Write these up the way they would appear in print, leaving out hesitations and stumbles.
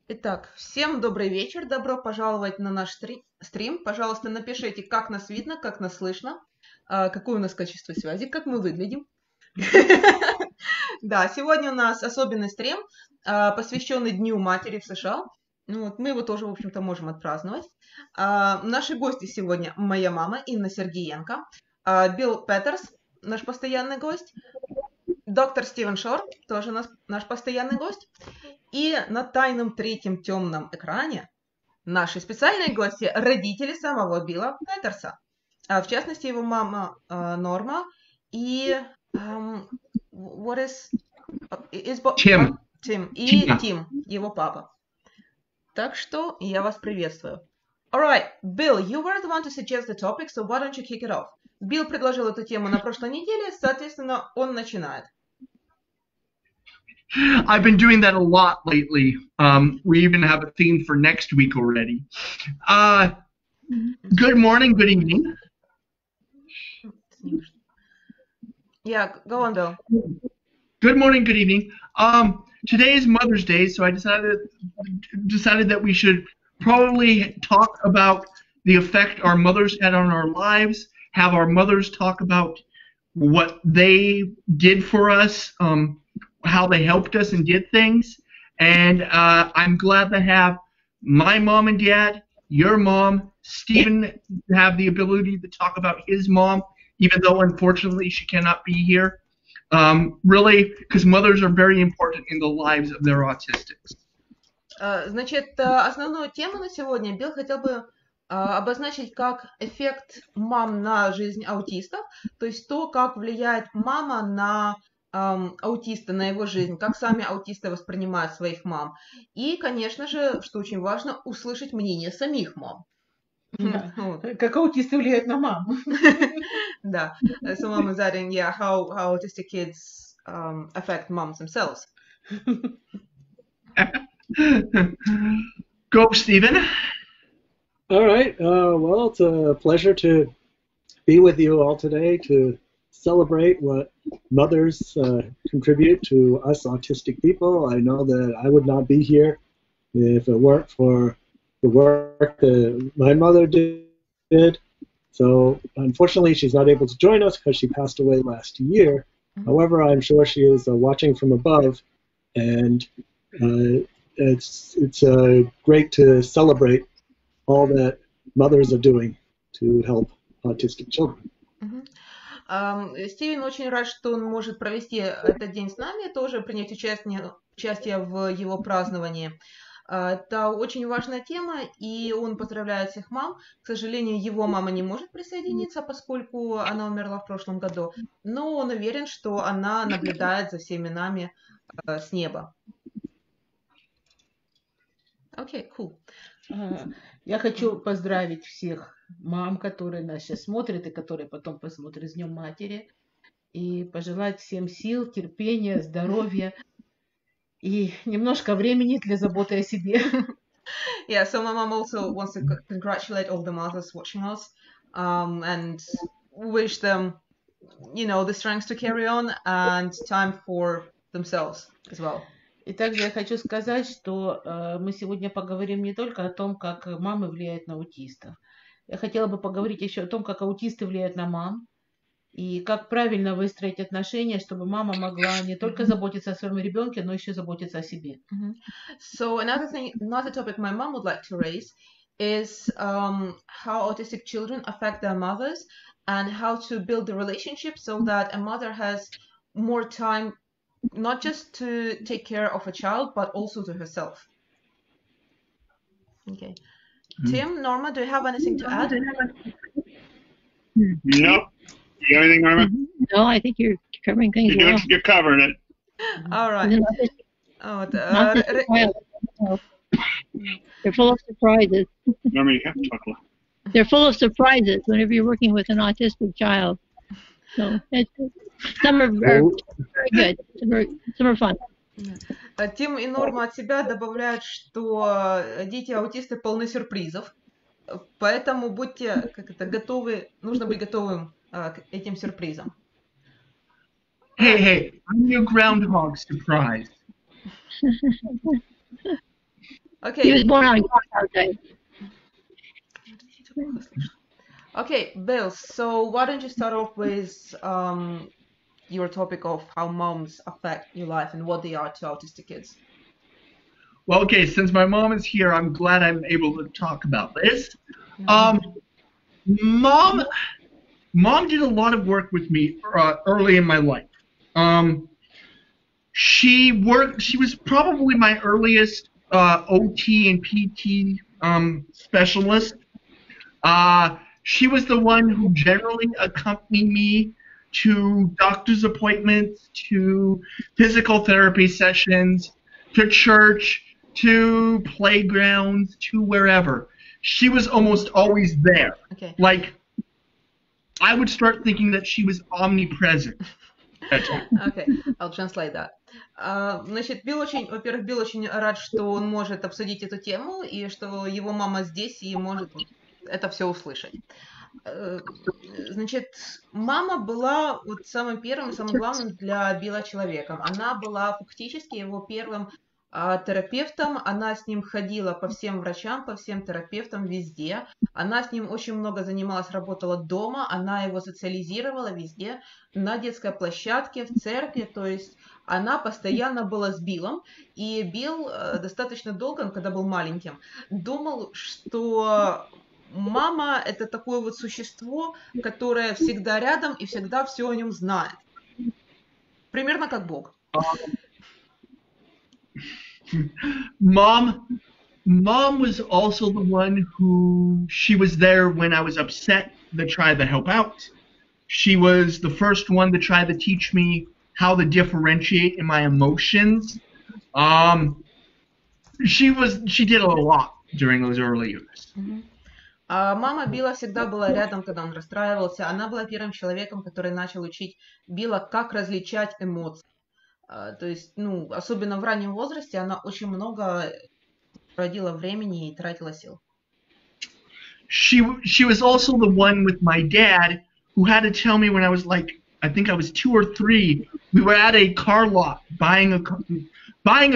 Итак, всем добрый вечер, добро пожаловать на наш стрим. Пожалуйста, напишите, как нас видно, как нас слышно, какое у нас качество связи, как мы выглядим. Да, сегодня у нас особенный стрим, посвященный Дню матери в США. Мы его тоже, в общем-то, можем отпраздновать. Наши гости сегодня моя мама Инна Сергеенко, Билом Петерсом, наш постоянный гость, доктор Стивен Шор, тоже наш постоянный гость. И на тайном третьем темном экране наши специальные гости – родители самого Билла Петерса. В частности, его мама Норма и Тим и Тим, его папа. Так что я вас приветствую. Alright, Bill, you were the one to suggest the topic, so why don't you kick it off? Билл предложил эту тему на прошлой неделе, соответственно, он начинает. I've been doing that a lot lately. We even have a theme for next week already. Good morning, good evening. Yeah, go on, Bill. Good morning, good evening. Today is Mother's Day, so I decided that we should probably talk about the effect our mothers had on our lives, have our mothers talk about what they did for us, how they helped us and did things. And I'm glad to have my mom and dad, your mom, Stephen, have the ability to talk about his mom, even though unfortunately she cannot be here. Really, because mothers are very important in the lives of their autistics. Значит, основную тему на сегодня Билл хотел бы обозначить как эффект мам на жизнь аутистов, то есть то, как влияет мама на аутиста, на его жизнь, как сами аутисты воспринимают своих мам. И, конечно же, что очень важно, услышать мнение самих мам. Да. Как аутисты влияют на маму. Да. So mom is adding, yeah, how autistic kids affect moms themselves. Go, Stephen. All right. Well, it's a pleasure to be with you all today to celebrate what mothers contribute to us autistic people. I know that I would not be here if it weren't for the work that my mother did. So unfortunately, she's not able to join us because she passed away last year. However, I'm sure she is watching from above, and it's great to celebrate all that mothers are doing to help autistic children. Стивен очень рад, что он может провести этот день с нами, тоже принять участие в его праздновании. Это очень важная тема, и он поздравляет всех мам. К сожалению, его мама не может присоединиться, поскольку она умерла в прошлом году, но он уверен, что она наблюдает за всеми нами с неба. Окей, cool. Я хочу поздравить всех мам, которые нас сейчас смотрят и которые потом посмотрят с Днем матери, и пожелать всем сил, терпения, здоровья и немножко времени для заботы о себе. Yeah, so my mom also wants to congratulate all the mothers watching us and wish them, the strength to carry on and time for themselves as well. И также я хочу сказать, что мы сегодня поговорим не только о том, как мамы влияют на аутистов. Я хотела бы поговорить еще о том, как аутисты влияют на мам, и как правильно выстроить отношения, чтобы мама могла не только заботиться о своем ребенке, но еще заботиться о себе. So another topic my mom would like to raise is how autistic children affect their mothers and how to build the relationship so that a mother has more time not just to take care of a child, but also to herself. Okay. Tim, Norma, do you have anything to add? No. You got anything, Norma? No, I think you're covering things well. You're covering it. All right. They're full of surprises. Norma, you have to talk a lot. They're full of surprises whenever you're working with an autistic child. So some are very good, some are fun. Тим и Норма от себя добавляют, что дети-аутисты полны сюрпризов, поэтому будьте готовы, нужно быть готовым к этим сюрпризам. Hey, I'm your groundhog surprise. Okay. He was born on Groundhog Day. Okay, Bill, so why don't you start off with your topic of how moms affect your life and what they are to autistic kids? Well, okay, since my mom is here, I'm glad I'm able to talk about this. Mom did a lot of work with me early in my life. She was probably my earliest OT and PT specialist. She was the one who generally accompanied me to doctor's appointments, to physical therapy sessions, to church, to playgrounds, to wherever. She was almost always there. Okay. Like, I would start thinking that she was omnipresent. Okay, I'll translate that. Значит, во-первых, Билл очень рад, что он может обсудить эту тему, и что его мама здесь и может это все услышать. Значит, мама была вот самым первым и самым главным для Билла человеком. Она была фактически его первым терапевтом, она с ним ходила по всем врачам, по всем терапевтам везде. Она с ним очень много занималась, работала дома, она его социализировала везде, на детской площадке, в церкви, то есть она постоянно была с Биллом. И Билл достаточно долго, когда был маленьким, думал, что мама – это такое вот существо, которое всегда рядом и всегда все о нем знает. Примерно как Бог. Mom was also the one who, she was there when I was upset to try to help out. She was the first one to try to teach me how to differentiate in my emotions. She did a lot during those early years. Мама Билла всегда была рядом, когда он расстраивался. Она была первым человеком, который начал учить Билла, как различать эмоции. То есть, особенно в раннем возрасте, она очень много проводила времени и тратила сил. She was also the one with my dad who had to tell me when I was like, I think I was 2 or 3, we were at a car lot buying a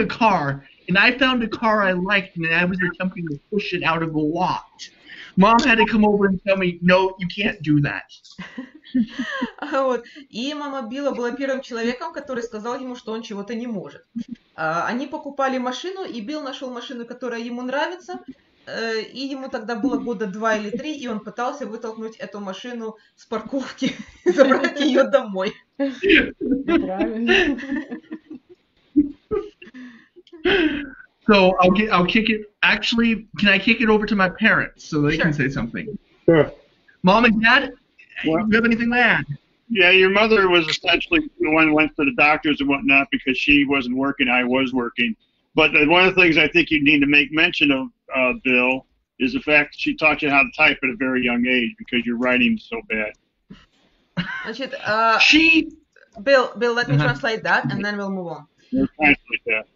car, and I found a car I liked, and I was attempting to push it out of the lot. Mom had to come over and tell me, no, you can't do that. Вот. И мама Билла была первым человеком, который сказал ему, что он чего-то не может. Они покупали машину, и Билл нашел машину, которая ему нравится, и ему тогда было года 2 или 3, и он пытался вытолкнуть эту машину с парковки и забрать ее домой. Правильно. So I'll kick it. Actually, can I kick it over to my parents so they can say something? Sure. Mom and Dad, do you have anything to add? Yeah, your mother was essentially the one who went to the doctors and whatnot because she wasn't working, I was working. But one of the things I think you need to make mention of, Bill, is the fact that she taught you how to type at a very young age because your writing's so bad. Значит, Bill, let me translate that, and then we'll move on. Translate that.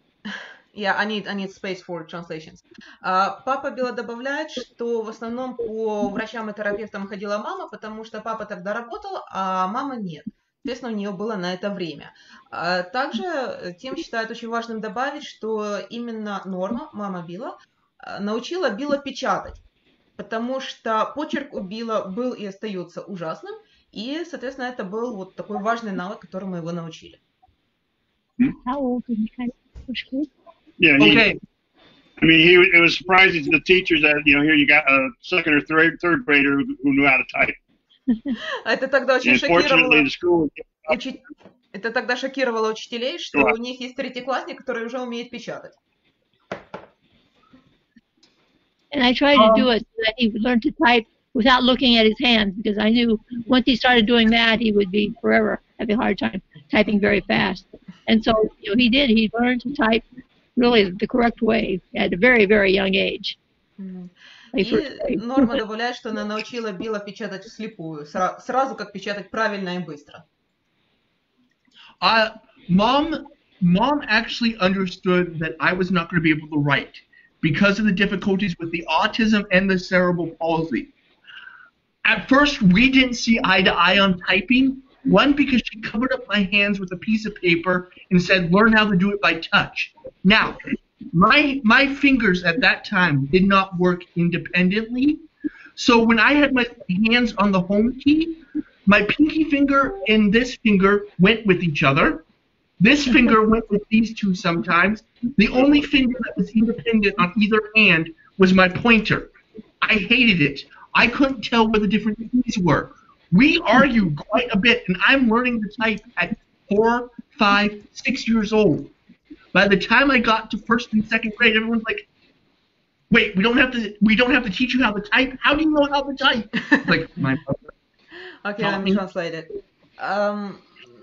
Yeah, I need space for translations. Папа Билла добавляет, что в основном по врачам и терапевтам ходила мама, потому что папа тогда работал, а мама нет. Соответственно, у нее было на это время. Также Тим считает очень важным добавить, что именно Норма, мама Билла, научила Билла печатать, потому что почерк у Билла был и остается ужасным, и, соответственно, это был вот такой важный навык, которому его научили. How old did he kind of school? Yeah, okay. I mean, it was surprising to the teachers that, here you got a second or third grader who knew how to type. Это тогда очень Unfortunately, the school... Это тогда шокировало учителей, что у них есть третьеклассник, который уже умеет печатать. And I tried to do it so that he would learn to type without looking at his hands, because I knew once he started doing that, he would be forever having a hard time typing very fast. And so he did. He learned to type really the correct way at a very, very young age. И Норма добавляет, что она научила Билла печатать вслепую, сразу как печатать правильно и быстро. Mom actually understood that I was not going to be able to write because of the difficulties with the autism and the cerebral palsy. At first, we didn't see eye to eye on typing. One, because she covered up my hands with a piece of paper and said, learn how to do it by touch. Now, my fingers at that time did not work independently. So when I had my hands on the home key, my pinky finger and this finger went with each other. This finger went with these two sometimes. The only finger that was independent on either hand was my pointer. I hated it. I couldn't tell where the different keys were. We argued quite a bit, and I'm learning to type at 4, 5, 6 years old. By the time I got to first and second grade, everyone's like, "Wait, we don't have to teach you how to type. How do you know how to type?" Like my mother. Okay, let me translate it.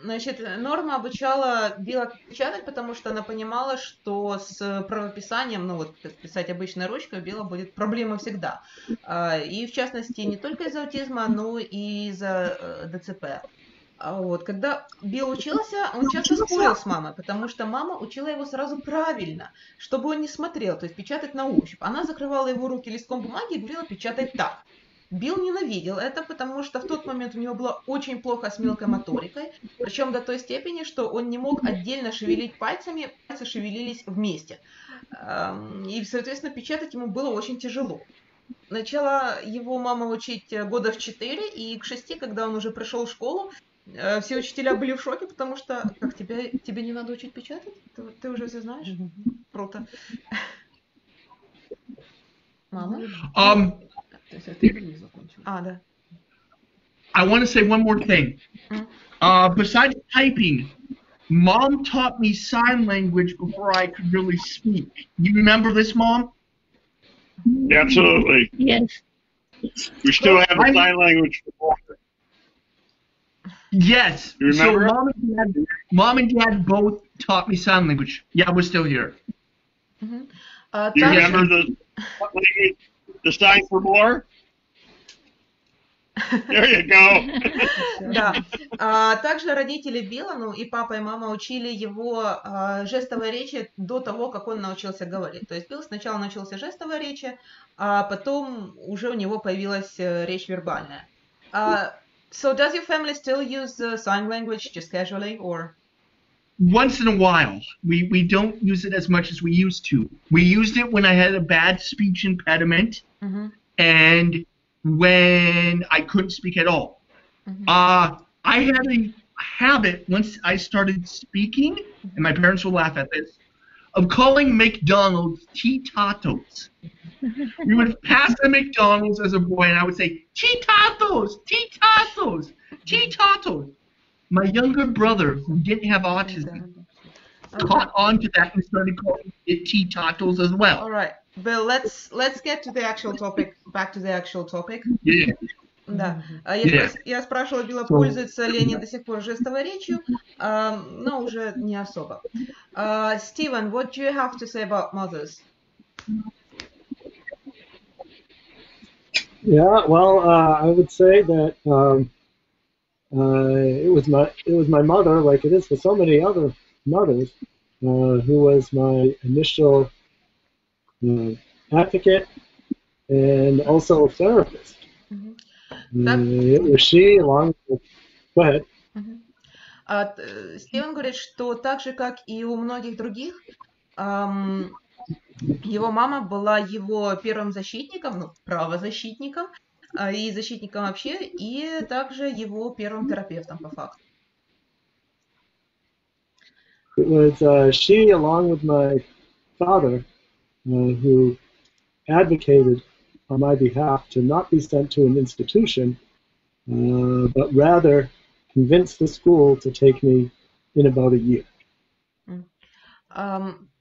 Значит, Норма обучала Билла печатать, потому что она понимала, что с правописанием, ну вот писать обычной ручкой, у Билла будет проблема всегда. И в частности не только из-за аутизма, но и из-за ДЦП. Вот. Когда Билл учился, он часто спорил с мамой, потому что мама учила его сразу правильно, чтобы он не смотрел, то есть печатать на ощупь. Она закрывала его руки листком бумаги и говорила печатать так. Билл ненавидел это, потому что в тот момент у него было очень плохо с мелкой моторикой, причем до той степени, что он не мог отдельно шевелить пальцами, пальцы шевелились вместе. И, соответственно, печатать ему было очень тяжело. Начала его мама учить года в 4, и к 6, когда он уже пришел в школу, все учителя были в шоке, потому что как тебе не надо учить печатать? Ты уже все знаешь? Круто. Мама? Да. I want to say one more thing. Besides typing, Mom taught me sign language before I could really speak. You remember this, Mom? Absolutely. Yes. We still have a sign language for water. Yes. You remember? So Mom and Dad both taught me sign language. Yeah, we're still here. Do you remember the sign for more? There you go. Да. Также родители Билла, ну и папа, и мама учили его жестовой речи до того, как он научился говорить. То есть Билл сначала научился жестовой речи, а потом уже у него появилась речь вербальная. So does your family still use sign language just casually, or? Once in a while. We don't use it as much as we used to. We used it when I had a bad speech impediment and when I couldn't speak at all. I had a habit once I started speaking, and my parents will laugh at this, of calling McDonald's T-Tatos. We would pass a McDonald's as a boy, and I would say, T-Tatos, T-Tatos, T-Tatos. My younger brother, who didn't have autism, caught on to that and started calling it T-Tatos as well. All right, Bill, let's get to the actual topic, back to the actual topic. Yeah. Да. Я спрашивала Билла, пользуются ли они до сих пор жестовой речью, но уже не особо. Steven, what do you have to say about mothers? Yeah, well, I would say that it was my mother, like it is for so many other mothers, who was my initial advocate and also therapist. It was she, along with... Go ahead. Стивен говорит, что так же, как и у многих других, его мама была его первым защитником, ну, правозащитником, и защитником вообще, и также его первым терапевтом по факту. It was she, along with my father, who advocated on my behalf to not be sent to an institution, but rather convince the school to take me in about a year.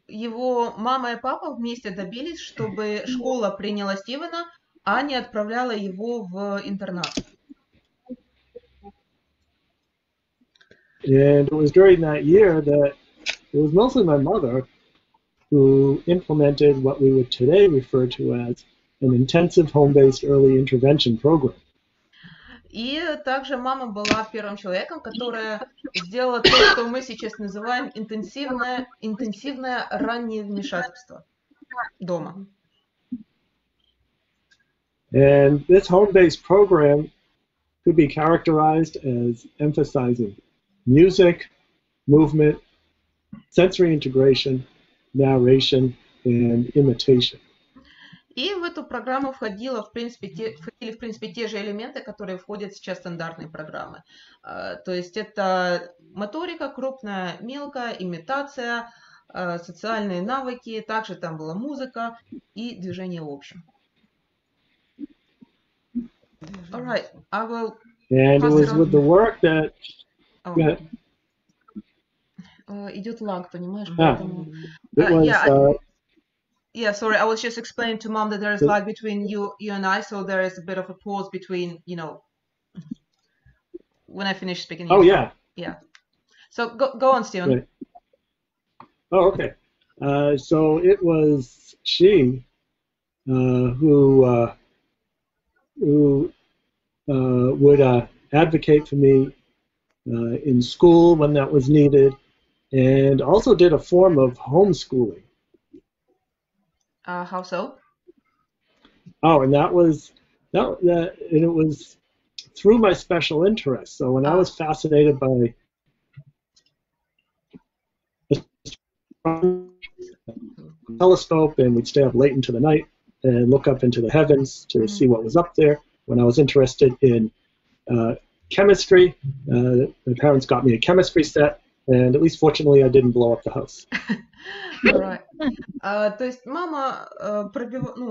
Его мама и папа вместе добились, чтобы школа приняла Стивена, а не отправляла его в интернат. And it was during that year that it was mostly my mother who implemented what we would today refer to as an intensive home-based early intervention program. И также мама была первым человеком, которая сделала то, что мы сейчас называем интенсивное раннее вмешательство дома. And this home-based program could be characterized as emphasizing music, movement, sensory integration, narration, and imitation. И в эту программу входили, в принципе, те же элементы, которые входят сейчас в стандартные программы. То есть это моторика, крупная, мелкая, имитация, социальные навыки, также там была музыка и движение в общем. All right, I will And it was with the work that... Идет лаг, понимаешь? It was... Yeah, sorry, I was just explaining to Mom that there is lag between you and I, so there is a bit of a pause between, you know, when I finish speaking. Oh, yeah. Yeah. So go on, Steven. Right. Oh, okay. So it was she who would advocate for me in school when that was needed, and also did a form of homeschooling. How so? Oh, and it was through my special interest. So when I was fascinated by the telescope, and we'd stay up late into the night and look up into the heavens to see what was up there. When I was interested in chemistry, my parents got me a chemistry set, and at least fortunately I didn't blow up the house. Right. То есть мама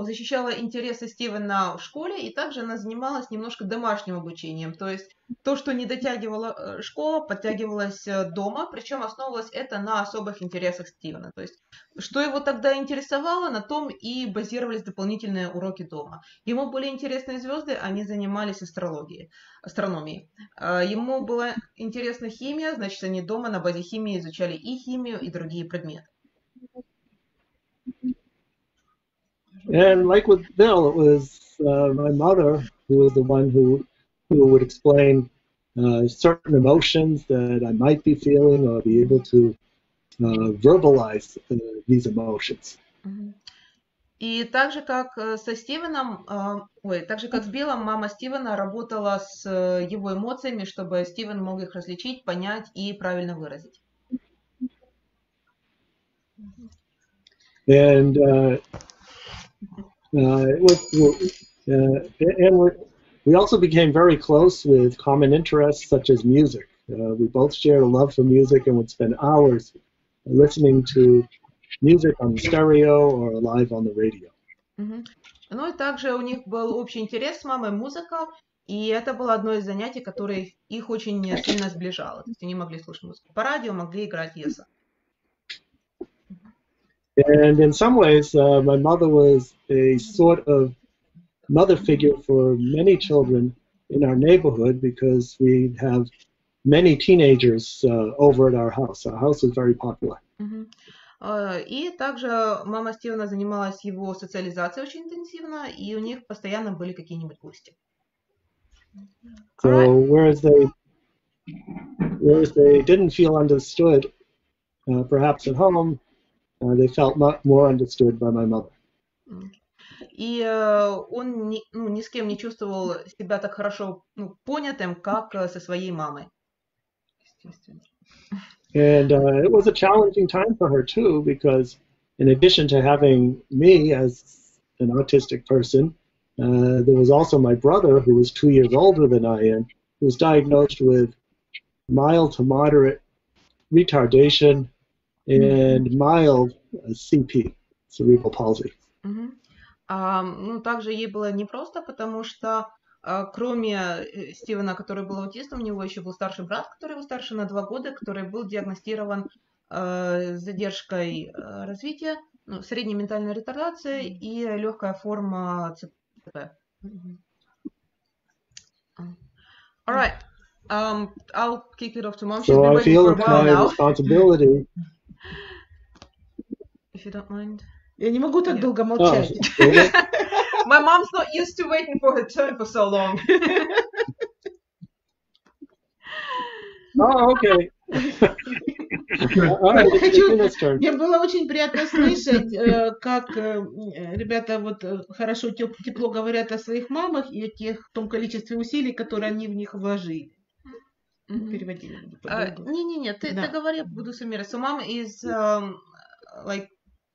защищала интересы Стивена в школе, и также она занималась немножко домашним обучением. То есть то, что не дотягивала школа, подтягивалось дома, причем основывалось это на особых интересах Стивена. То есть что его тогда интересовало, на том и базировались дополнительные уроки дома. Ему были интересны звезды, они занимались астрономией. Ему была интересна химия, значит, они дома на базе химии изучали и химию, и другие предметы. And like with Bill, it was my mother who was the one who would explain certain emotions that I might be feeling, or be able to verbalize these emotions. И так же, как со Стивеном, так же, как с Биллом, мама Стивена работала с его эмоциями, чтобы Стивен мог их различить, понять и правильно выразить. And we also became very close with common interests such as music. We both shared a love for music and would spend hours listening to music on the stereo or live on the radio. Ну и также у них был общий интерес с мамой — музыка, и это было одно из занятий, которое их очень сильно сближало. То есть они могли слушать музыку по радио, могли играть еса. And in some ways, my mother was a sort of mother figure for many children in our neighborhood, because we have many teenagers over at our house. Our house is very popular. И также мама Стивена занималась его социализацией очень интенсивно, и у них постоянно были какие-нибудь гости. So whereas they didn't feel understood, perhaps at home, they felt more understood by my mother. И он ни с кем не чувствовал себя так хорошо понятым, как со своей мамой. And it was a challenging time for her too, because in addition to having me as an autistic person, there was also my brother, who was 2 years older than I am, who was diagnosed with mild to moderate retardation and mild CP, cerebral palsy. Также ей было непросто, потому что кроме Стивена, который был аутистом, у него еще был старший брат, который его старше на 2 года, который был диагностирован с задержкой развития, средней ментальной ретардацией и легкая форма ЦП. All right. I'll kick it off to Mom. She's been waiting for a while now. Responsibility. If you don't mind. Я не могу так долго молчать. My mom's not used to waiting for her turn for so long. Oh, okay. Мне было очень приятно слышать, как ребята вот хорошо, тепло говорят о своих мамах и о том количестве усилий, которые они в них вложили. Переводили. Не, ты говори, буду суммировать. So mom is like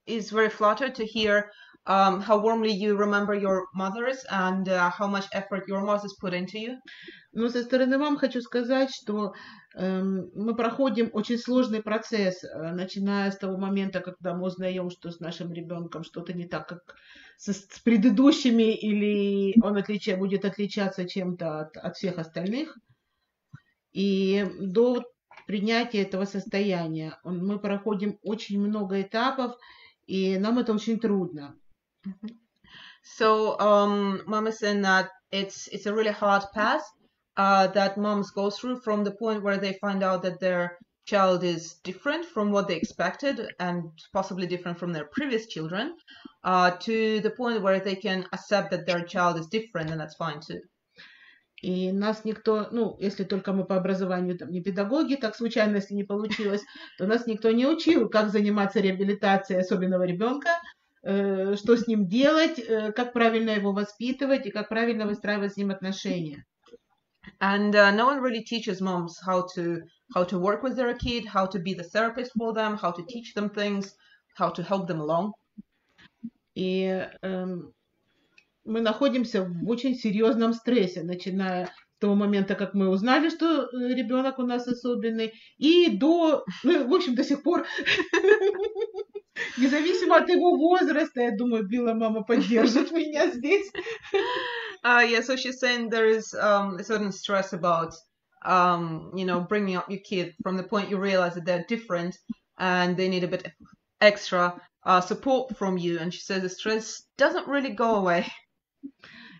is very flattered to hear how warmly you remember your mothers and how much effort your mothers put into you. Но со стороны мам хочу сказать, что мы проходим очень сложный процесс, начиная с того момента, когда мы узнаем, что с нашим ребенком что-то не так, как с предыдущими, или он будет отличаться чем-то от всех остальных, и до принятия этого состояния. Мы проходим очень много этапов, и нам это очень трудно. So, mom is saying that it's a really hard path that moms go through from the point where they find out that their child is different from what they expected and possibly different from their previous children, to the point where they can accept that their child is different, and that's fine too. И нас никто, ну, если только мы по образованию там не педагоги, так случайно, если не получилось, то нас никто не учил, как заниматься реабилитацией особенного ребенка, что с ним делать, как правильно его воспитывать и как правильно выстраивать с ним отношения. And no one really teaches moms how to work with their kid, how to be the therapist for them, how to teach them things, how to help them along. И мы находимся в очень серьезном стрессе, начиная с того момента, как мы узнали, что ребенок у нас особенный, и до, ну, в общем, до сих пор, независимо от его возраста, я думаю, Билла мама поддержит меня здесь. Yeah, so she's saying there is a certain stress about, bringing up your kid from the point you realize that they're different and they need a bit extra support from you. And she says the stress doesn't really go away.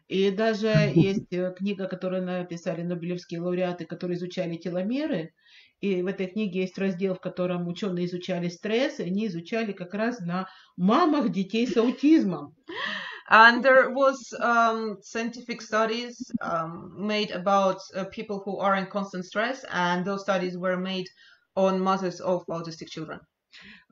И даже есть книга, которую написали нобелевские лауреаты, которые изучали теломеры. И в этой книге есть раздел, в котором ученые изучали стресс, и они изучали как раз на мамах детей с аутизмом. And there was scientific studies made about people who are in constant stress, and those studies were made on mothers of autistic children.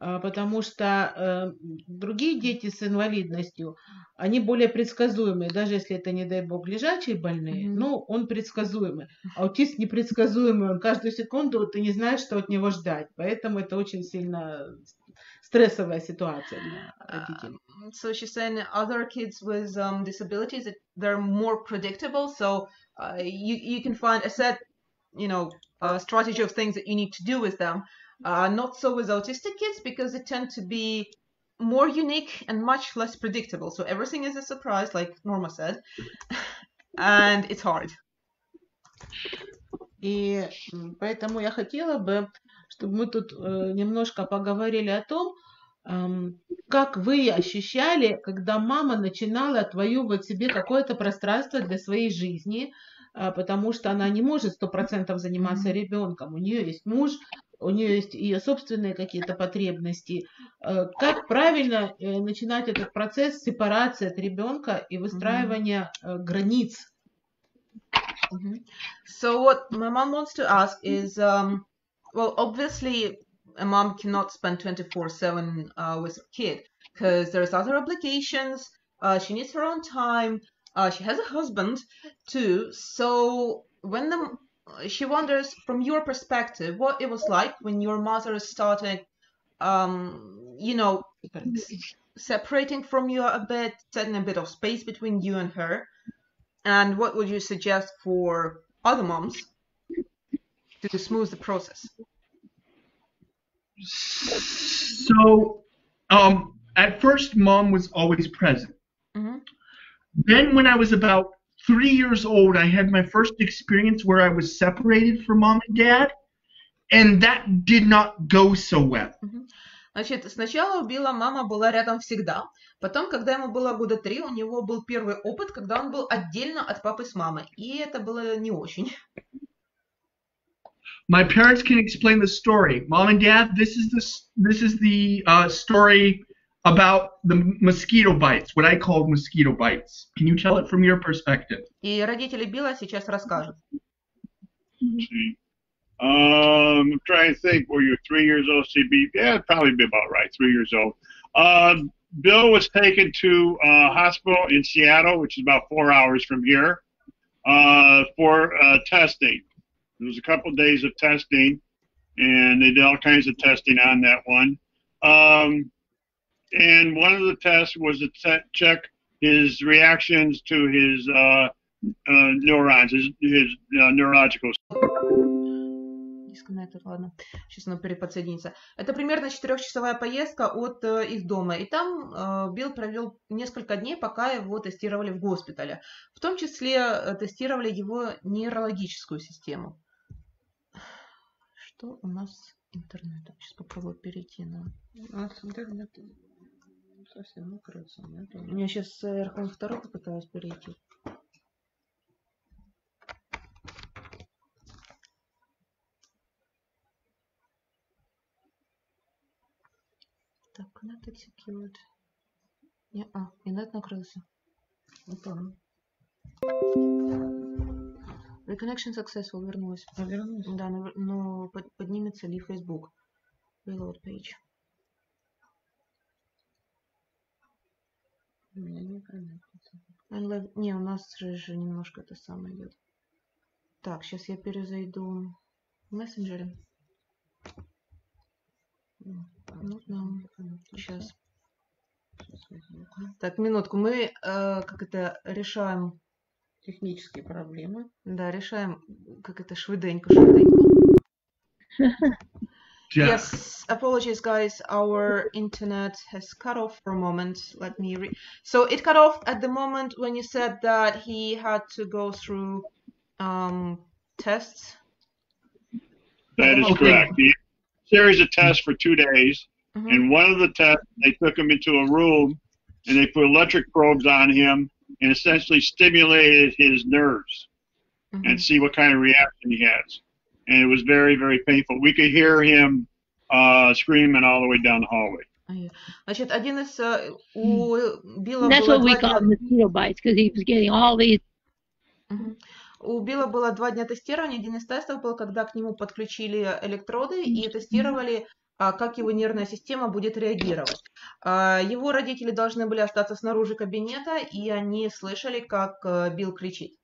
Потому что другие дети с инвалидностью, они более предсказуемые, даже если это, не дай бог, лежачие больные, но он предсказуемый. Аутист непредсказуемый, он каждую секунду, ты не знаешь, что от него ждать, поэтому это очень сильно стрессовая ситуация для родителей. So she's saying other kids with disabilities, they're more predictable, so you can find a set, strategy of things that you need to do with them. Not so with autistic kids, because they tend to be more unique and much less predictable. So everything is a surprise, like Norma said, and it's hard. И поэтому я хотела бы, чтобы мы тут немножко поговорили о том, как вы ощущали, когда мама начинала отвоевывать себе какое-то пространство для своей жизни, потому что она не может 100% заниматься ребенком. У нее есть муж, у нее есть ее собственные какие-то потребности. Как правильно начинать этот процесс сепарации от ребенка и выстраивания границ? So what my mom wants to ask is, well, obviously a mom cannot spend 24/7 with her kid because there's other obligations. She needs her own time. She has a husband too. So when she wonders, from your perspective, what it was like when your mother started, separating from you a bit, setting a bit of space between you and her. And what would you suggest for other moms to smooth the process? So, at first, mom was always present. Then when I was about 3 years old, I had my first experience where I was separated from mom and dad, and that did not go so well. Значит, сначала у Билла мама была рядом всегда. Потом, когда ему было года 3, у него был первый опыт, когда он был отдельно от папы с мамой. И это было не очень. My parents can explain the story. Mom and dad, this is the story about the mosquito bites, what I call mosquito bites. Can you tell it from your perspective? И родители Билла сейчас расскажут. I'm trying to think. Were you 3 years old? Yeah, probably be about right. 3 years old. Bill was taken to a hospital in Seattle, which is about 4 hours from here, for testing. There was a couple of days of testing, and they did all kinds of testing on that one. and one of the tests was to check his reactions to his neurons, his neurological. Ладно, сейчас оно переподсоединится. Это примерно 4-часовая поездка от их дома. И там Билл провел несколько дней, пока его тестировали в госпитале. В том числе тестировали его нейрологическую систему. Что у нас с интернетом? Сейчас попробую перейти на... Интернет совсем накрылся. У меня сейчас с Aircon 2 попытаюсь перейти. Так, connected secured. Интернет накрылся. Reconnection successful, вернулась. Вернулась? Да, но поднимется ли Facebook? Reload page. У меня не коннектится. Не, у нас же немножко это самое идет. Так, сейчас я перезайду в мессенджере. Ну, да. Сейчас. Так, минутку. Мы решаем технические проблемы. Да, решаем, как это, швиденько. Yes, apologies guys, our internet has cut off for a moment. Let me so it cut off at the moment when you said that he had to go through tests. That is correct. Series of tests for 2 days, and one of the tests they took him into a room and they put electric probes on him and essentially stimulated his nerves and see what kind of reaction he has. And it was very, very painful. We could hear him screaming all the way down the hallway. Значит, один из у Билла That's what we call mosquito bites, because he was getting all these. У Билла было 2 дня тестирования. Один из тестов был, когда к нему подключили электроды и тестировали, как его нервная система будет реагировать. Его родители должны были остаться снаружи кабинета, и они слышали, как Билл кричит.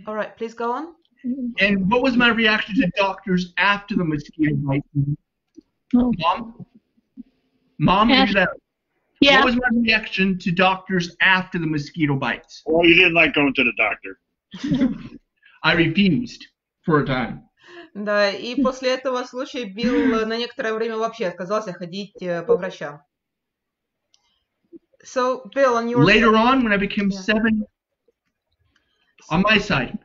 All right, please go on. And what was my reaction to doctors after the mosquito bite? Mom, do that. Yeah. What was my reaction to doctors after the mosquito bites? Well, you didn't like going to the doctor. I refused for a time. Да, и после этого случая Билл на некоторое время вообще отказался ходить по врачам. So, Bill, on your later on, when I became 7, on my side,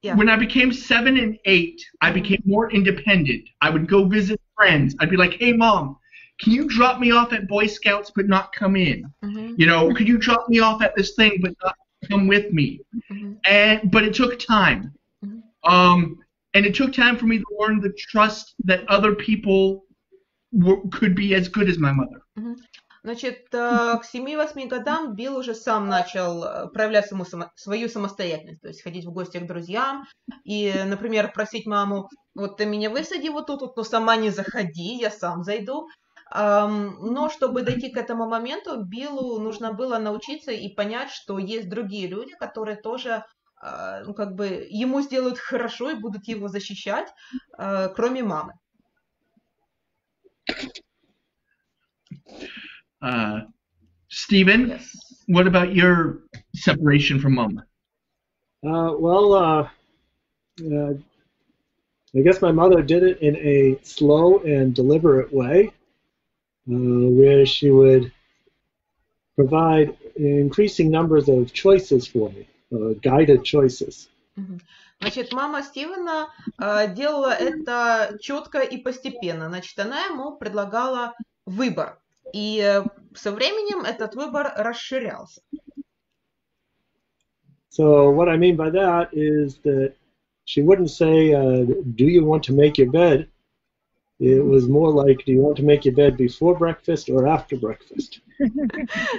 when I became 7 and 8, I became more independent. I would go visit friends. I'd be like, hey, Mom, can you drop me off at Boy Scouts but not come in? You know, could you drop me off at this thing but not come with me? But it took time. And it took time for me to learn the trust that other people could be as good as my mother. Значит, к 7-8 годам Билл уже сам начал проявлять свою самостоятельность, то есть ходить в гости к друзьям и, например, просить маму, вот ты меня высади вот тут, но сама не заходи, я сам зайду. Но чтобы дойти к этому моменту, Биллу нужно было научиться и понять, что есть другие люди, которые тоже ну, как бы ему сделают хорошо и будут его защищать, кроме мамы. Steven, what about your separation from mom? I guess my mother did it in a slow and deliberate way, where she would provide increasing numbers of choices for me, guided choices. Значит, мама Стивена делала это четко и постепенно. Значит, она ему предлагала выбор. И со временем этот выбор расширялся. So what I mean by that is that she wouldn't say, do you want to make your bed? It was more like, do you want to make your bed before breakfast or after breakfast?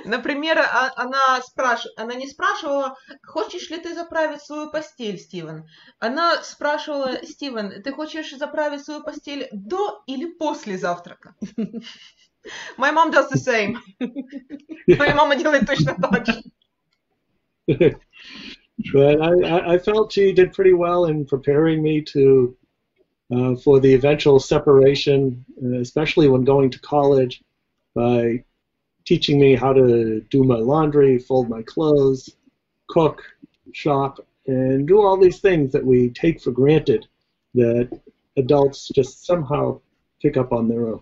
Например, она не спрашивала, хочешь ли ты заправить свою постель, Стивен? Она спрашивала, Стивен, ты хочешь заправить свою постель до или после завтрака? My mom does the same. Моя мама делает точно так же. But I felt she did pretty well in preparing me to for the eventual separation, especially when going to college, by teaching me how to do my laundry, fold my clothes, cook, shop, and do all these things that we take for granted that adults just somehow pick up on their own.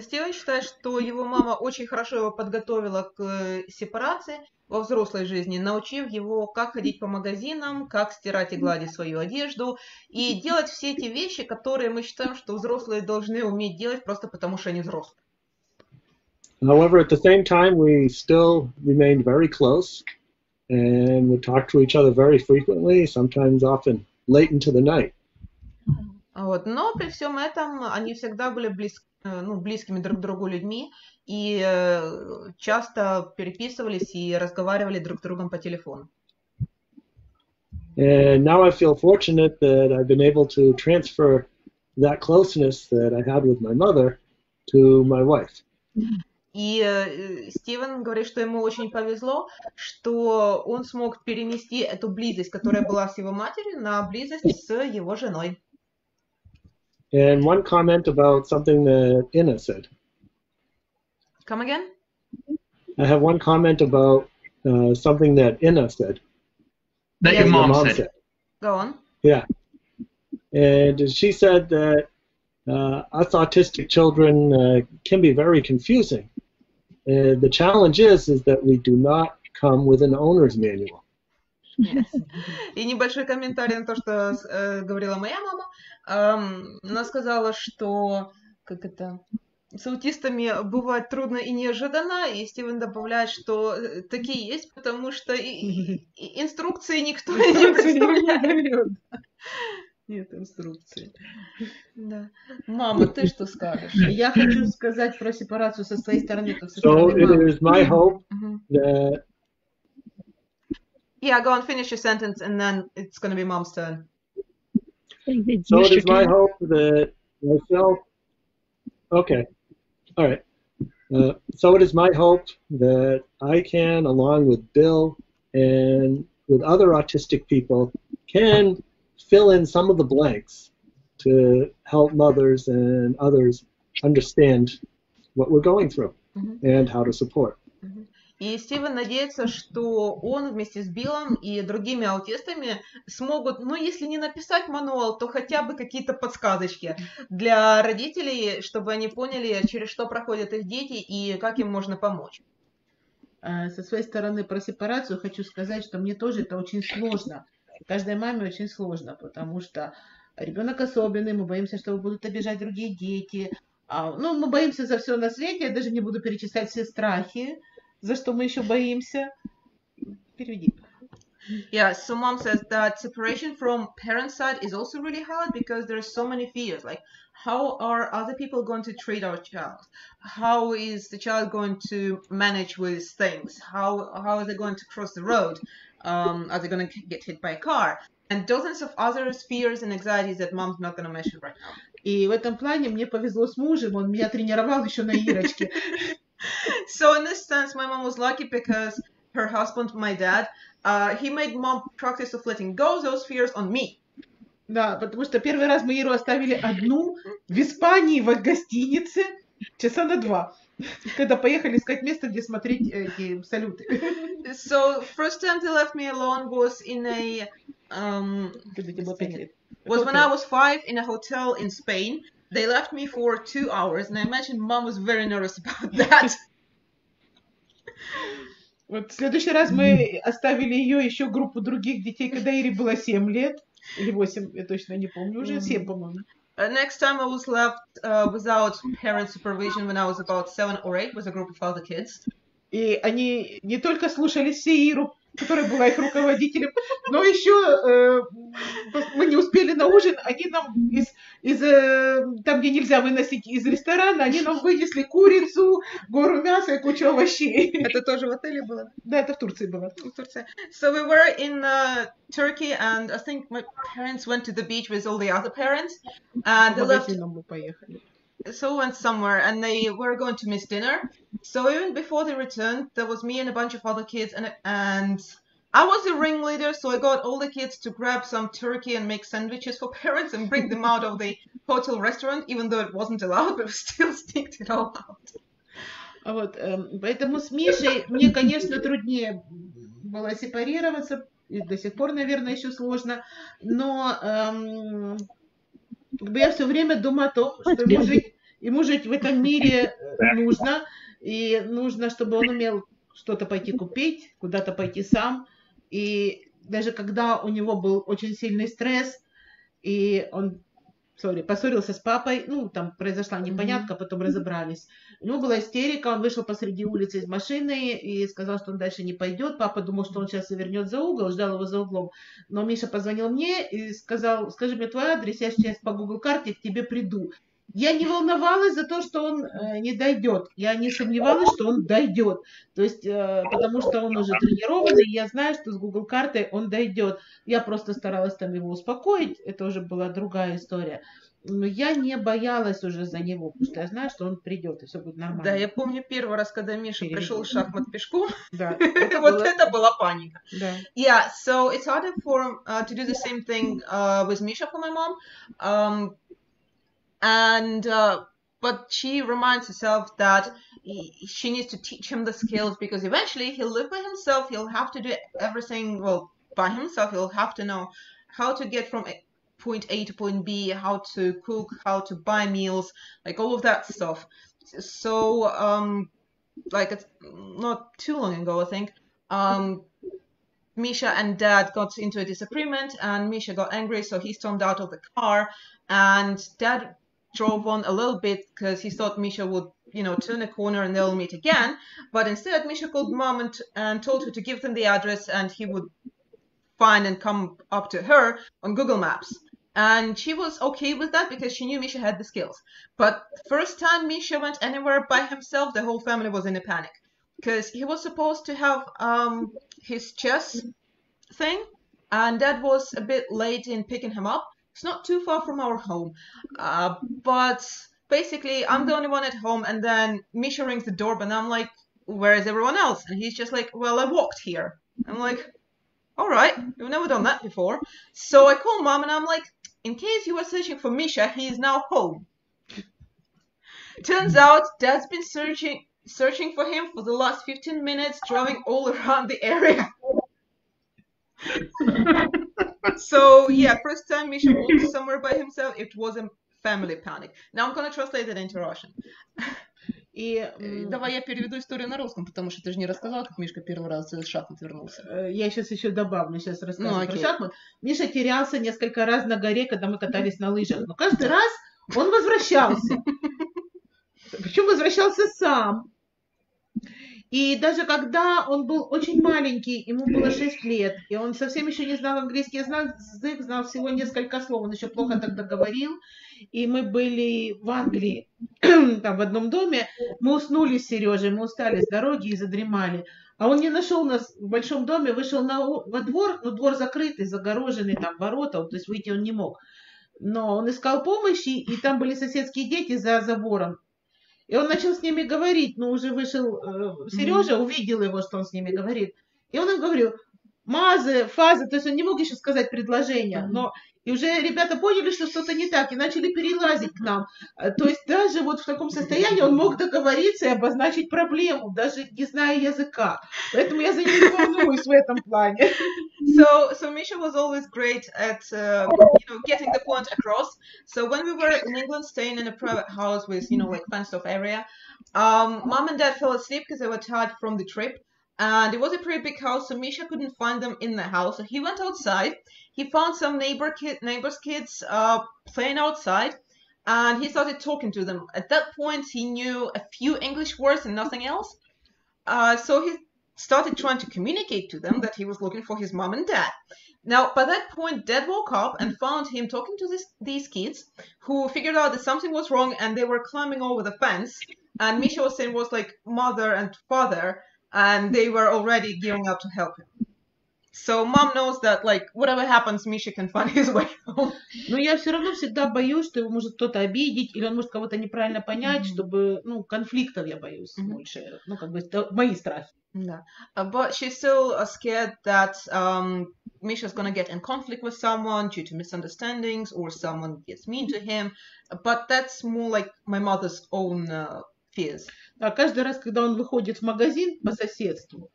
Стивен считает, что его мама очень хорошо его подготовила к сепарации во взрослой жизни, научив его, как ходить по магазинам, как стирать и гладить свою одежду, и делать все эти вещи, которые мы считаем, что взрослые должны уметь делать просто потому, что они взрослые. However, at the same time, we still remained very close and would talk to each other very frequently, sometimes often late into the night. Вот. Но при всем этом они всегда были близкими друг к другу людьми и часто переписывались и разговаривали друг с другом по телефону. And now I feel fortunate that I've been able to transfer that closeness that I had with my mother to my wife. И Стивен говорит, что ему очень повезло, что он смог перенести эту близость, которая была с его матерью, на близость с его женой. And one comment about something that Inna said. Come again? I have one comment about something that Inna said. That your mom said. Go on. Yeah. And she said that us autistic children can be very confusing. The challenge is that we do not come with an owner's manual. Yes. И небольшой комментарий на то, что говорила моя мама. Она сказала, что с аутистами бывает трудно и неожиданно, и Стивен добавляет, что такие есть, потому что инструкции никто не представляет. Нет инструкции. Да. Мама, ты что скажешь? Я хочу сказать про сепарацию со своей стороны, как со So стороны it мамы. is my hope that Yeah, go on, finish your sentence, and then it's going to be Mom's turn. So it is my hope that myself. Okay, all right. So it is my hope that I can, along with Bill and with other autistic people, can fill in some of the blanks to help mothers and others understand what we're going through and how to support. И Стивен надеется, что он вместе с Биллом и другими аутистами смогут, ну, если не написать мануал, то хотя бы какие-то подсказочки для родителей, чтобы они поняли, через что проходят их дети и как им можно помочь. Со своей стороны про сепарацию хочу сказать, что мне тоже это очень сложно. Каждой маме очень сложно, потому что ребенок особенный, мы боимся, что его будут обижать другие дети. Ну, мы боимся за все на свете, я даже не буду перечислять все страхи, за что мы еще боимся. Переведи. Yeah, so mom says that separation from parents' side is also really hard because there's so many fears. Like, how are other people going to treat our child? How is the child going to manage with things? How are they going to cross the road? Are they going to get hit by a car? And dozens of other fears and anxieties that mom's not going to mention right now. И в этом плане мне повезло с мужем, он меня тренировал еще на Ирочке. So in this sense, my mom was lucky because her husband, my dad, he made mom practice of letting go those fears on me. Да, потому что первый раз мы Иру оставили одну в Испании в гостинице часа на 2, когда поехали искать место, где смотреть эти салюты. So first time they left me alone was in a was when I was 5 in a hotel in Spain. They left me for 2 hours, and I imagine mom was very nervous about that. Вот в следующий раз мы оставили ее еще группу других детей, когда Ире было 7 лет, или 8, я точно не помню, уже 7, по-моему. Next time I was left without parent supervision when I was about 7 or 8 with a group of other kids. И они не только слушали все Иру, которая была их руководителем, но еще мы не успели на ужин, они нам из там, где нельзя выносить из ресторана, они нам вынесли курицу, гору мяса и кучу овощей. Это тоже в отеле было? Да, это в Турции было. В Турции. So we were in Turkey, and I think my parents went to the beach with all the other parents, and they left. Мы поехали. So we went somewhere, and they were going to miss dinner. So even before they returned, there was me and a bunch of other kids, and I was the ringleader, so I got all the kids to grab some turkey and make sandwiches for parents and bring them out of the hotel restaurant, even though it wasn't allowed, but we still sneaked it all out. Вот, поэтому с Мишей мне, конечно, труднее было сепарироваться, и до сих пор, наверное, еще сложно, но как бы я все время думаю о том, что ему жить в этом мире нужно, и нужно, чтобы он умел что-то пойти купить, куда-то пойти сам, и даже когда у него был очень сильный стресс, и он поссорился с папой, ну, там произошла непонятка, потом разобрались. У него была истерика, он вышел посреди улицы из машины и сказал, что он дальше не пойдет. Папа думал, что он сейчас завернет за угол, ждал его за углом. Но Миша позвонил мне и сказал, скажи мне твой адрес, я сейчас по Google карте к тебе приду. Я не волновалась за то, что он не дойдет. Я не сомневалась, что он дойдет. То есть, потому что он уже тренированный, я знаю, что с Google картой он дойдет. Я просто старалась там его успокоить. Это уже была другая история. Но я не боялась уже за него, потому что я знаю, что он придет, и все будет нормально. Да, я помню первый раз, когда Миша пришел в шахмат пешком. Да. Это была паника. Да. Yeah, so it's harder for to do the same thing with Misha for my mom. But she reminds herself that she needs to teach him the skills, because eventually he'll live by himself. He'll have to do everything by himself. He'll have to know how to get from point A to point B, how to cook, how to buy meals, like all of that stuff. So like it's not too long ago, I think, Misha and Dad got into a disagreement, and Misha got angry, so he stormed out of the car, and Dad drove on a little bit because he thought Misha would, turn a corner and they'll meet again. But instead, Misha called Mom and told her to give them the address, and he would find and come up to her on Google Maps. And she was okay with that because she knew Misha had the skills. But first time Misha went anywhere by himself, the whole family was in a panic, because he was supposed to have his chess thing, and Dad was a bit late in picking him up. It's not too far from our home, but basically I'm the only one at home, and then Misha rings the doorbell, and I'm like, where is everyone else? And he's just like, well, I walked here. I'm like, all right, we've never done that before. So I call Mom, and I'm like, in case you were searching for Misha, he is now home. Turns out Dad's been searching for him for the last 15 minutes, driving all around the area. So yeah, first time Misha walked somewhere by himself, it was a family panic. Now I'm gonna translate it into Russian. И давай я переведу историю на русском, потому что ты же не рассказала, как Мишка первый раз из шахмат вернулся. Я сейчас еще добавлю, сейчас расскажу про шахмат. Миша терялся несколько раз на горе, когда мы катались на лыжах, но каждый раз он возвращался. Причем возвращался сам. И даже когда он был очень маленький, ему было 6 лет, и он совсем еще не знал английский язык, знал всего несколько слов, он еще плохо тогда говорил, и мы были в Англии, там в одном доме, мы уснули с Сережей, мы устали с дороги и задремали, а он не нашел нас в большом доме, вышел во двор, но двор закрытый, загороженный, там ворота, то есть выйти он не мог, но он искал помощи, и там были соседские дети за забором. И он начал с ними говорить, но уже вышел Сережа, увидел его, что он с ними говорит. И он им говорил, мазы, фазы, то есть он не мог еще сказать предложение, но и уже ребята поняли, что что-то не так, и начали перелазить к нам. То есть даже вот в таком состоянии он мог договориться и обозначить проблему, даже не зная языка. Поэтому я за него волнуюсь в этом плане. So Misha was always great at getting the point across. So when we were in England staying in a private house with like fenced off area, Mom and Dad fell asleep because they were tired from the trip, and it was a pretty big house, so Misha couldn't find them in the house. So he went outside. He found some neighbors' kids playing outside, and he started talking to them. At that point, he knew a few English words and nothing else. So he started trying to communicate to them that he was looking for his mom and dad. Now, by that point, Dad woke up and found him talking to these kids, who figured out that something was wrong, and they were climbing over the fence. And Misha was saying was like mother and father, and they were already gearing up to help him. So mom knows that, like, whatever happens, Misha can find his way home. Но я все равно всегда боюсь, что его может кто-то обидеть, или он может кого-то неправильно понять, чтобы, ну, конфликтов я боюсь больше. Ну, как бы, это мои страхи. Yeah. But she's still scared that Misha's gonna get in conflict with someone due to misunderstandings, or someone gets mean to him. But that's more like my mother's own fears. А каждый раз, когда он выходит в магазин по соседству,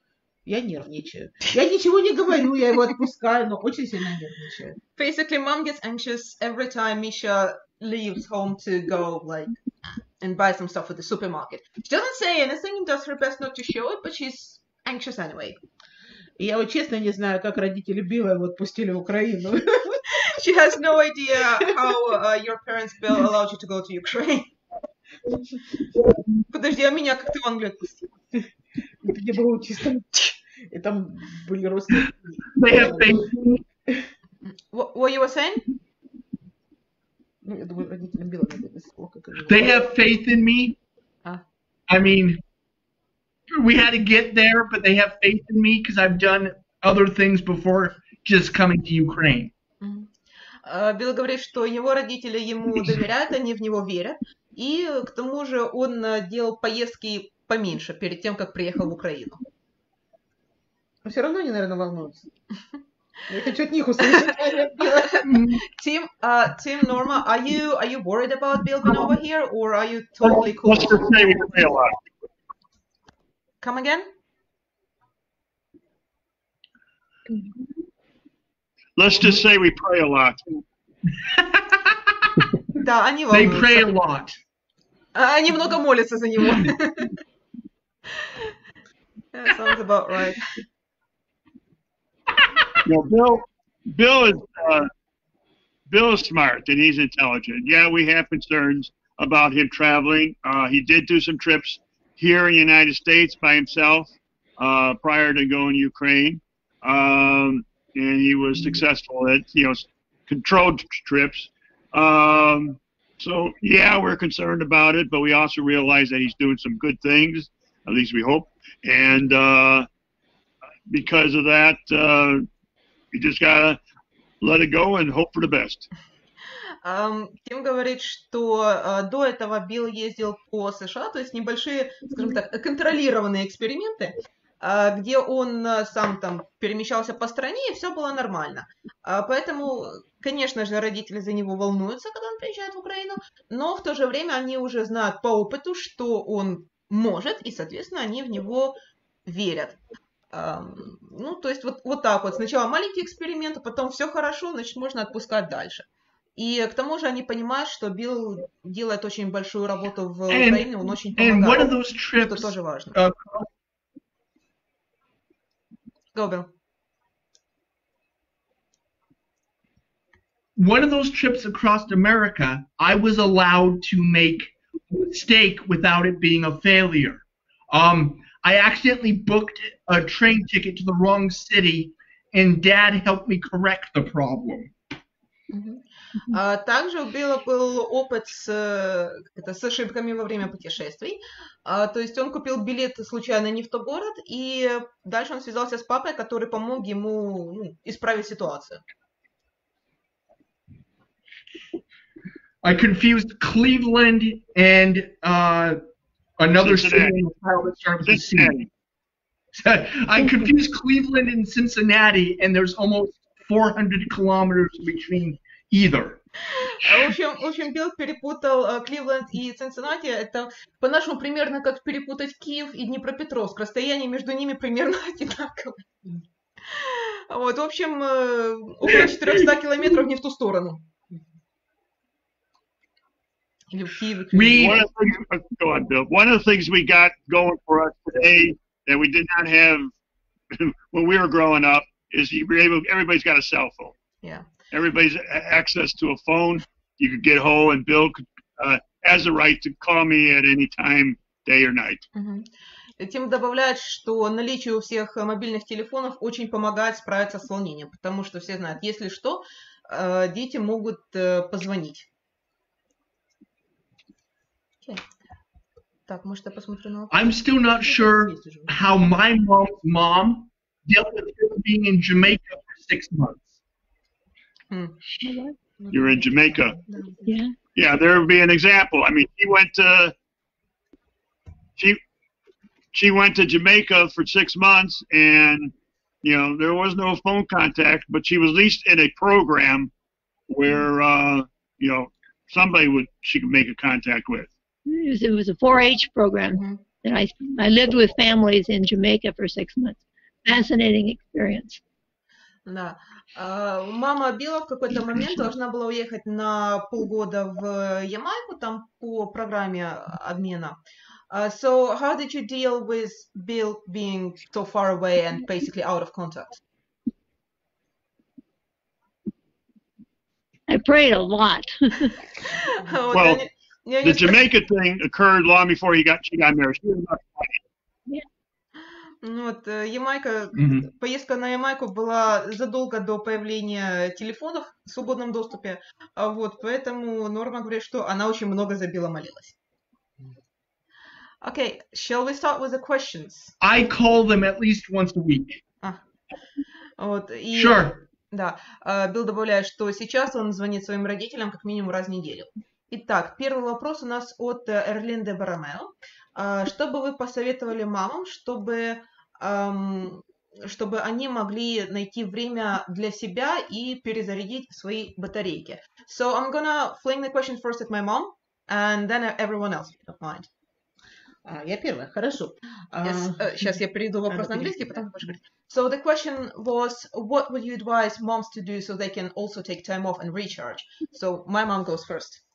я нервничаю. Я ничего не говорю, я его отпускаю, но очень сильно нервничаю. Basically, mom gets anxious every time Misha leaves home to go, like, and buy some stuff at the supermarket. She doesn't say anything and does her best not to show it, but she's anxious anyway. И я вот честно не знаю, как родители Билла его отпустили в Украину. She has no idea how your parents, Bill, allowed you to go to Ukraine. Подожди, а меня как ты в Англию отпустил? Где было аутистом. И там были родственники. What you were saying? Ну, я думаю, родителям Билла надо сколько. They have faith in me. I mean, we had to get there, but they have faith in me because I've done other things before just coming to Ukraine. Билл говорит, что его родители ему доверяют, они в него верят. И к тому же он делал поездки поменьше перед тем, как приехал в Украину. Но все равно они, наверное, волнуются. Я хочу от них услышать. Tim, Norma, are you worried about Bill being over here, or are you totally cool? Let's just say we pray a lot. Come again? Let's just say we pray a lot. Да, они They волнуются. pray a lot. Они много молятся за него. That sounds about right. You know, Bill is smart and he's intelligent. Yeah, we have concerns about him traveling. He did do some trips here in the United States by himself prior to going to Ukraine, and he was successful at, controlled trips. So yeah, we're concerned about it, but we also realize that he's doing some good things, at least we hope. And because of that, you just gotta let it go and hope for the best. Тим говорит, что до этого Билл ездил по США, то есть небольшие, скажем так, контролированные эксперименты, где он сам там перемещался по стране, и все было нормально. Поэтому, конечно же, родители за него волнуются, когда он приезжает в Украину, но в то же время они уже знают по опыту, что он может, и, соответственно, они в него верят. Ну, то есть вот так вот. Сначала маленький эксперимент, а потом все хорошо, значит, можно отпускать дальше. И к тому же они понимают, что Билл делает очень большую работу в Украине, он очень помогает, что тоже важно. Go, Bill. One of those trips across America, I was allowed to make a mistake without it being a failure. I accidentally booked a train ticket to the wrong city, and Dad helped me correct the problem. Также у Билла был опыт с ошибками во время путешествий. То есть он купил билет случайно не в тот город, и дальше он связался с папой, который помог ему исправить ситуацию. I confused Cleveland and another city that starts with C. I confused Cleveland and Cincinnati, and there's almost 400 kilometers between either. В общем, Билл перепутал Кливленд и Цинциннати. Это по-нашему примерно как перепутать Киев и Днепропетровск. Расстояние между ними примерно одинаковое. Вот, в общем, около 400 километров не в ту сторону. Или в Киеве. Go on, Bill. One of the things we got going for us today that we did not have when we were growing up is everybody's got a cell phone. Yeah. Everybody's access to a phone. You could get home, and Bill has the right to call me at any time, day or night. Тим добавляет, что наличие у всех мобильных телефонов очень помогает справиться с волнением, потому что все знают, если что, дети могут позвонить. Okay. Так, может, я посмотрю на... I'm still not sure how my mom's mom dealt with him being in Jamaica for 6 months. You're in Jamaica. Yeah. Yeah, there would be an example. I mean, she went to Jamaica for 6 months, and you know there was no phone contact, but she was at least in a program where you know she could make a contact with. It was a 4-H program that I lived with families in Jamaica for 6 months. Fascinating experience. Да. Мама Билла в какой-то момент должна была уехать на полгода в Ямайку, там по программе обмена. So how did you deal with Bill being so far away and basically out of contact? I prayed a lot. Well, the Jamaica thing occurred long before she got married. She was about 20. Вот, Ямайка, поездка на Ямайку была задолго до появления телефонов в свободном доступе, вот, поэтому Норма говорит, что она очень много за Билла молилась. Okay, shall we start with the questions? I call them at least once a week. Вот, и, Sure. Да, Билл добавляет, что сейчас он звонит своим родителям как минимум раз в неделю. Итак, первый вопрос у нас от Эрлинде Барамео. Что бы вы посоветовали мамам, чтобы они могли найти время для себя и перезарядить свои батарейки? So I'm gonna fling the question first at my mom, and then everyone else, if you don't mind. Я первая, хорошо. Сейчас я перейду вопрос на английский, потом будешь говорить. So the question was, what would you advise moms to do so they can also take time off and recharge? So my mom goes first.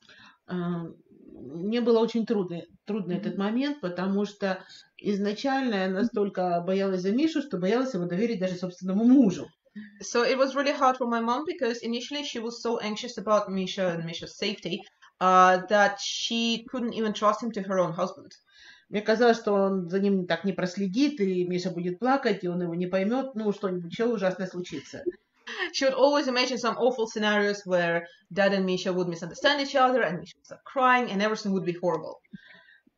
Мне было очень трудно этот момент, потому что изначально я настолько боялась за Мишу, что боялась его доверить даже собственному мужу. So it was really hard for my mom because initially she was so anxious about Misha and Misha's safety that she couldn't even trust him to her own husband. Мне казалось, что он за ним так не проследит, и Миша будет плакать, и он его не поймет, что-нибудь еще ужасное случится. She would always imagine some awful scenarios where Dad and Misha would misunderstand each other, and Misha would start crying, and everything would be horrible.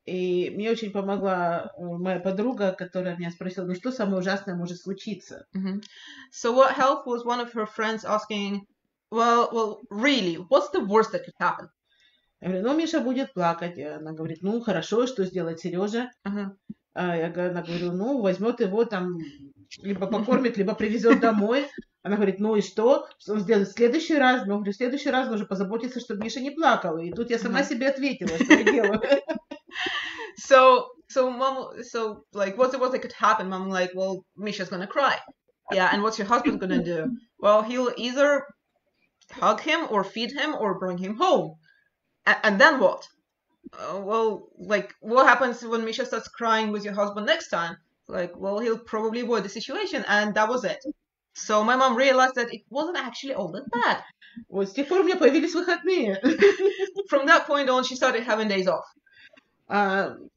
И мне очень помогла моя подруга, которая меня спросила, что самое ужасное может случиться? So what helped was one of her friends asking, well, really, what's the worst that could happen? Я говорю, Миша будет плакать. Она говорит, хорошо, что сделать Сережа? Она говорю, возьмет его там, либо покормит, либо привезет домой. Она говорит, и что? Что он сделает в следующий раз? Я говорю, в следующий раз нужно позаботиться, чтобы Миша не плакал. И тут я сама себе ответила, что я делаю. So mom, like, what's the worst that could happen? Mom, like, well, Misha's gonna cry. Yeah, and what's your husband gonna do? Well, he'll either hug him or feed him or bring him home. And then what? Well, like, what happens when Misha starts crying with your husband next time? Like, well, he'll probably avoid the situation, and that was it. So my mom realized that it wasn't actually all that bad. Вот с тех пор у меня появились выходные. From that point on, she started having days off.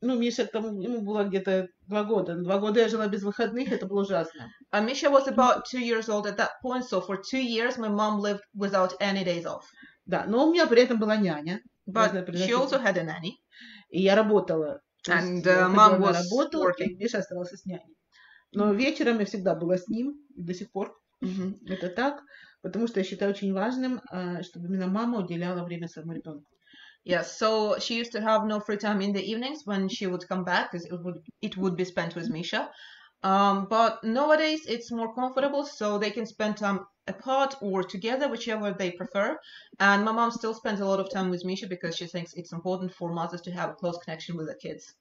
Миша, ему было где-то 2 года. 2 года я жила без выходных, это было ужасно. Misha was about 2 years old at that point, so for 2 years my mom lived without any days off. Да, но у меня при этом была няня. But she also had a nanny. И я работала. And mom was working. Миша оставался с няней. Но вечером я всегда была с ним, до сих пор. Это так, потому что я считаю очень важным, чтобы именно мама уделяла время своему ребенку. Yes, so she used to have no free time in the evenings when she would come back, because it would be spent with Misha. But nowadays it's more comfortable, so they can spend time apart or together, whichever they prefer. And my mom still spends a lot of time with Misha because she thinks it's important for mothers to have a close connection with their kids.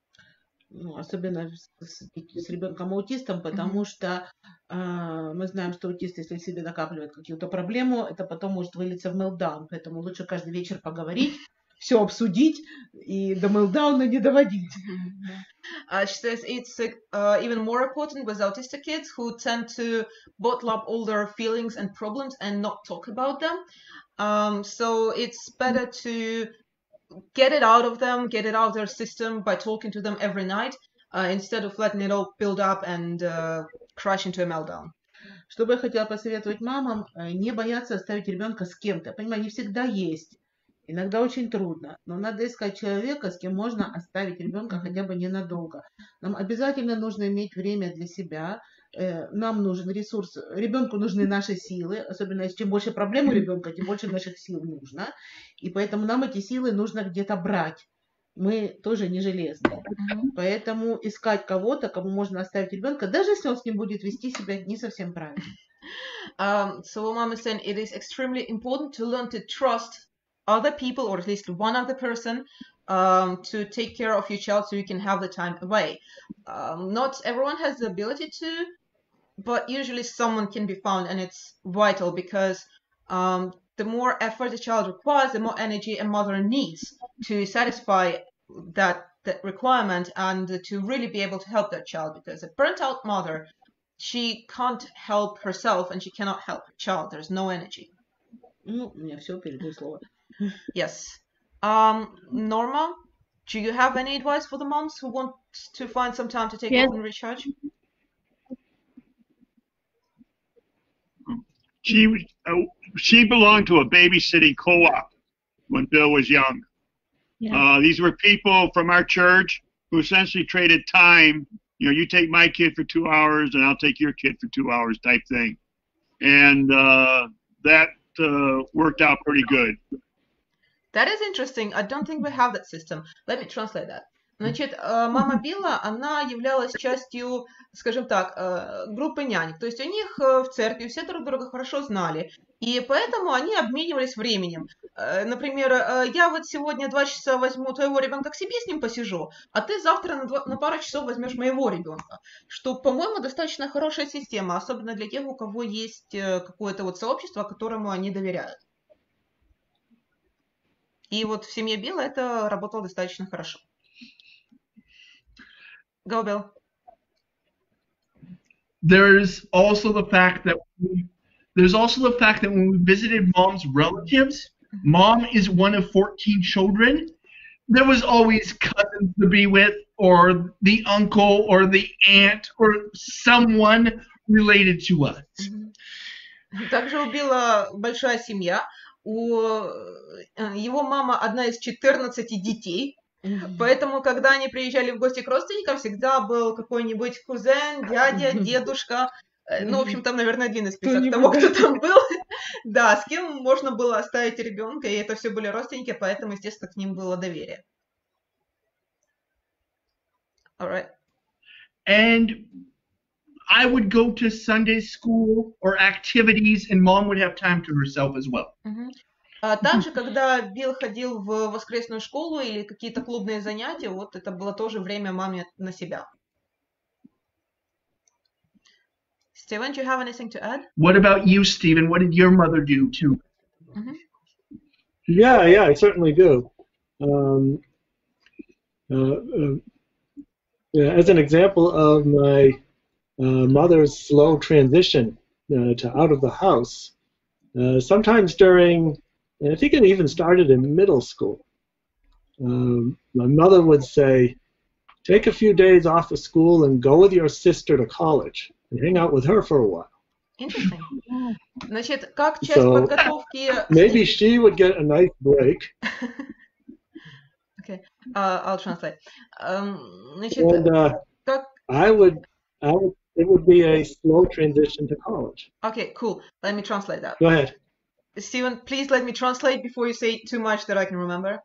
Особенно с ребенком-аутистом, потому что мы знаем, что аутист, если в себе накапливает какую-то проблему, это потом может вылиться в мелтдаун. Поэтому лучше каждый вечер поговорить, все обсудить и до мелтдауна не доводить. She says it's even more important with autistic kids who tend to bottle up all their feelings and problems and not talk about them. So it's better to get it out of them, get it out of their system by talking to them every night, instead of letting it all build up and crash into a meltdown. Что бы я хотела посоветовать мамам, не бояться оставить ребенка с кем-то. Понимаю, не всегда есть. Иногда очень трудно, но надо искать человека, с кем можно оставить ребенка хотя бы ненадолго. Нам обязательно нужно иметь время для себя, нам нужен ресурс, ребенку нужны наши силы, особенно если чем больше проблем у ребенка, тем больше наших сил нужно. И поэтому нам эти силы нужно где-то брать. Мы тоже не железные. Поэтому искать кого-то, кому можно оставить ребенка, даже если он с ним будет вести себя не совсем правильно. So what mom is saying, it is extremely important to learn to trust other people, or at least one other person, to take care of your child so you can have the time away. Not everyone has the ability to, but usually someone can be found, and it's vital because the more effort the child requires, the more energy a mother needs to satisfy that requirement and to really be able to help that child, because a burnt out mother, she can't help herself and she cannot help her child. There's no energy. Ну, у меня все, передаю слово. Yes. Norma, do you have any advice for the moms who want to find some time to take off and recharge? She belonged to a babysitting co-op when Bill was young. Yeah. These were people from our church who essentially traded time. You know, you take my kid for 2 hours and I'll take your kid for 2 hours type thing. And that worked out pretty good. That is interesting. I don't think we have that system. Let me translate that. Значит, мама Билла, она являлась частью, скажем так, группы нянек. То есть у них в церкви все друг друга хорошо знали. И поэтому они обменивались временем. Например, я вот сегодня 2 часа возьму твоего ребенка к себе, с ним посижу, а ты завтра на пару часов возьмешь моего ребенка. Что, по-моему, достаточно хорошая система, особенно для тех, у кого есть какое-то вот сообщество, которому они доверяют. И вот в семье Билла это работало достаточно хорошо. Go, Bill. There's also the fact that when we visited mom's relatives, mom is one of 14 children. There was always cousins to be with, or the uncle, or the aunt, or someone related to us. Также у Билла большая семья. Его мама одна из 14 детей. Поэтому, когда они приезжали в гости к родственникам, всегда был какой-нибудь кузен, дядя, дедушка. Ну, в общем, там, наверное, длинный список того, кто там был. Да, с кем можно было оставить ребенка, и это все были родственники, поэтому, естественно, к ним было доверие. All right. And I would go to Sunday school or activities, and mom would have time to herself as well. Также, когда Билл ходил в воскресную школу или какие-то клубные занятия, вот это было тоже время маме на себя. Steven, do you have anything to add? What about you, Stephen? What did your mother do too? Yeah, I certainly do. As an example of my mother's slow transition to out of the house, sometimes during, I think it even started in middle school, my mother would say, take a few days off of school and go with your sister to college and hang out with her for a while. Interesting. Значит, как часть подготовки... Maybe she would get a nice break. Okay, I'll translate. Значит, and как... it would be a slow transition to college. Okay, cool. Let me translate that. Go ahead. Steven, please let me translate before you say too much that I can remember.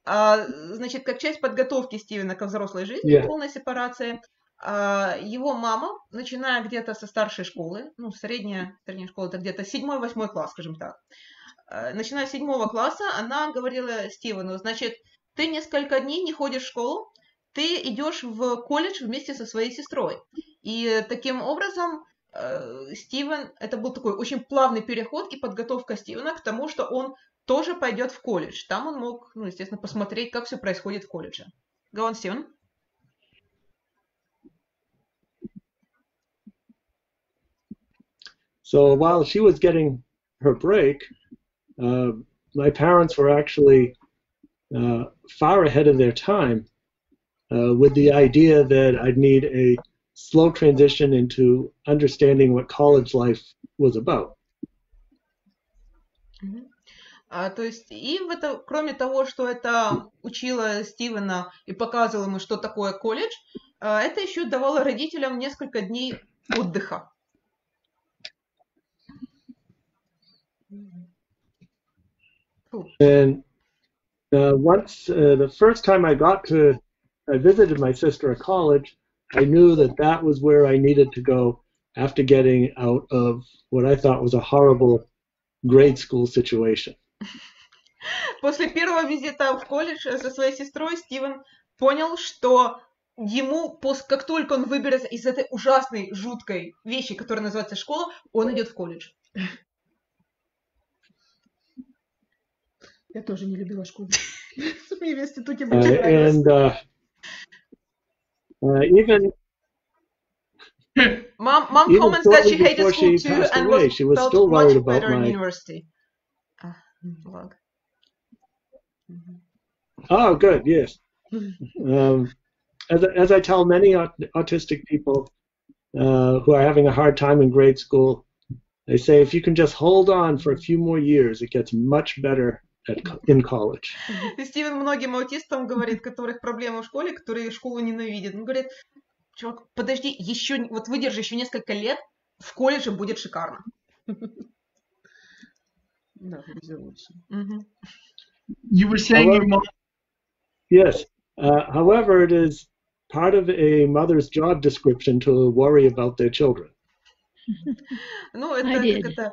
Значит, как часть подготовки Стивена ко взрослой жизни, полной сепарации, его мама, начиная где-то со старшей школы, ну, средняя школа, это где-то 7-8 класс, скажем так, начиная с 7 класса, она говорила Стивену, значит, ты несколько дней не ходишь в школу, ты идешь в колледж вместе со своей сестрой. И таким образом Стивен, это был такой очень плавный переход и подготовка Стивена к тому, что он тоже пойдет в колледж. Там он мог, ну, естественно, посмотреть, как все происходит в колледже. Go on, Steven. So while she was getting her break, my parents were actually far ahead of their time with the idea that I'd need a slow transition into understanding what college life was about. То есть, и в это, кроме того, что это учило Стивена и показывало ему, что такое колледж, это еще давало родителям несколько дней отдыха. And once, the first time I visited my sister at college, I knew that was where I needed to go after getting out of what I thought was a horrible grade school situation. После первого визита в колледж со своей сестрой Стивен понял, что ему, как только он выберется из этой ужасной, жуткой вещи, которая называется школа, он идет в колледж. Я тоже не любила школу. Мне в институте больше нравилось. Even Mom comments that she hated school too and felt much better in university. Oh, good, yes. As I tell many autistic people who are having a hard time in grade school, I say if you can just hold on for a few more years, it gets much better in college. Стивен многим аутистам говорит, которых проблемы в школе, которые школу ненавидят. Он говорит, чувак, подожди, вот выдержи еще несколько лет, в колледже будет шикарно. Да, будет лучше. You were saying your mom... Yes. However, it is part of a mother's job description to worry about their children. Ну, это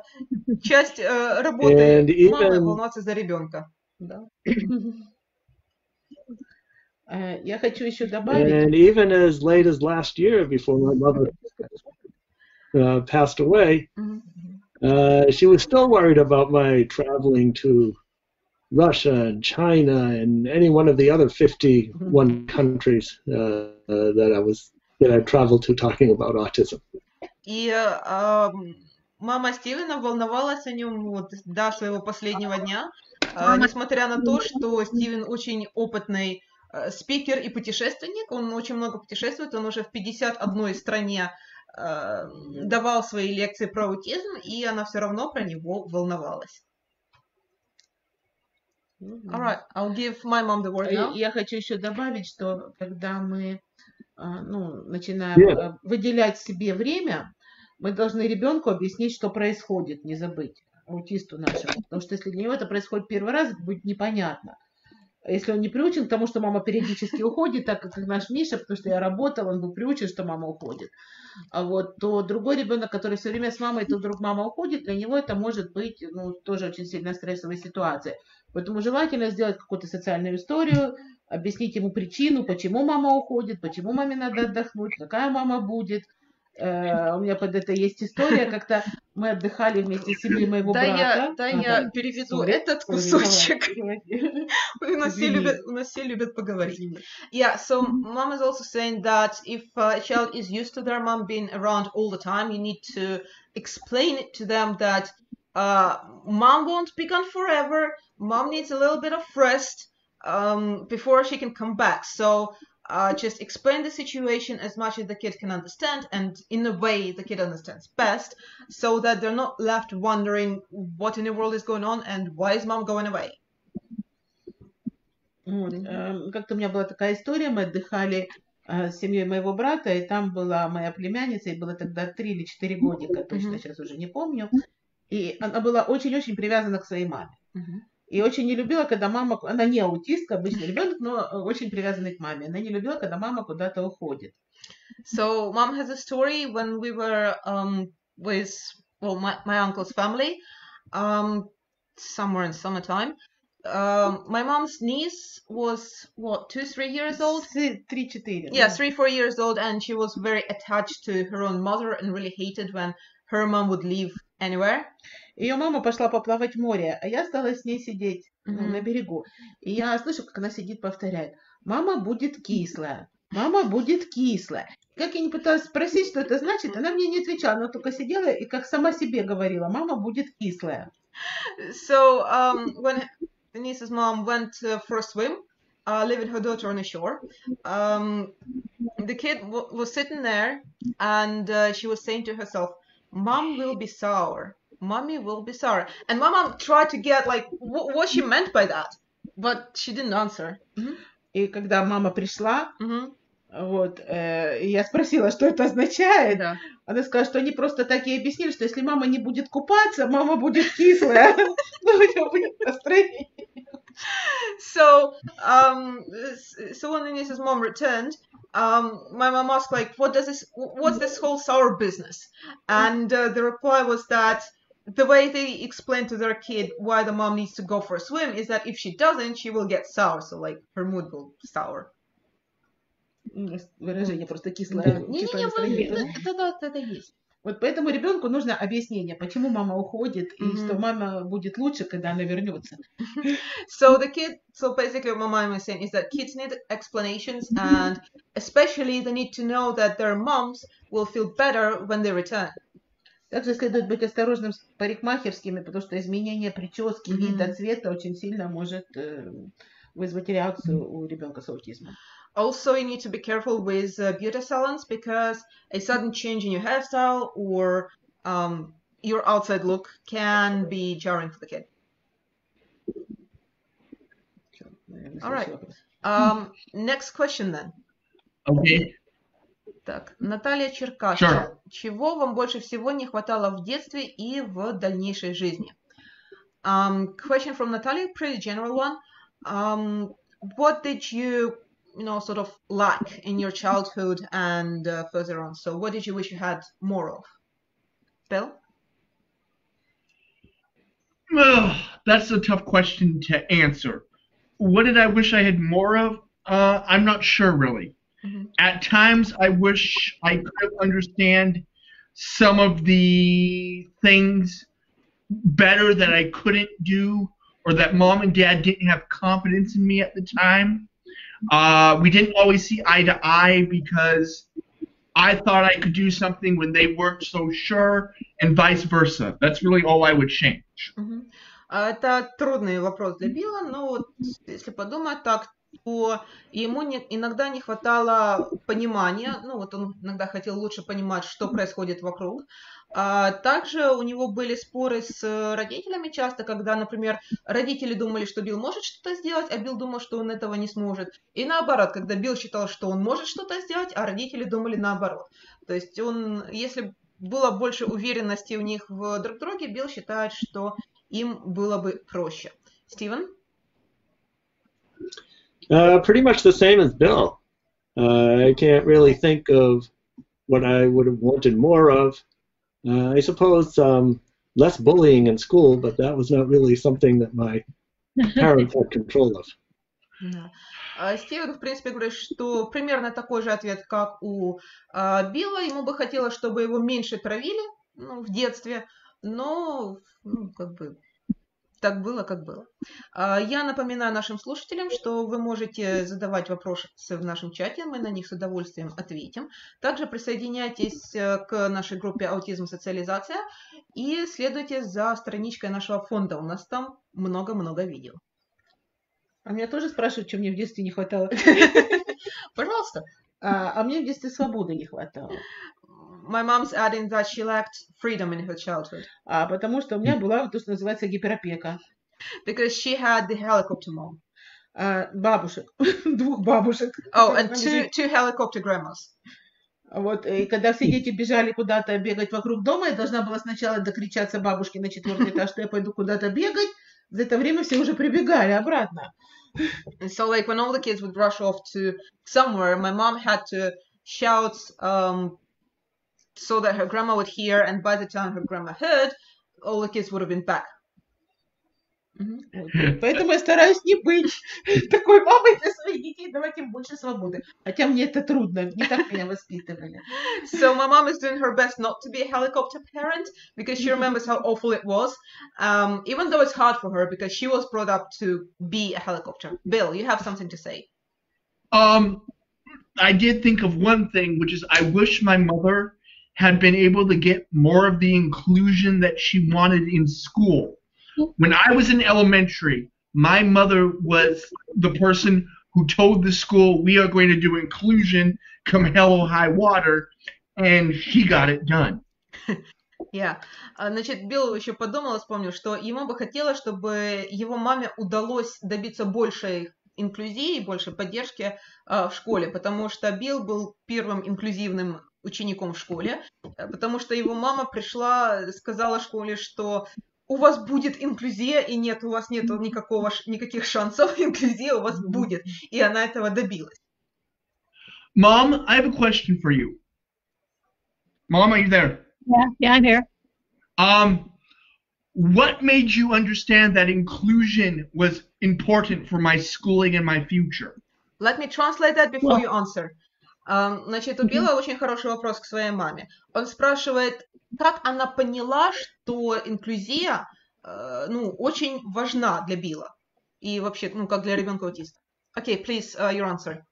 часть работы мамы волноваться за ребенка. Да. Я хочу еще добавить. And even as late as last year, before my mother passed away, she was still worried about my traveling to Russia and China and any one of the other 51 countries that I traveled to talking about autism. И мама Стивена волновалась о нем вот до своего последнего дня, несмотря на то, что Стивен очень опытный спикер и путешественник, он очень много путешествует, он уже в 51 стране давал свои лекции про аутизм, и она все равно про него волновалась. All right, I'll give my mom the word now. Я хочу еще добавить, что когда мы начинаем выделять себе время, мы должны ребенку объяснить, что происходит, не забыть, аутисту нашему. Потому что если для него это происходит первый раз, будет непонятно. Если он не приучен к тому, что мама периодически уходит, так как наш Миша, потому что я работала, он был приучен, что мама уходит. То другой ребенок, который все время с мамой, то вдруг мама уходит, для него это может быть тоже очень сильно стрессовая ситуация. Поэтому желательно сделать какую-то социальную историю, объяснить ему причину, почему мама уходит, почему маме надо отдохнуть, какая мама будет. У меня под это есть история, как-то мы отдыхали вместе с семьей моего брата. Я переведу этот кусочек. У нас все любят поговорить. Yeah, so mom is also saying that if a child is used to their mom being around all the time, you need to explain it to them that mom won't be gone forever. Mom needs a little bit of rest before she can come back. So just explain the situation as much as the kid can understand and in a way the kid understands best, so that they're not left wondering what in the world is going on and why is mom going away. Как-то у меня была такая история, мы отдыхали с семьей моего брата, и там была моя племянница, ей было тогда 3 или 4 годика, точно сейчас уже не помню, и она была очень-очень привязана к своей маме. И очень не любила, когда мама... Она не аутистка, обычный ребенок, но очень привязанный к маме. Она не любила, когда мама куда-то уходит. So, mom has a story when we were with my uncle's family, somewhere in summertime. My mom's niece was, 2-3 years old? 3-4. Yeah, 3-4 years old, and she was very attached to her own mother and really hated when her mom would leave anywhere. Ее мама пошла поплавать в море, а я стала с ней сидеть на берегу. И я слышу, как она сидит, повторяет: «Мама будет кислая, мама будет кислая». Как я не пыталась спросить, что это значит, она мне не отвечала, она только сидела и как сама себе говорила: «Мама будет кислая». So, when Denise's mom went for a swim, leaving her daughter on the shore, the kid was sitting there and she was saying to herself, "Mom will be sour. Mommy will be sour." And my mom tried to get what she meant by that, but she didn't answer. И когда мама пришла, Вот, и я спросила, что это означает. Да. Она сказала, что они просто так и объяснили, что если мама не будет купаться, мама будет кислая. Ну, у нее будет настроение. So when Anissa's mom returned, my mom asked, like, what's this whole sour business? And the reply was that the way they explain to their kid why the mom needs to go for a swim is that if she doesn't, she will get sour. So, like, her mood will sour. Выражение просто кислое. Это есть. Вот поэтому ребенку нужно объяснение, почему мама уходит, и что мама будет лучше, когда она вернется. So basically what my mom is saying is that kids need explanations, and especially they need to know that their moms will feel better when they return. Также следует быть осторожным с парикмахерскими, потому что изменение прически, вида, цвета очень сильно может вызвать реакцию у ребенка с аутизмом. Also, you need to be careful with beauty salons, because a sudden change in your hairstyle or your outside look can be jarring for the kid. All right. Next question then. Okay. Так, Наталья Черкасова. Sure. Чего вам больше всего не хватало в детстве и в дальнейшей жизни? Question from Natalia, pretty general one. What did you sort of lack in your childhood and further on? So what did you wish you had more of? Bill? That's a tough question to answer. What did I wish I had more of? I'm not sure, really. At times, I wish I could understand some of the things better that I couldn't do, or that mom and dad didn't have confidence in me at the time. We didn't always see eye to eye because I thought I could do something when they weren't so sure, and vice versa. That's really all I would change. Это трудный вопрос для Билла, но вот если подумать так, то ему иногда не хватало понимания, ну вот он иногда хотел лучше понимать, что происходит вокруг. Также у него были споры с родителями часто, когда, например, родители думали, что Билл может что-то сделать, а Билл думал, что он этого не сможет. И наоборот, когда Билл считал, что он может что-то сделать, а родители думали наоборот. То есть если было больше уверенности у них в друг друге, Билл считает, что им было бы проще. Стивен? Pretty much the same as Bill. I can't really think of what I would have wanted more of. I suppose less bullying in school, but that was not really something that my parents had control of. Стивен, в принципе, говорит, что примерно такой же ответ, как у Билла. Ему бы хотелось, чтобы его меньше травили в детстве, но как бы так было, как было. Я напоминаю нашим слушателям, что вы можете задавать вопросы в нашем чате, мы на них с удовольствием ответим. Также присоединяйтесь к нашей группе «Аутизм. Социализация» и следуйте за страничкой нашего фонда. У нас там много-много видео. А меня тоже спрашивают, что мне в детстве не хватало. Пожалуйста. А мне в детстве свободы не хватало. My mom's adding that she lacked freedom in her childhood. Потому что у меня была то, что называется гиперопека. Because she had the helicopter mom. Бабушек. 2 бабушек. Oh, and two helicopter grandmas. Вот, и когда все дети бежали куда-то бегать вокруг дома, я должна была сначала докричаться бабушке на 4-й этаж, что я пойду куда-то бегать. За это время все уже прибегали обратно. And so, like, when all the kids would rush off to somewhere, my mom had to shout so that her grandma would hear, and by the time her grandma heard, all the kids would have been back. Поэтому я стараюсь не быть такой мамой для своих детей, давать им больше свободы. Хотя мне это трудно, не так меня воспитывали. So my mom is doing her best not to be a helicopter parent because she remembers how awful it was, even though it's hard for her because she was brought up to be a helicopter. Bill, you have something to say. I did think of one thing, which is I wish my mother had been able to get more of the inclusion that she wanted in school. When I was in elementary, my mother was the person who told the school, we are going to do inclusion, come hell or high water, and she got it done. Yeah. Значит, Билл еще подумал и вспомнил, что ему бы хотелось, чтобы его маме удалось добиться большей инклюзии, больше поддержки в школе, потому что Билл был первым инклюзивным учеником в школе, потому что его мама пришла, сказала в школе, что у вас будет инклюзия, и нет, у вас нет никаких шансов, инклюзия у вас будет, и она этого добилась. Mom, I have a question for you. Mom, are you there? Yeah, I'm here. What made you understand that inclusion was important for my schooling and my future? Let me translate that before you answer. Значит, у Билла очень хороший вопрос к своей маме. Он спрашивает, как она поняла, что инклюзия, очень важна для Билла и вообще, как для ребенка-аутиста. Okay, please, your answer.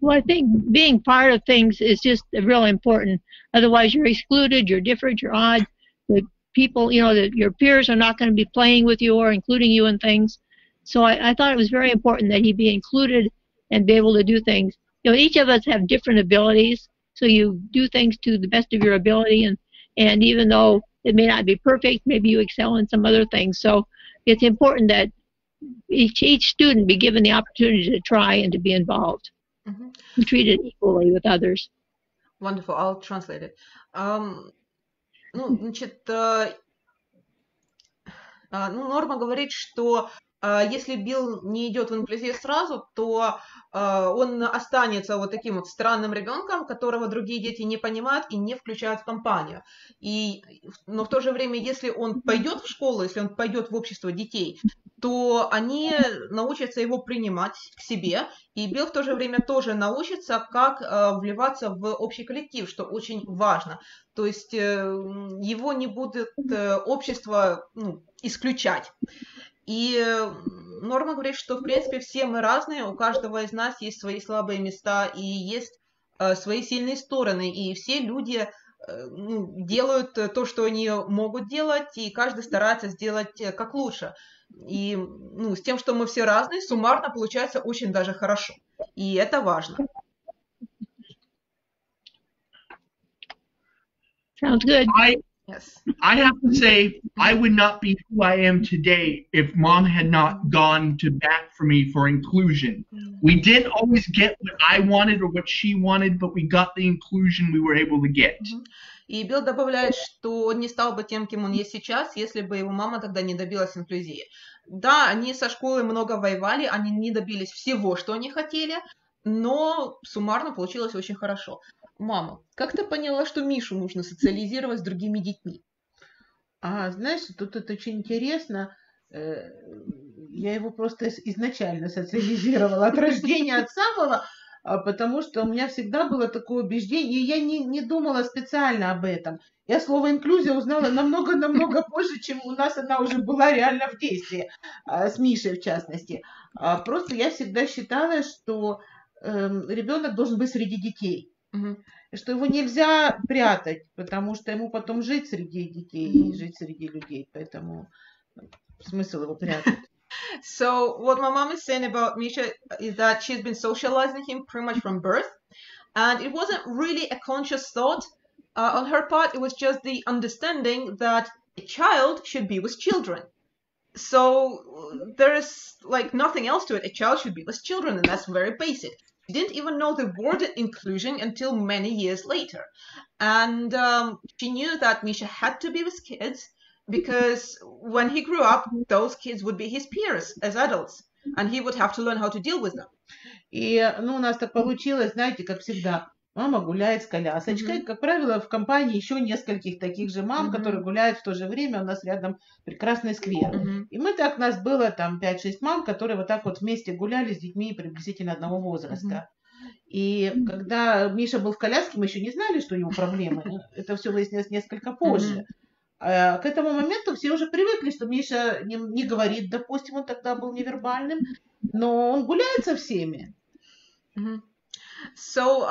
Well, I think being part of things is just really important. Otherwise, you're excluded, you're different, you're odd. The people, that your peers are not going to be playing with you or including you in things. So I thought it was very important that he be included and be able to do things. Each of us have different abilities, so you do things to the best of your ability, and even though it may not be perfect, maybe you excel in some other things. So it's important that each student be given the opportunity to try and to be involved. And treated equally with others. Wonderful. I'll translate it. Норма говорит, что если Билл не идет в инклюзию сразу, то он останется вот таким вот странным ребенком, которого другие дети не понимают и не включают в компанию. Но в то же время, если он пойдет в школу, если он пойдет в общество детей, то они научатся его принимать к себе, и Билл в то же время тоже научится, как вливаться в общий коллектив, что очень важно. То есть его не будет общество исключать. И Норма говорит, что, в принципе, все мы разные, у каждого из нас есть свои слабые места и есть свои сильные стороны, и все люди делают то, что они могут делать, и каждый старается сделать как лучше. И с тем, что мы все разные, суммарно получается очень даже хорошо. И это важно. Sounds good. I have to say, I would not be who I am today if Mom had not gone to bat for me for inclusion. We didn't always get what I wanted or what she wanted, but we got the inclusion we were able to get. И Билл добавляет, что он не стал бы тем, кем он есть сейчас, если бы его мама тогда не добилась инклюзии. Да, они со школой много воевали, они не добились всего, что они хотели, но суммарно получилось очень хорошо. Мама, как ты поняла, что Мишу нужно социализировать с другими детьми? Знаешь, тут это очень интересно. Я его просто изначально социализировала от рождения, от самого, потому что у меня всегда было такое убеждение, и я не думала специально об этом. Я слово инклюзия узнала намного позже, чем у нас она уже была реально в действии, с Мишей в частности. Просто я всегда считала, что ребенок должен быть среди детей. Что его нельзя прятать, потому что ему потом жить среди детей и жить среди людей, поэтому смысл его прятать. So what my mom is saying about Misha is that she's been socializing him pretty much from birth, and it wasn't really a conscious thought on her part. It was just the understanding that a child should be with children. So there is like nothing else to it. A child should be with children, and that's very basic. She didn't even know the word inclusion until many years later. And she knew that Misha had to be with kids because when he grew up, those kids would be his peers as adults, and he would have to learn how to deal with them. И у нас так получилось, знаете, как всегда. Мама гуляет с колясочкой, как правило, в компании еще нескольких таких же мам, которые гуляют в то же время. У нас рядом прекрасный сквер. И нас было там 5-6 мам, которые вот так вот вместе гуляли с детьми приблизительно одного возраста. И когда Миша был в коляске, мы еще не знали, что у него проблемы. Это все выяснилось несколько позже. К этому моменту все уже привыкли, что Миша не говорит, допустим, он тогда был невербальным, но он гуляет со всеми. So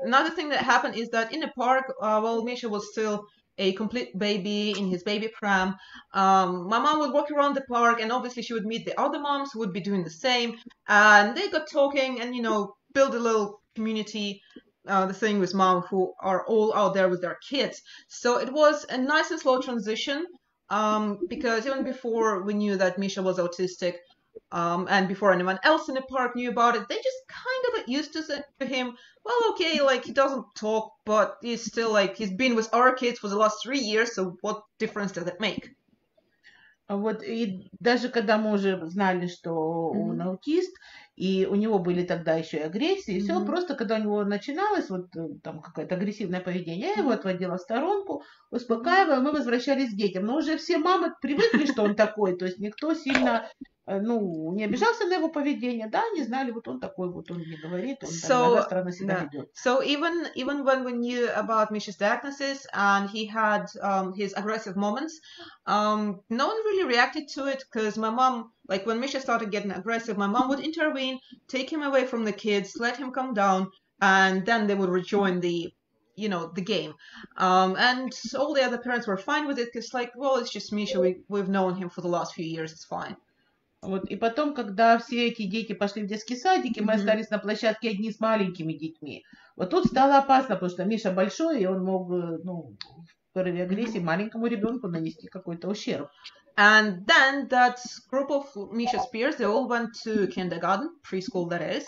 another thing that happened is that in the park, while Misha was still a complete baby in his baby pram, my mom would walk around the park, and obviously she would meet the other moms who would be doing the same, and they got talking and build a little community. The thing with mom who are all out there with their kids. So it was a nice and slow transition because even before we knew that Misha was autistic, and before anyone else in the park knew about it, they just kind of got used to him. Well, okay, like he doesn't talk, but he's still like, he's been with our kids for the last 3 years, so what difference does it make? Вот и даже когда мы уже знали, что он аутист, и у него были тогда еще и агрессии, и все, просто когда у него начиналось вот там какое-то агрессивное поведение, я его отводила в сторонку, успокаивала, мы возвращались к детям. Но уже все мамы привыкли, что он такой, то есть никто сильно не обижался на его поведение, да, не знали, вот он такой, вот он не говорит, он иногда странно себя ведет. So even when we knew about Misha's diagnosis and he had his aggressive moments, no one really reacted to it because my mom, like when Misha started getting aggressive, my mom would intervene, take him away from the kids, let him calm down, and then they would rejoin the game. And all the other parents were fine with it because like, well, it's just Misha, we've known him for the last few years, it's fine. Вот, и потом, когда все эти дети пошли в детский садик, и мы остались на площадке одни с маленькими детьми, вот тут стало опасно, потому что Миша большой, и он мог, в порыве агрессии маленькому ребенку нанести какой-то ущерб. And then that group of Misha's peers, they all went to kindergarten, preschool that is,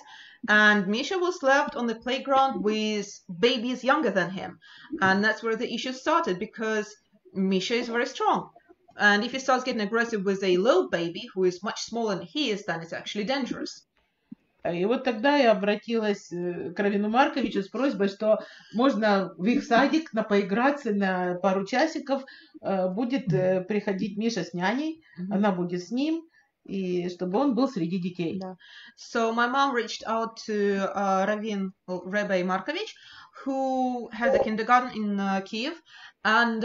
and Misha was left on the playground with babies younger than him. And that's where the issue started, because Misha is very strong. And if he starts getting aggressive with a little baby who is much smaller than he is, then it's actually dangerous. И вот тогда я обратилась к Равину Марковичу с просьбой, что можно в их садик поиграться на пару часиков, будет приходить Миша с няней, она будет с ним, и чтобы он был среди детей. Yeah. So my mom reached out to Rabbi Markovich, who has a kindergarten in Kiev, and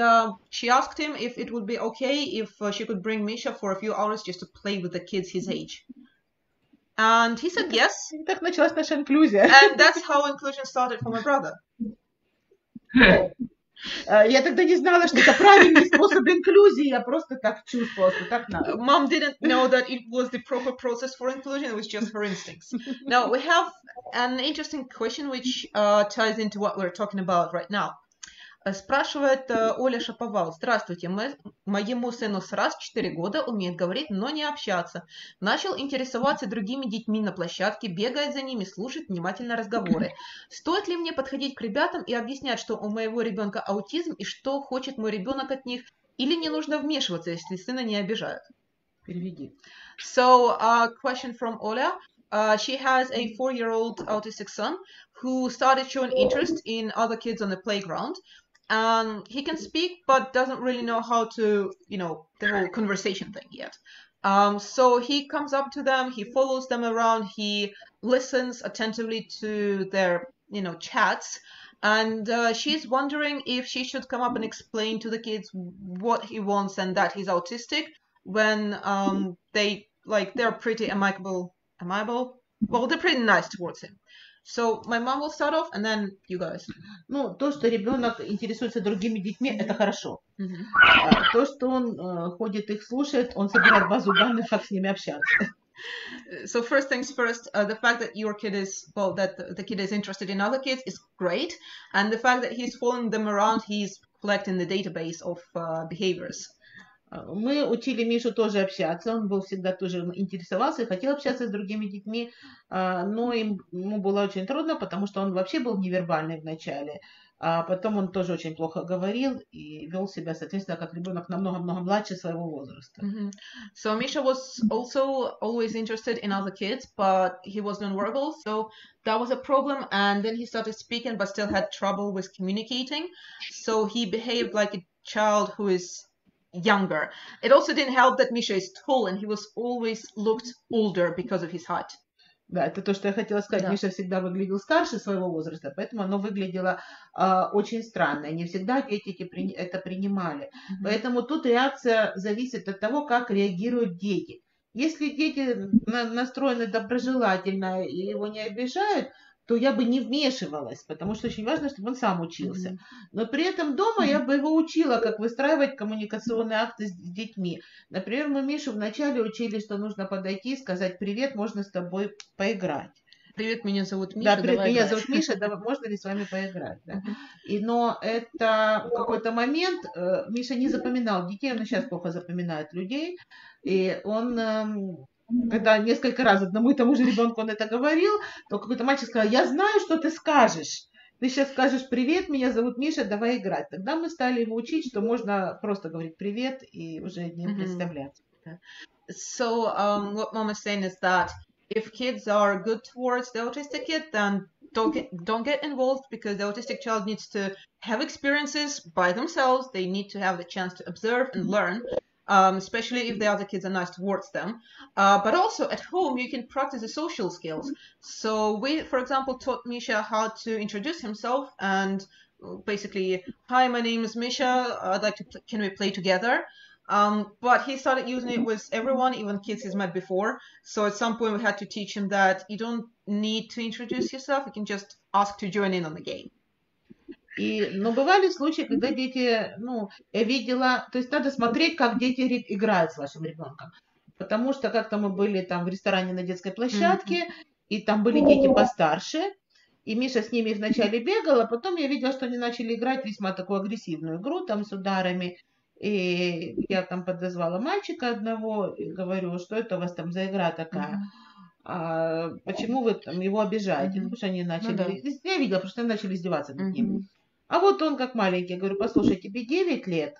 she asked him if it would be okay if she could bring Misha for a few hours just to play with the kids his age. And he said yes. И так началась наша инклюзия. And that's how inclusion started for my brother. Я тогда не знала, что это правильный способ инклюзии, я просто так чувствовала, что так надо. Mom didn't know that it was the proper process for inclusion, it was just her instincts. Now, we have an interesting question which ties into what we're talking about right now. Спрашивает Оля Шаповал. Здравствуйте, моему сыну Сраз 4 года, умеет говорить, но не общаться. Начал интересоваться другими детьми на площадке, бегает за ними, слушает внимательно разговоры. Стоит ли мне подходить к ребятам и объяснять, что у моего ребенка аутизм и что хочет мой ребенок от них, или не нужно вмешиваться, если сына не обижают? Переведи. So, a question from Ola. She has a 4-year-old autistic son who started showing interest in other kids on the playground. He can speak, but doesn't really know how to, the whole conversation thing yet. So he comes up to them, he follows them around, he listens attentively to their, chats. And she's wondering if she should come up and explain to the kids what he wants and that he's autistic when they're pretty amicable. Well, they're pretty nice towards him. So my mom will start off, and then you guys. То, что ребенок интересуется другими детьми, это хорошо. То, что он ходит их слушает, он собирает базу данных, как с ними общаться. So first things first, the fact that your kid that the kid is interested in other kids is great, and the fact that he's following them around, he's collecting the database of behaviors. Мы учили Мишу тоже общаться, он был всегда тоже интересовался и хотел общаться с другими детьми, но ему было очень трудно, потому что он вообще был невербальный вначале, а потом он тоже очень плохо говорил и вел себя, соответственно, как ребенок намного-много младше своего возраста. So Misha was also always interested in other kids, but he was nonverbal, so that was a problem, and then he started speaking but still had trouble with communicating, so he behaved like a child who is younger. It also didn't help that Misha is tall and he was always looked older because of his height. Да, это то, что я хотела сказать. Да. Миша всегда выглядел старше своего возраста, поэтому оно выглядело очень странно. Не всегда дети это принимали. Поэтому тут реакция зависит от того, как реагируют дети. Если дети настроены доброжелательно и его не обижают, то я бы не вмешивалась, потому что очень важно, чтобы он сам учился. Но при этом дома я бы его учила, как выстраивать коммуникационные акты с детьми. Например, мы Мишу вначале учили, что нужно подойти и сказать: «Привет, можно с тобой поиграть». «Привет, меня зовут Миша». Да, «Привет, меня зовут Миша, можно ли с вами поиграть?» Да? Но это в какой-то момент Миша не запоминал детей, он и сейчас плохо запоминает людей, и он когда несколько раз одному и тому же ребенку он это говорил, то какой-то мальчик сказал: я знаю, что ты скажешь. Ты сейчас скажешь: привет, меня зовут Миша, давай играть. Тогда мы стали его учить, что можно просто говорить привет и уже не представляться. So what mom is saying is that if kids are good towards the autistic kid, then don't get involved, because the autistic child needs to have experiences by themselves. They need to have the chance to observe and learn, especially if the other kids are nice towards them. But also at home, you can practice the social skills. So we, for example, taught Misha how to introduce himself and basically, hi, my name is Misha. I'd like to, can we play together? But he started using it with everyone, even kids he's met before. So at some point we had to teach him that you don't need to introduce yourself. You can just ask to join in on the game. Но бывали случаи, когда дети, я видела, то есть надо смотреть, как дети играют с вашим ребенком. Потому что как-то мы были там в ресторане на детской площадке, и там были дети постарше, и Миша с ними вначале бегал, а потом я видела, что они начали играть весьма такую агрессивную игру, там с ударами. И я там подозвала мальчика одного и говорю: что это у вас там за игра такая? Почему вы там его обижаете? Потому что они начали... Я видела, потому что они начали издеваться над ним. А вот он как маленький. Я говорю: послушай, тебе 9 лет.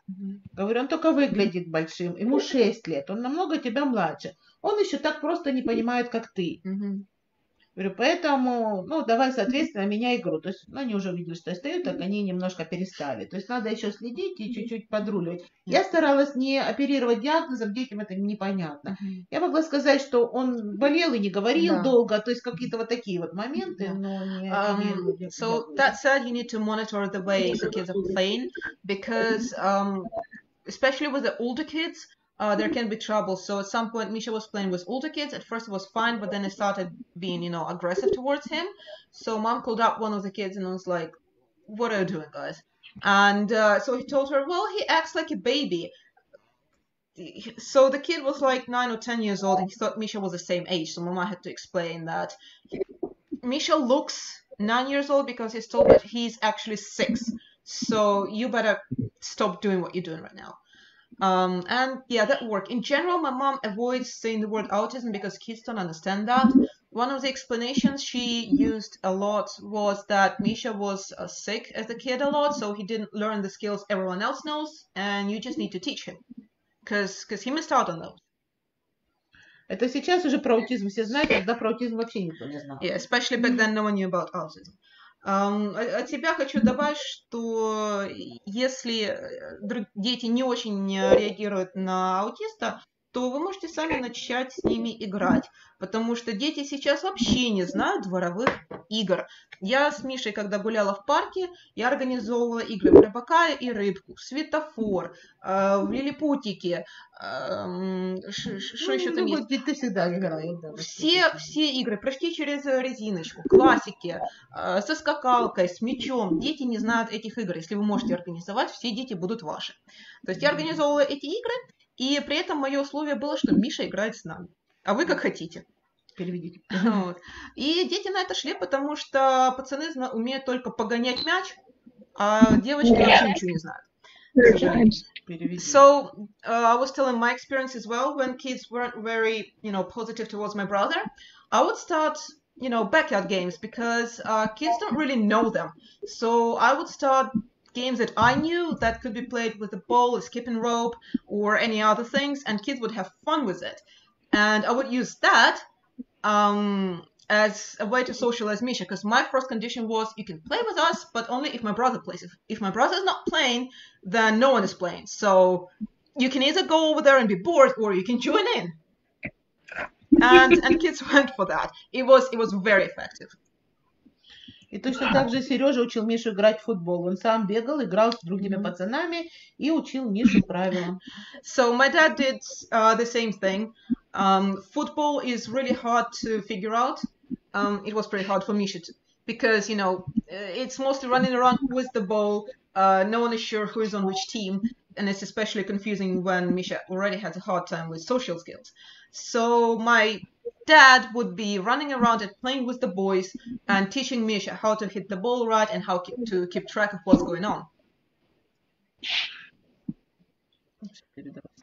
Говорю: он только выглядит большим. Ему 6 лет. Он намного тебя младше. Он еще так просто не понимает, как ты. Говорю: поэтому, давай, соответственно, меняй игру. То есть, они уже увидели, что я стою, так они немножко перестали. То есть, надо еще следить и чуть-чуть подруливать. Я старалась не оперировать диагнозом, детям это непонятно. Я могла сказать, что он болел и не говорил долго, то есть, какие-то вот такие вот моменты, но не... So, that said, you need to monitor the way the kids are playing, because, especially with the older kids, there can be trouble. So at some point, Misha was playing with older kids. At first it was fine, but then it started being, aggressive towards him. So mom called up one of the kids and was like, what are you doing, guys? And so he told her, well, he acts like a baby. So the kid was like 9 or 10 years old, and he thought Misha was the same age. So mama had to explain that Misha looks 9 years old because he's told that he's actually 6. So you better stop doing what you're doing right now. And yeah, that worked. In general, my mom avoids saying the word autism because kids don't understand that. One of the explanations she used a lot was that Misha was sick as a kid a lot, so he didn't learn the skills everyone else knows, and you just need to teach him, because he missed out on those. Это сейчас уже про аутизм все знают, тогда про аутизм вообще никто не знал. Yeah, especially back then no one knew about autism. От себя хочу добавить, что если дети не очень реагируют на аутиста, то вы можете сами начать с ними играть, потому что дети сейчас вообще не знают дворовых игр. Я с Мишей, когда гуляла в парке, я организовывала игры в рыбака и рыбку, в светофор, в лилипутики, что еще там есть? Ты всегда играла. Все игры, пройти через резиночку, классики, со скакалкой, с мячом. Дети не знают этих игр. Если вы можете организовать, все дети будут ваши. То есть я организовывала эти игры, и при этом мое условие было, что Миша играет с нами. А вы как хотите. Переведите. Вот. И дети на это шли, потому что пацаны умеют только погонять мяч, а девочки вообще ничего не знают. So I was telling my experience as well. When kids weren't very, positive towards my brother, I would start, backyard games, because kids don't really know them. So I would start games that I knew that could be played with a ball, a skipping rope, or any other things, and kids would have fun with it. And I would use that as a way to socialize Misha, because my first condition was you can play with us, but only if my brother plays. If my brother is not playing, then no one is playing. So you can either go over there and be bored, or you can join in. And kids went for that. It was very effective. И точно так же Сережа учил Мишу играть в футбол. Он сам бегал, играл с другими пацанами и учил Мишу правилам. So my dad did the same thing. Football is really hard to figure out. It was pretty hard for Misha because, it's mostly running around with the ball. No one is sure who is on which team. And it's especially confusing when Misha already has a hard time with social skills. So my dad would be running around and playing with the boys and teaching Misha how to hit the ball right and how to keep track of what's going on.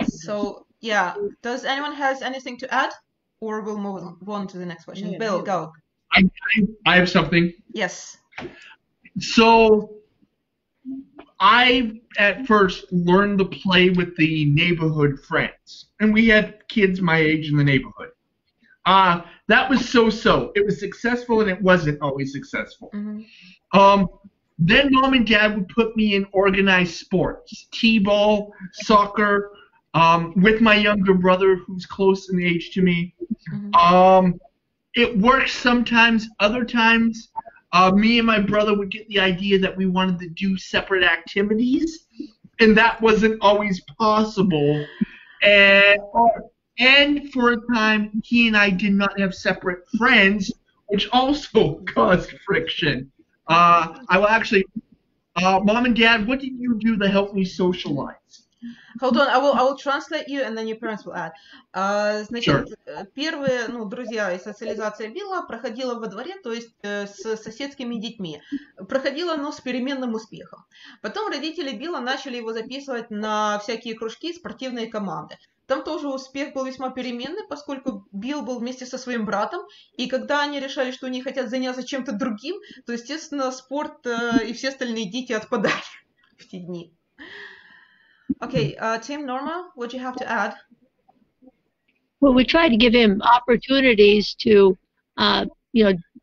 So, yeah. Does anyone has anything to add? or we'll move on to the next question? Bill, go. I have something. Yes. So I at first learned to play with the neighborhood friends, and we had kids my age in the neighborhood. That was so-so. It was successful, and it wasn't always successful. Mm-hmm. Then mom and dad would put me in organized sports, t-ball, soccer, with my younger brother who's close in age to me. Mm-hmm. It worked sometimes. Other times, me and my brother would get the idea that we wanted to do separate activities, and that wasn't always possible. And for a time, he and I did not have separate friends, which also caused friction. I will actually, Mom and Dad, what did you do to help me socialize? Hold on, I will translate you, and then your parents will add. Значит, первые, друзья и социализация Билла проходила во дворе, то есть с соседскими детьми. Проходила, но с переменным успехом. Потом родители Билла начали его записывать на всякие кружки, спортивные команды. Там тоже успех был весьма переменный, поскольку Билл был вместе со своим братом, и когда они решали, что они хотят заняться чем-то другим, то, естественно, спорт и все остальные дети отпадали в те дни. Okay, Tim, Norma, what do you have to add? Well, we tried to give him opportunities to,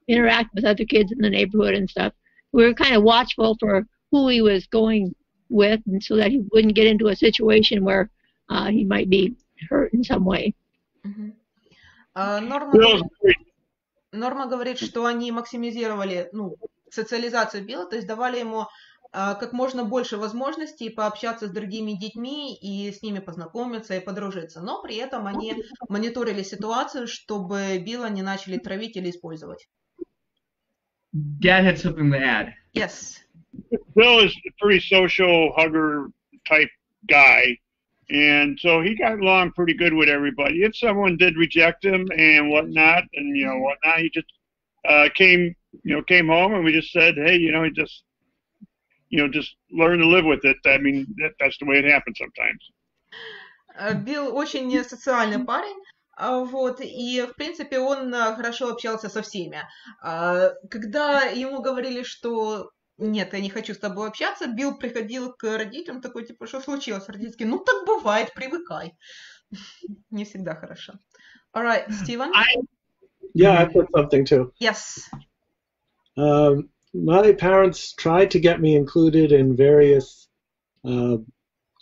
interact with other kids in the neighborhood and stuff. We were kind of watchful for who he was going with, and so that he wouldn't get into a situation where he might be hurt in some way. Норма говорит, что они максимизировали социализацию Билла, то есть давали ему как можно больше возможностей пообщаться с другими детьми и с ними познакомиться и подружиться. Но при этом они мониторили ситуацию, чтобы Билла не начали травить или использовать. Dad had something to add. Yes. Bill is a pretty social hugger type guy. And so he got along pretty good with everybody. If someone did reject him and whatnot, he just came home and we just said, hey, just learn to live with it. I mean, that's the way it happens sometimes. Билл очень социальный парень, и, в принципе, он хорошо общался со всеми. Когда ему говорили, что нет, я не хочу с тобой общаться, Билл приходил к родителям такой, типа, что случилось? Родители, так бывает, привыкай. Не всегда хорошо. All right, Steven? Yeah, I put something too. Yes. My parents tried to get me included in various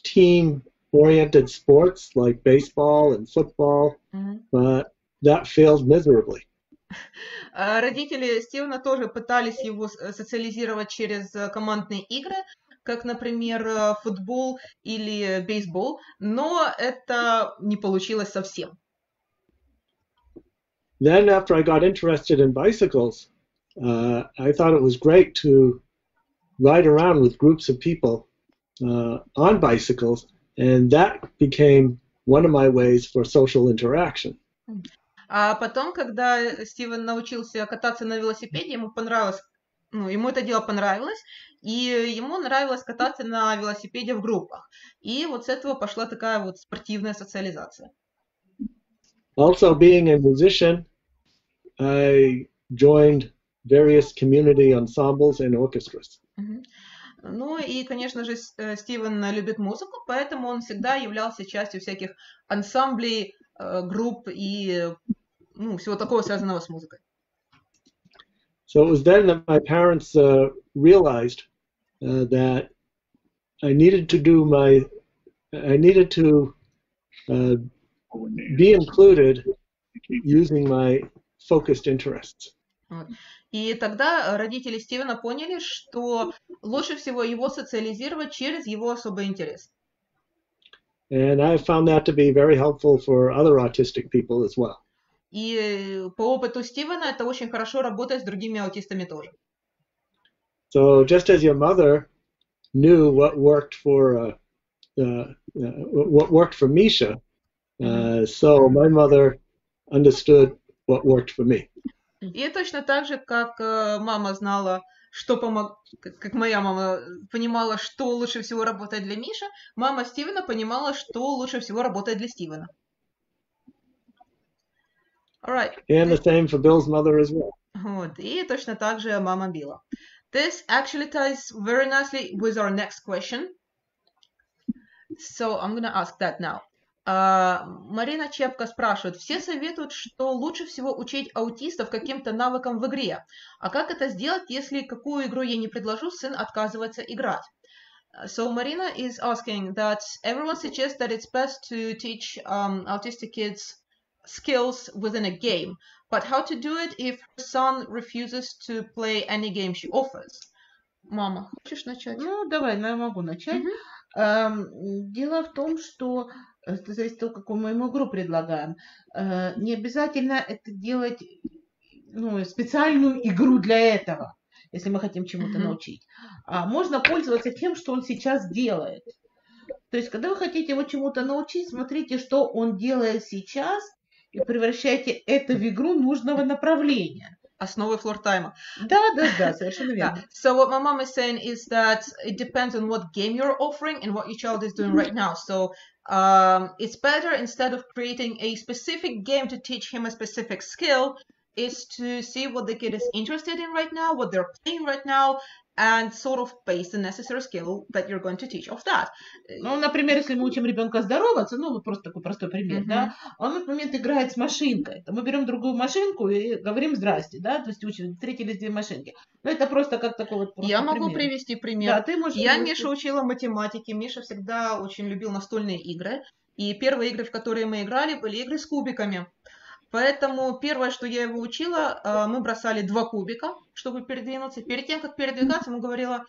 team-oriented sports like baseball and football, but that failed miserably. Родители Стивена тоже пытались его социализировать через командные игры, как, например, футбол или бейсбол, но это не получилось совсем. Then after I got interested in bicycles, I thought it was great to ride around with groups of people on bicycles, and that became one of my ways for social interaction. А потом, когда Стивен научился кататься на велосипеде, ему понравилось, ему это дело понравилось, и ему нравилось кататься на велосипеде в группах. И вот с этого пошла такая вот спортивная социализация. Also, being a musician, I joined various community ensembles and orchestras. Ну и, конечно же, Стивен любит музыку, поэтому он всегда являлся частью всяких ансамблей, групп и всего такого, связанного с музыкой. So it was then that my parents realized that I needed to be included using my focused interests. И тогда родители Стивена поняли, что лучше всего его социализировать через его особый интерес. And I found that to be very helpful for other autistic people as well. И по опыту Стивена это очень хорошо работает с другими аутистами тоже. So just as your mother knew what worked for Misha, so my mother understood what worked for me. И точно так же, как мама знала, как моя мама понимала, что лучше всего работает для Миши, мама Стивена понимала, что лучше всего работает для Стивена. All right. And the same for Bill's mother as well. Вот. И точно так же мама Билла. This actually ties very nicely with our next question. So I'm going to ask that now. Марина Чепка спрашивает, все советуют, что лучше всего учить аутистов каким-то навыкам в игре. А как это сделать, если какую игру я не предложу, сын отказывается играть? So Marina is asking that everyone suggests that it's best to teach autistic kids skills within a game. But how to do it if her son refuses to play any game she offers? Мама, хочешь начать? Ну, давай, я могу начать. Дело в том, что это зависит от того, какую мы ему игру предлагаем. Не обязательно это делать специальную игру для этого, если мы хотим чему-то научить. А можно пользоваться тем, что он сейчас делает. То есть, когда вы хотите его чему-то научить, смотрите, что он делает сейчас, и превращайте это в игру нужного направления. Основой флор-тайма. Да, совершенно верно. So what my mom is saying is that it depends on what game you're offering and what your child is doing right now. So it's better, instead of creating a specific game to teach him a specific skill, is to see what the kid is interested in right now, what they're playing right now, and sort of base the necessary skill that you're going to teach of that. Ну, например, если мы учим ребенка здороваться, вот просто такой простой пример, да, он в этот момент играет с машинкой, то мы берем другую машинку и говорим «здрасте», да, то есть учим, встретились две машинки. Но это просто как такой вот Я пример. могу привести пример. Да, ты можешь Я привести. Мишу учила математике, Миша всегда очень любил настольные игры, и первые игры, в которые мы играли, были игры с кубиками. Поэтому первое, что я его учила, мы бросали 2 кубика, чтобы передвинуться. Перед тем, как передвигаться, ему говорила,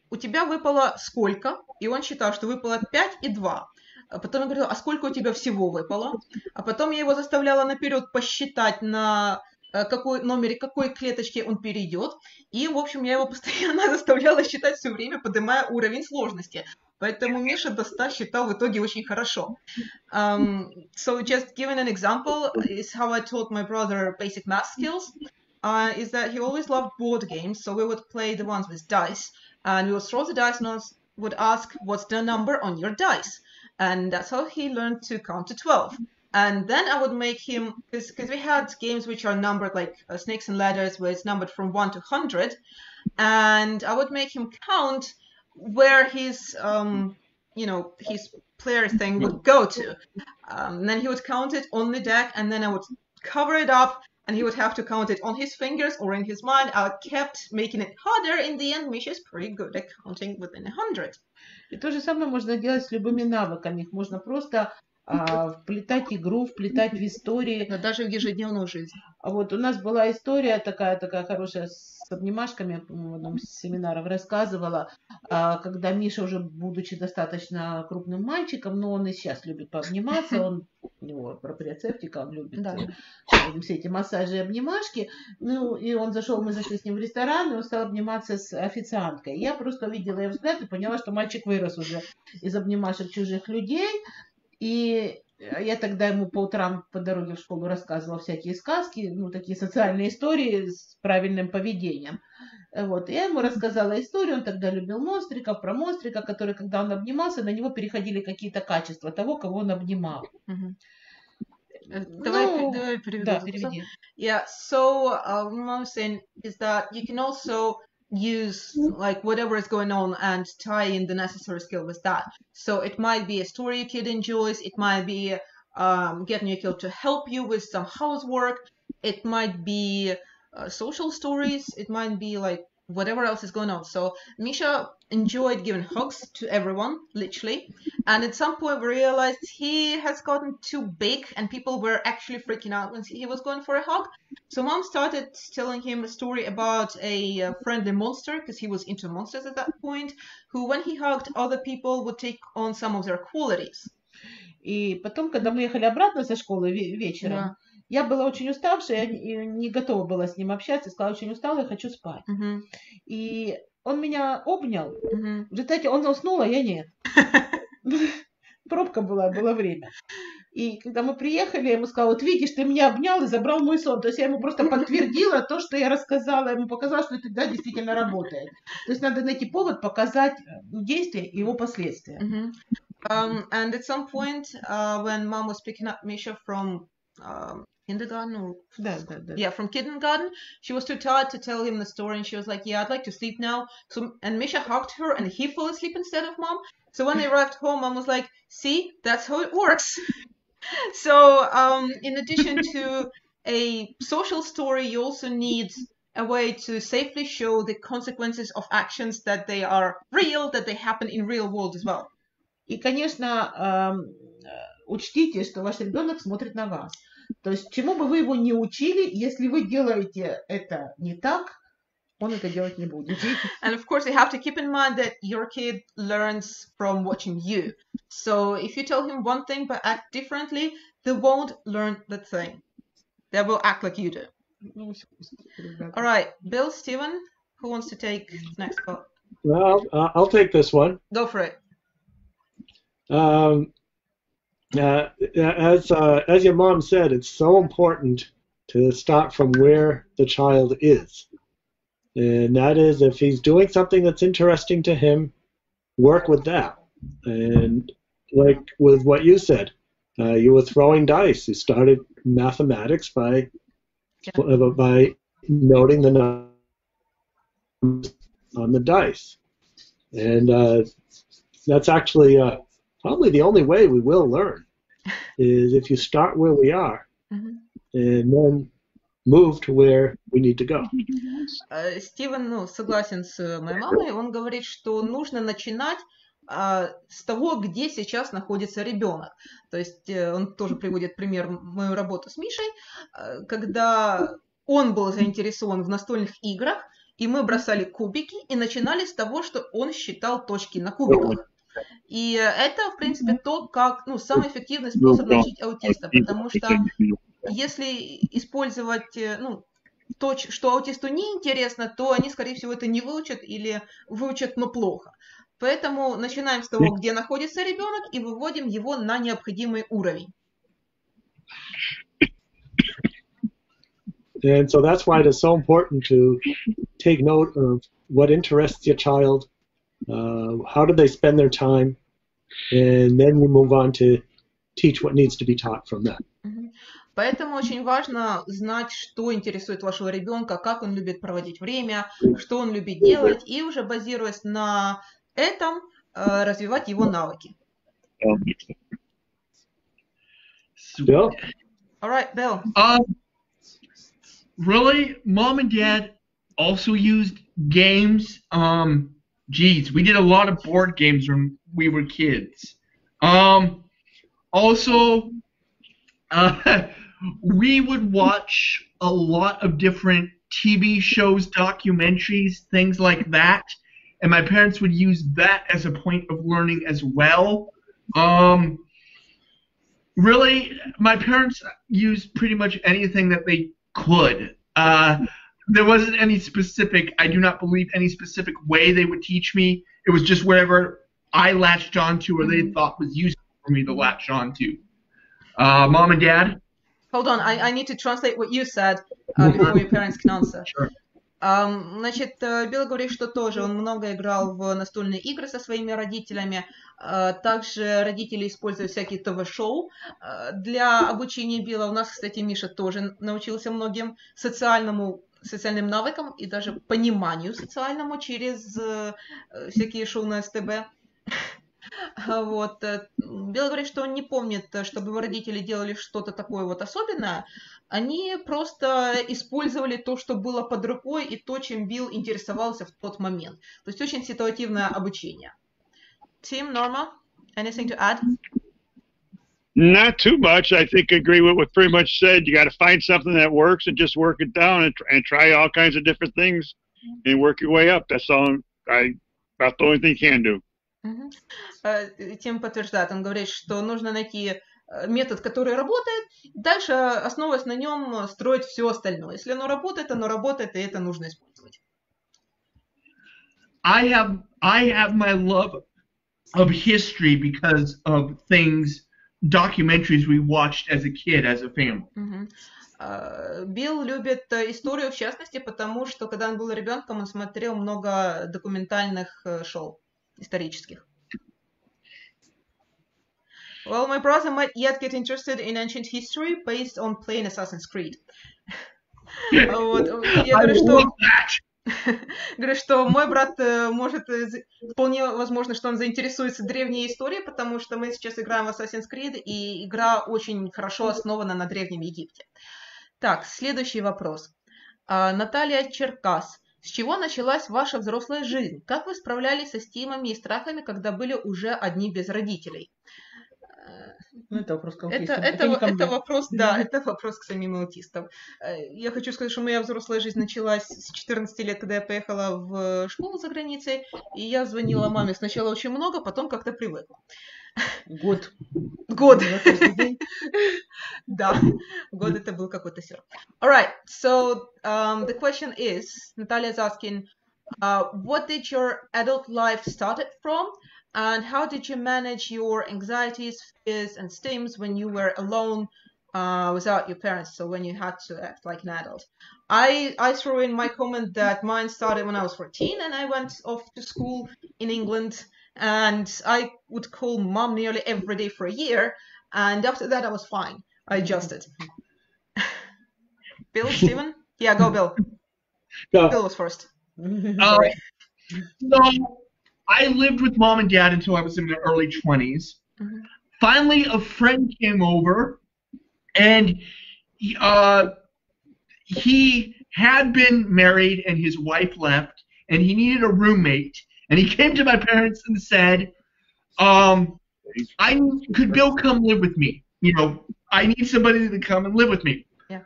у тебя выпало сколько? И он считал, что выпало 5 и 2. Потом я говорила, а сколько у тебя всего выпало? А потом я его заставляла наперед посчитать, на какой номере, какой клеточке он перейдет. И, в общем, я его постоянно заставляла считать все время, поднимая уровень сложности. Поэтому Миша до 100 считал в итоге очень хорошо. So just giving an example is how I taught my brother basic math skills. Is that he always loved board games, so we would play the ones with dice. And we would throw the dice and would ask, what's the number on your dice? And that's how he learned to count to 12. And then I would make him, because we had games which are numbered like snakes and ladders, where it's numbered from 1 to 100. And I would make him count where his player thing would go to. And then he would count it on the deck, and then I would cover it up, and he would have to count it on his fingers or in his mind. I kept making it harder. In the end, Misha's pretty good at counting within 100. И то же самое можно делать с любыми навыками. Их можно просто вплетать игру, вплетать в истории. Да, даже в ежедневную жизнь. А вот у нас была история такая хорошая с обнимашками, в одном из семинаров рассказывала, когда Миша, уже будучи достаточно крупным мальчиком, но он и сейчас любит пообниматься, у него проприоцептика, он любит все эти массажи и обнимашки. Ну, и он зашел, мы зашли с ним в ресторан, и он стал обниматься с официанткой. Я просто увидела его взгляд и поняла, что мальчик вырос уже из обнимашек чужих людей. И я тогда ему по утрам по дороге в школу рассказывала всякие сказки, такие социальные истории с правильным поведением. Вот. Я ему рассказала историю, он тогда любил монстриков, про монстрика, который, когда он обнимался, на него переходили какие-то качества того, кого он обнимал. Давай переведу. Да, переведи. Yeah, so what I'm saying is that you can also use like whatever is going on and tie in the necessary skill with that. So it might be a story your kid enjoys, it might be getting your kid to help you with some housework, it might be social stories, it might be like whatever else is going on. So Misha enjoyed giving hugs to everyone, literally, and at some point we realized he has gotten too big and people were actually freaking out when he was going for a hug. So mom started telling him a story about a friendly monster, because he was into monsters at that point, who when he hugged other people would take on some of their qualities. И потом, когда мы ехали обратно со школы вечером, я была очень уставшая, я не готова была с ним общаться, сказала, очень устала, я хочу спать. И он меня обнял. В результате он уснул, а я нет. Пробка была, было время. И когда мы приехали, я ему сказала, вот видишь, ты меня обнял и забрал мой сон. То есть я ему просто подтвердила то, что я рассказала. Я ему показала, что это действительно работает. То есть надо найти повод, показать действие и его последствия. And at some point, when mom was picking up Misha from kindergarten or Да. yeah, from kindergarten. She was too tired to tell him the story, and she was like, "Yeah, I'd like to sleep now." And Misha hugged her, and he fell asleep instead of mom. So when they arrived home, mom was like, "See, that's how it works." So in addition to a social story, you also need a way to safely show the consequences of actions, that they are real, that they happen in real world as well. И, конечно, учтите, что ваш ребенок смотрит на вас. То есть, чему бы вы его не учили, если вы делаете это не так, он это делать не будет. And of course, you have to keep in mind that your kid learns from watching you. So if you tell him one thing but act differently, they won't learn the thing. They will act like you do. All right, Bill, Steven, who wants to take the next part? Well, I'll take this one. Go for it. As your mom said, it's so important to start from where the child is. And that is, if he's doing something that's interesting to him, work with that. And like with what you said, you were throwing dice. You started mathematics by noting the numbers on the dice. And that's actually probably the only way we will learn, is if you start where we are and then move to where we need to go. Стивен, согласен с моей мамой. Он говорит, что нужно начинать с того, где сейчас находится ребенок. То есть он тоже приводит пример мою работу с Мишей, когда он был заинтересован в настольных играх, и мы бросали кубики и начинали с того, что он считал точки на кубиках. И это, в принципе, то, как, самый эффективный способ научить аутиста, потому что если использовать, то, что аутисту не интересно, то они, скорее всего, это не выучат или выучат, но плохо. Поэтому начинаем с того, где находится ребенок, и выводим его на необходимый уровень. And so that's why it is so important to take note of what interests your child, how do they spend their time, and then you move on to teach what needs to be taught from that. Поэтому очень важно знать, что интересует вашего ребенка, как он любит проводить время, что он любит делать, и уже базируясь на этом, развивать его навыки. Bill? All right, Bill. Really, Mom and Dad also used games. Geez, we did a lot of board games when we were kids. Also, we would watch a lot of different TV shows, documentaries, things like that, and my parents would use that as a point of learning as well. Really, my parents used pretty much anything that they could. There wasn't any specific, I do not believe, any specific way they would teach me. It was just wherever I latched onto or they thought was useful for me to latch onto. Mom and Dad? Hold on, I need to translate what you said before your parents can answer. Sure. Значит, Билл говорит, что тоже он много играл в настольные игры со своими родителями. Также родители используют всякие ТВ-шоу для обучения Билла. У нас, кстати, Миша тоже научился многим социальным навыкам и даже пониманию социальному через всякие шоу на СТБ. Вот. Билл говорит, что он не помнит, чтобы его родители делали что-то такое вот особенное. Они просто использовали то, что было под рукой, и то, чем Билл интересовался в тот момент. То есть очень ситуативное обучение. Tim, Norma, anything to add? Not too much. I think I agree with what pretty much said. You got to find something that works and just work it down and try all kinds of different things and work your way up. That's all. About the only thing you can do. Тим подтверждает, он говорит, что нужно найти метод, который работает, дальше, основываясь на нем, строить все остальное. Если оно работает, и это нужно использовать. I have my love of history because of documentaries we watched as a kid, as a family. Билл любит историю, в частности, потому что, когда он был ребенком, он смотрел много документальных шоу исторических. Well, my brother might yet get interested in ancient history based on playing Assassin's Creed. Вот. Я говорю, что мой брат может, вполне возможно, что он заинтересуется древней историей, потому что мы сейчас играем в Assassin's Creed, и игра очень хорошо основана на Древнем Египте. Так, следующий вопрос. Наталья Черкас. С чего началась ваша взрослая жизнь? Как вы справлялись со стимами и страхами, когда были уже одни без родителей? Ну, это вопрос к аутистам. Это вопрос, да, это вопрос к самим аутистам. Я хочу сказать, что моя взрослая жизнь началась с 14 лет, когда я поехала в школу за границей, и я звонила маме сначала очень много, потом как-то привыкла. Год. Да, год это был какой-то срок. Alright, so the question is, Natalia is asking, what did your adult life started from? And how did you manage your anxieties, fears, and stims when you were alone without your parents, so when you had to act like an adult? I throw in my comment that mine started when I was 14 and I went off to school in England, and I would call mom nearly every day for a year, and after that I was fine. I adjusted. Bill, Steven? Yeah, go Bill. Go. Bill was first. Sorry. So I lived with mom and dad until I was in my early 20s. Mm-hmm. Finally, a friend came over, and he had been married and his wife left, and he needed a roommate. And he came to my parents and said, could Bill come live with me? You know, I need somebody to come and live with me. Yeah.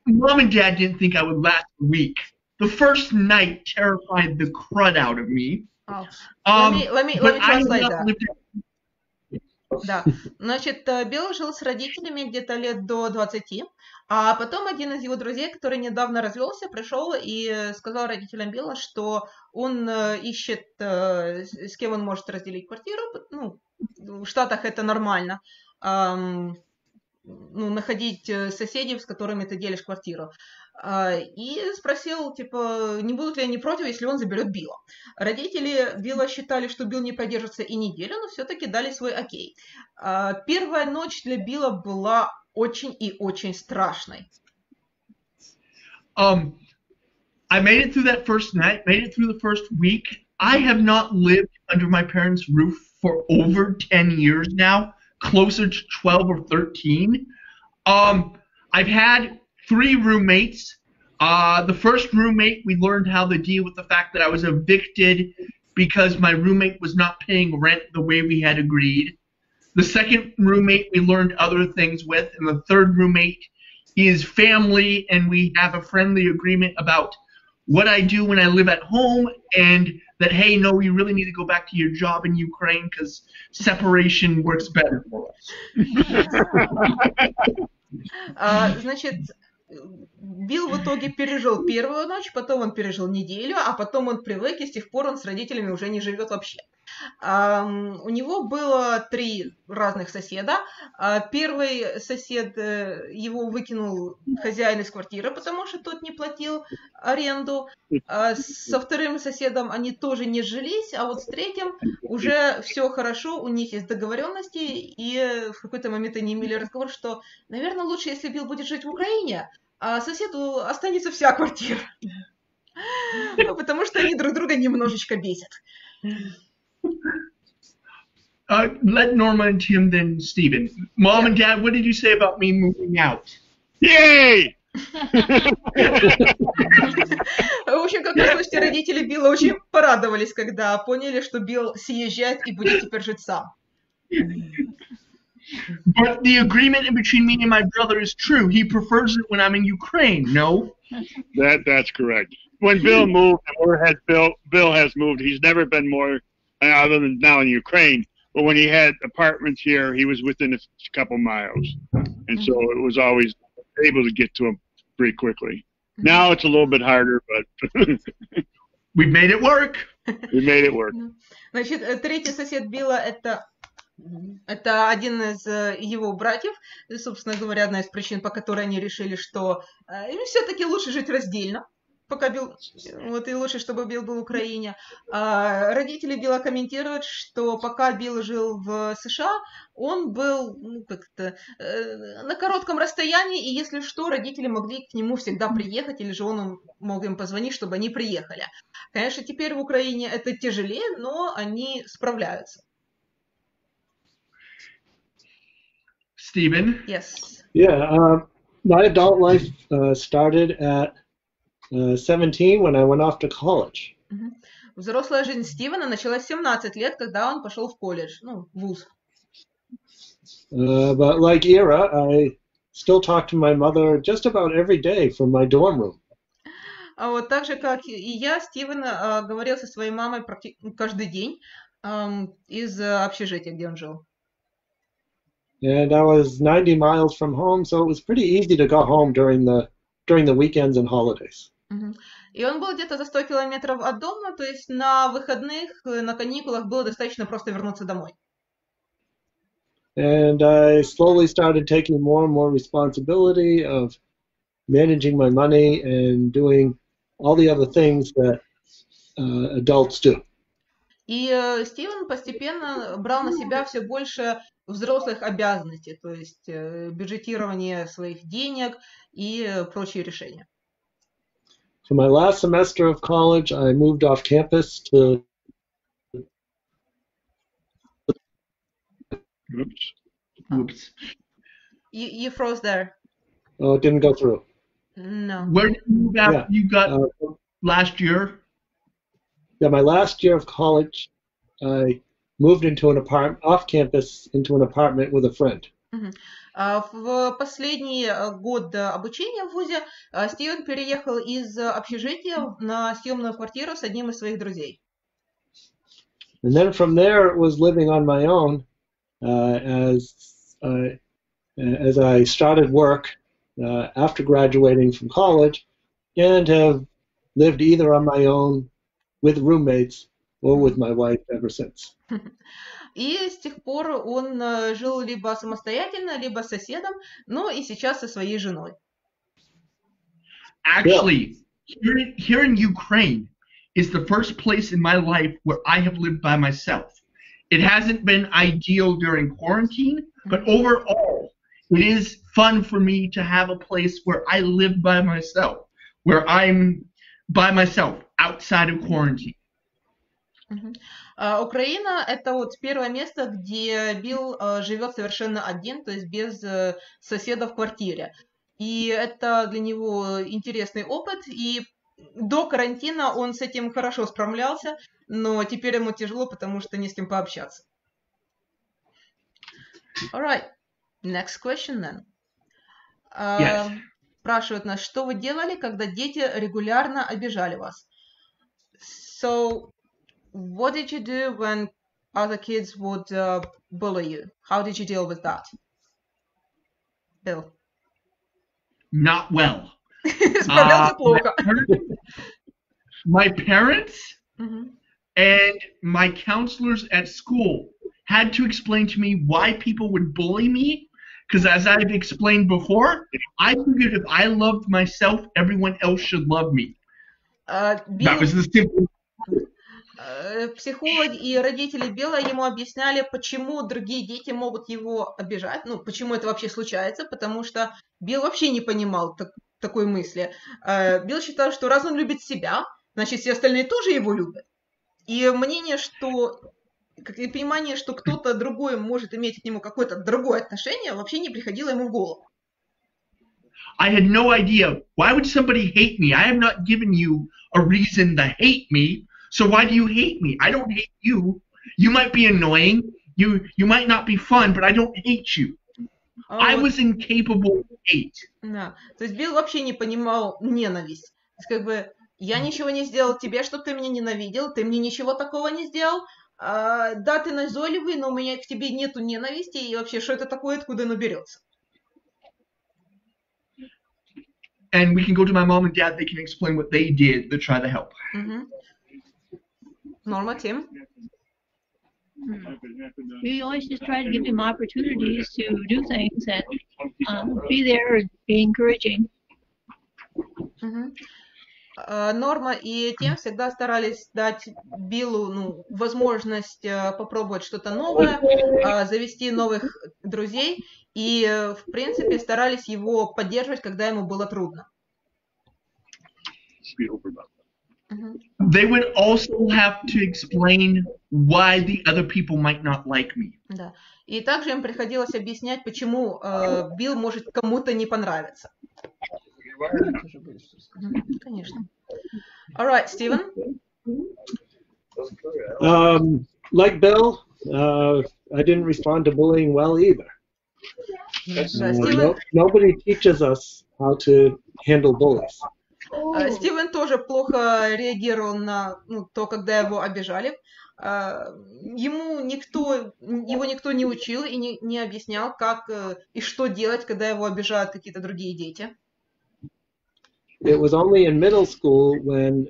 Mom and dad didn't think I would last a week. The first night terrified the crud out of me. Oh. Let me translate that. Да, значит, Билл жил с родителями где-то лет до 20, а потом один из его друзей, который недавно развелся, пришел и сказал родителям Билла, что он ищет, с кем он может разделить квартиру. Ну, в Штатах это нормально, находить соседей, с которыми ты делишь квартиру. И спросил, типа, не будут ли они против, если он заберет Билла. Родители Билла считали, что Билл не продержится и неделю, но все-таки дали свой окей. Первая ночь для Билла была очень и очень страшной. I made it through that first night, made it through the first week. I have not lived under my parents' roof for over 10 years now, closer to 12 or 13. I've had 3 roommates. The first roommate, we learned how to deal with the fact that I was evicted because my roommate was not paying rent the way we had agreed. The second roommate we learned other things with, and the third roommate is family, and we have a friendly agreement about what I do when I live at home, and that, hey, no, you really need to go back to your job in Ukraine because separation works better for us. Значит, Билл в итоге пережил первую ночь, потом он пережил неделю, а потом он привык, и с тех пор он с родителями уже не живет вообще. У него было 3 разных соседа. Первый сосед, его выкинул хозяин из квартиры, потому что тот не платил аренду. Со вторым соседом они тоже не жились, а вот с третьим уже все хорошо, у них есть договоренности, и в какой-то момент они имели разговор, что, наверное, лучше, если Билл будет жить в Украине, а соседу останется вся квартира. Потому что они друг друга немножечко бесят. Let Norma and Tim, then Steven. Mom and Dad, what did you say about me moving out? Yay! В общем, как вы слышите, родители Билла очень порадовались, когда поняли, что Билл съезжает и будет теперь жить сам. But the agreement between me and my brother is true. He prefers it when I'm in Ukraine, no? That's correct. When Bill moved, or has Bill has moved, he's never been more, other than now in Ukraine, but when he had apartments here, he was within a couple miles. And so it was always able to get to him pretty quickly. Now it's a little bit harder, but we made it work. We made it work. Значит, третий сосед Билла это один из его братьев, и, собственно говоря, одна из причин, по которой они решили, что им все-таки лучше жить раздельно. пока Билл, вот и лучше, чтобы Билл был в Украине. Родители Билла комментируют, что пока Билл жил в США, он был на коротком расстоянии, и если что, родители могли к нему всегда приехать, или же он мог им позвонить, чтобы они приехали. Конечно, теперь в Украине это тяжелее, но они справляются. Steven? Yes. Yeah, my adult life started at 17 when I went off to college. Взрослая жизнь Стивена началась в 17 лет, когда он пошел в колледж, в вуз. But like Ira, I still talk to my mother just about every day from my dorm room. А вот так же, как и я, Стивен говорил со своей мамой каждый день из общежития, где он жил. And I was 90 miles from home, so it was pretty easy to go home during the weekends and holidays. И он был где-то за 100 километров от дома, то есть на выходных, на каникулах было достаточно просто вернуться домой. And I slowly started taking more and more responsibility of managing my money and doing all the other things that adults do. И Стивен постепенно брал на себя все больше взрослых обязанностей, то есть бюджетирование своих денег и прочие решения. For my last semester of college, I moved off campus to... Oops. You froze there. Oh, it didn't go through. No. Where did you move out? Yeah. You got last year? Yeah, my last year of college, I moved into an apartment, off campus, into an apartment with a friend. В последний год обучения в ВУЗе Стивен переехал из общежития на съемную квартиру с одним из своих друзей. And then from there, it was living on my own as I started work after graduating from college, and have lived either on my own with roommates or with my wife ever since. И с тех пор он жил либо самостоятельно, либо с соседом, но и сейчас со своей женой. Actually, here in Ukraine is the first place in my life where I have lived by myself. It hasn't been ideal during quarantine, but overall, it is fun for me to have a place where I live by myself, where I'm by myself outside of quarantine. Украина – это вот первое место, где Билл живет совершенно один, то есть без соседа в квартире. И это для него интересный опыт, и до карантина он с этим хорошо справлялся, но теперь ему тяжело, потому что не с кем пообщаться. Alright, next question then. Yes. Спрашивают нас, что вы делали, когда дети регулярно обижали вас? So, what did you do when other kids would bully you? How did you deal with that? Bill. Not well. Справлялся плохо. My parents and my counselors at school had to explain to me why people would bully me, because as I've explained before, I figured if I loved myself, everyone else should love me. That was the simple. Психологи и родители Билла ему объясняли, почему другие дети могут его обижать, почему это вообще случается, потому что Билл вообще не понимал такой мысли. Билл считал, что раз он любит себя, значит, все остальные тоже его любят. И мнение, и понимание, что кто-то другой может иметь к нему какое-то другое отношение, вообще не приходило ему в голову. I had no idea. Why would somebody hate me? I have not given you a reason to hate me. So why do you hate me? I don't hate you. You might be annoying. You might not be fun, but I don't hate you. I was incapable of hate. Да. То есть Билл вообще не понимал ненависть. То есть, я ничего не сделал тебе, чтобы ты меня ненавидел, ты мне ничего такого не сделал. Да, ты назойливый, но у меня к тебе нету ненависти, и вообще, что это такое, откуда оно берется? And we can go to my mom and dad, they can explain what they did to try to help. Norma, Tim? We always just try to give him opportunities to do things and be there and be encouraging. Норма и Тем всегда старались дать Биллу возможность попробовать что-то новое, завести новых друзей и, в принципе, старались его поддерживать, когда ему было трудно. They would also have to explain why the other people might not like me. Да. И также им приходилось объяснять, почему Билл может кому-то не понравиться. Конечно. All right, Steven. Like Bill, I didn't respond to bullying well either. Nobody teaches us how to handle bullies. Стивен тоже плохо реагировал на то, когда его обижали. Его никто не учил и не объяснял, как и что делать, когда его обижают какие-то другие дети. It was only in middle school when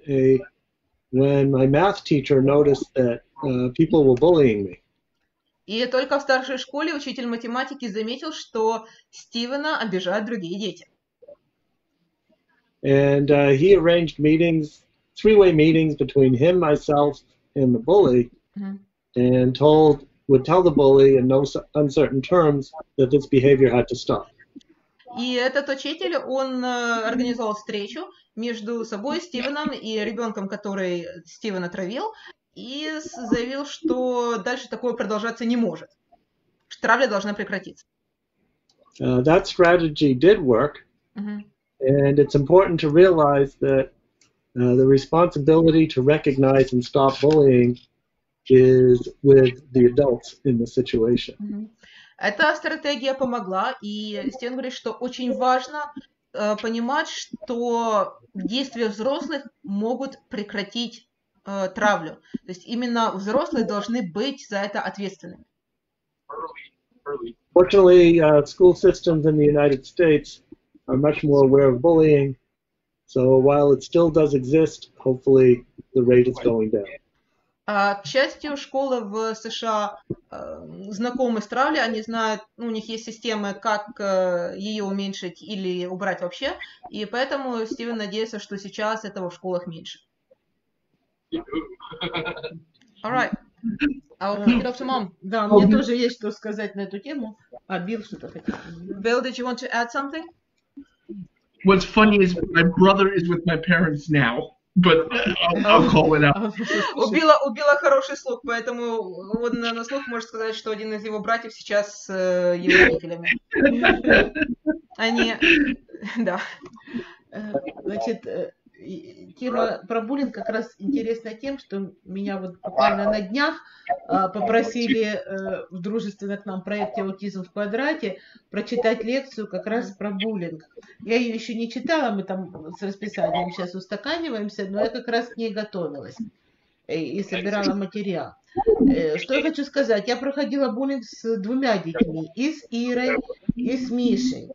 my math teacher noticed that people were bullying me. И только в старшей школе учитель математики заметил, что Стивена обижают другие дети. And he arranged meetings, three-way meetings between him, myself, and the bully, and would tell the bully in no uncertain terms that this behavior had to stop. И этот учитель, он организовал встречу между собой, Стивеном, и ребенком, который Стивена травил, и заявил, что дальше такое продолжаться не может. Что травля должна прекратиться. That strategy did work. And it's important to realize that the responsibility to recognize and stop bullying is with the adults in the situation. Эта стратегия помогла, и Стивен говорит, что очень важно понимать, что действия взрослых могут прекратить травлю. То есть именно взрослые должны быть за это ответственными. Fortunately, school systems in the United States are much more aware of bullying. So while it still does exist, hopefully the rate is going down. К счастью, школы в США знакомы с травлей, они знают, у них есть системы, как ее уменьшить или убрать вообще, и поэтому Стивен надеется, что сейчас этого в школах меньше. All right. I'll kick it off to Mom. Да, мне тоже есть что сказать на эту тему. А Билл что-то хотел. Bill, did you want to add something? What's funny is my brother is with my parents now, but I'll call it out. У Билла хороший слух, поэтому он на слух может сказать, что один из его братьев сейчас с его родителями. Они, да. Значит, тема про буллинг как раз интересна тем, что меня вот буквально на днях попросили в дружественном к нам проекте «Аутизм в квадрате» прочитать лекцию как раз про буллинг. Я ее еще не читала, мы там с расписанием сейчас устаканиваемся, но я как раз к ней готовилась и собирала материал. Что я хочу сказать? Я проходила буллинг с двумя детьми, и с Ирой, и с Мишей.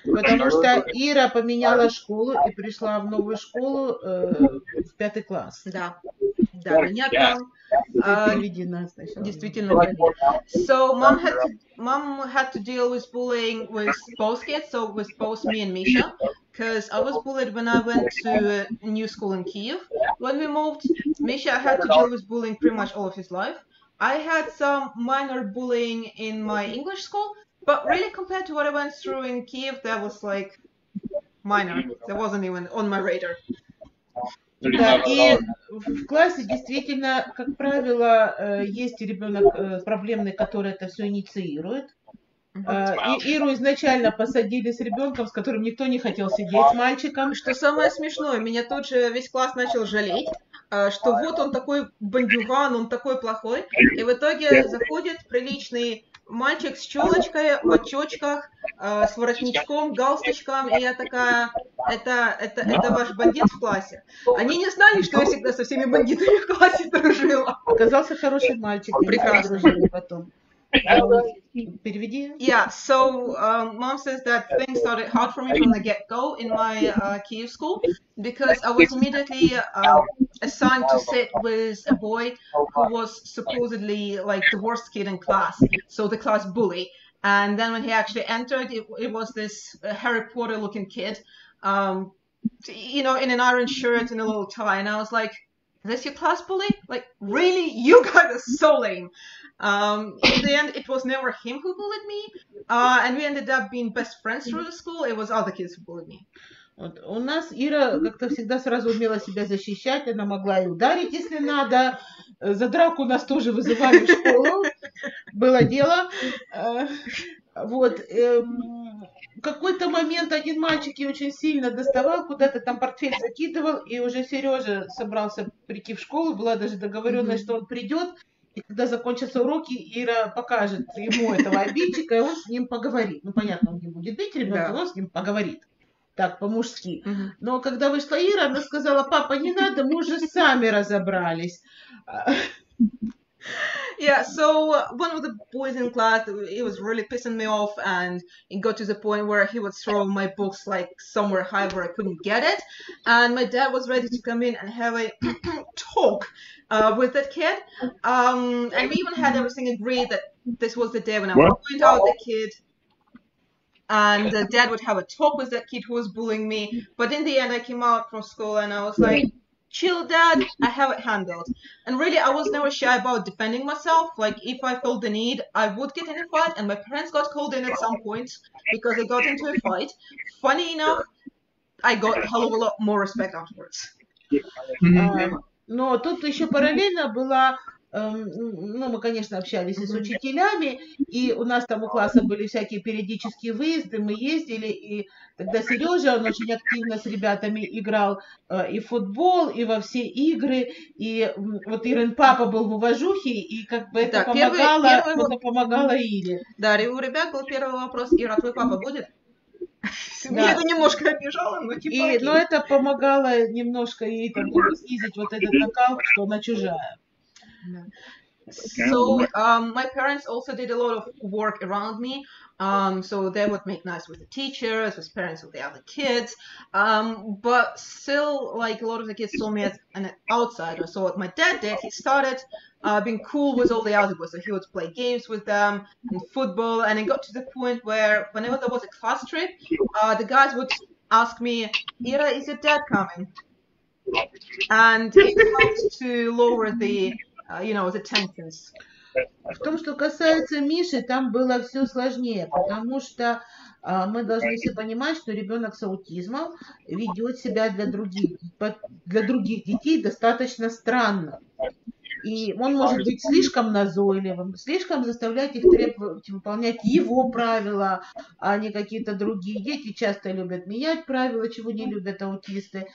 Потому что Ира поменяла школу и пришла в новую школу в 5 класс. Да, меня там действительно. So mom had to deal with bullying with both kids, so with both me and Misha, because I was bullied when I went to a new school in Kyiv. When we moved, Misha had to deal with bullying pretty much all of his life. I had some minor bullying in my English school, but really compared to what I went through in Kyiv, that was like minor. That wasn't even on my radar. Да, и в классе действительно, как правило, есть ребенок проблемный, который это все инициирует. И Иру изначально посадили с ребенком, с которым никто не хотел сидеть, с мальчиком. Что самое смешное, меня тут же весь класс начал жалеть, что вот он такой бандюган, он такой плохой. И в итоге заходит приличный мальчик с челочкой, в очочках, с воротничком, галстучком, и я такая, это ваш бандит в классе. Они не знали, что я всегда со всеми бандитами в классе дружила. Оказался хороший мальчик. Прекрасно. Потом. Yeah, so mom says that things started hard for me from the get-go in my Kyiv school because I was immediately assigned to sit with a boy who was supposedly like the worst kid in class, so the class bully. And then when he actually entered, it was this Harry Potter looking kid. you know, in an iron shirt and a little tie, and I was like, is this your class bully? Like, really? You guys are so lame. In the end, it was never him who bullied me, and we ended up being best friends through the school. It was other kids who bullied me. Вот. У нас Ира как-то всегда сразу умела себя защищать, она могла и ударить, если надо. За драку нас тоже вызывали в школу, было дело. Вот. В какой-то момент один мальчик ее очень сильно доставал, куда-то там портфель закидывал, и уже Сережа собрался прийти в школу, была даже договоренность, что он придет, и когда закончатся уроки, Ира покажет ему этого обидчика, и он с ним поговорит. Ну, понятно, он не будет бить ребенка, но он с ним поговорит. Так, по-мужски. Но когда вышла Ира, она сказала, папа, не надо, мы уже сами разобрались. Yeah, so one of the boys in class, it was really pissing me off, and it got to the point where he would throw my books like somewhere high where I couldn't get it, and my dad was ready to come in and have a talk with that kid, and we even had everything agreed that this was the day when I would point out the kid, and dad would have a talk with that kid who was bullying me, but in the end I came out from school and I was like, chill, Dad, I have it handled. And really, I was never shy about defending myself. Like, if I felt the need, I would get in a fight, and my parents got called in at some point because they got into a fight. Funny enough, I got a hell of a lot more respect afterwards. Но тут еще параллельно была, ну, мы, конечно, общались и с учителями, и у нас там у класса были всякие периодические выезды, мы ездили, и тогда Сережа, он очень активно с ребятами играл и в футбол, и во все игры, и вот Ирин папа был в уважухе, и как бы это помогало Ире. Да, у ребят был первый вопрос, Ира, твой папа будет? Меня это немножко обижало, но типа... Но это помогало немножко ей там снизить вот этот накал, что она чужая. So my parents also did a lot of work around me. So they would make nice with the teachers, with parents of the other kids. But still, like, a lot of the kids saw me as an outsider. So what my dad did, he started being cool with all the other boys. So he would play games with them and football. And it got to the point where whenever there was a class trip, the guys would ask me, Ira, is your dad coming? And it helped to lower the the tensions. В том, что касается Миши, там было все сложнее, потому что мы должны все понимать, что ребенок с аутизмом ведет себя для других детей достаточно странно. И он может быть слишком назойливым, слишком заставлять их требовать выполнять его правила, а не какие-то другие. Дети часто любят менять правила, чего не любят аутисты.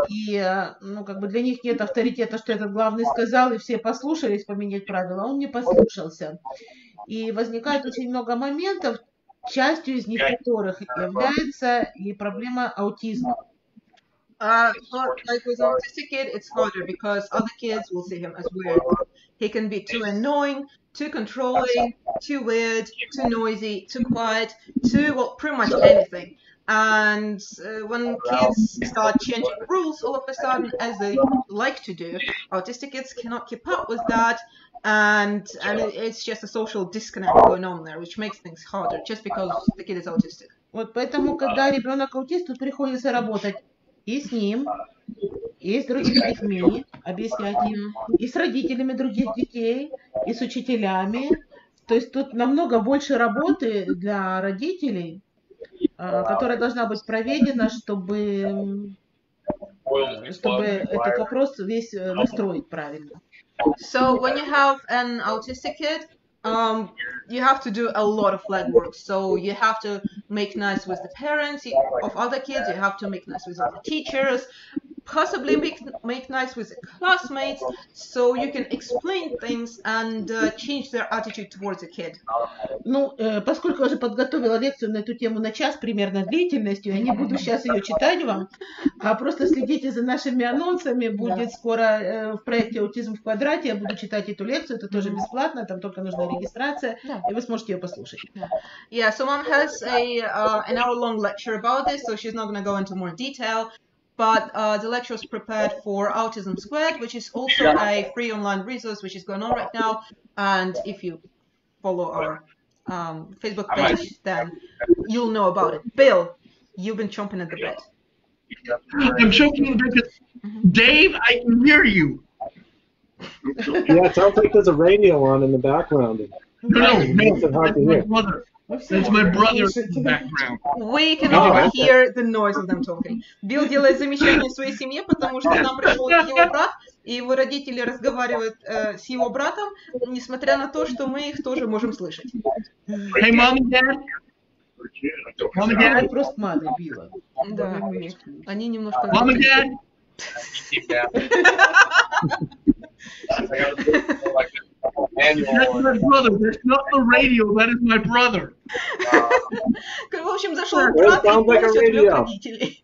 И как бы для них нет авторитета, что этот главный сказал, и все послушались поменять правила, а он не послушался. И возникает очень много моментов, частью из них которых является и проблема аутизма. But like with autistic kid, it's harder because other kids will see him as weird. He can be too annoying, too controlling, too weird, too noisy, too quiet, pretty much anything. And when kids start changing rules all of a sudden, as they like to do, autistic kids cannot keep up with that. And it's just a social disconnect going on there, which makes things harder just because the kid is autistic. Вот поэтому, когда ребенок аутист, тут приходится работать и с ним, и с другими детьми, объяснять им, и с родителями других детей, и с учителями. То есть тут намного больше работы для родителей, которая должна быть проведена, чтобы этот вопрос весь настроить правильно. So when you have an autistic kid, you have to do a lot of legwork. So you have to make nice with the parents of other kids. You have to make nice with other teachers. Possibly make nice with the classmates, so you can explain things and change their attitude towards the kid. Ну, поскольку я уже подготовила лекцию на эту тему на час примерно длительностью, я не буду сейчас ее читать вам, а просто следите за нашими анонсами. Будет скоро в проекте «Аутизм в квадрате», я буду читать эту лекцию, это тоже бесплатно, там только нужна регистрация, и вы сможете ее послушать. Yeah, so Mom has an hour-long lecture about this, so she's not going to go into more detail. But the lecture was prepared for Autism Squared, which is also a free online resource which is going on right now. And if you follow our Facebook page, then you'll know about it. Bill, you've been chomping at the bit. I'm choking because Dave, I can hear you. Yeah, it sounds like there's a radio on in the background. No, Makes it hard that's to my hear. brother. That's my brother in the background. We can Oh, only okay. hear the noise of them talking. Билл делает замечание своей семье, потому что к нам пришел его брат, и его родители разговаривают с его братом, несмотря на то, что мы их тоже можем слышать. Hey, Mom and Dad. Mom and Dad. Просто мама Билла. Да, они немножко... Mom and Dad. That's my brother. That's not the radio. That is my brother. В общем, зашел брат и полностью отвлек родителей.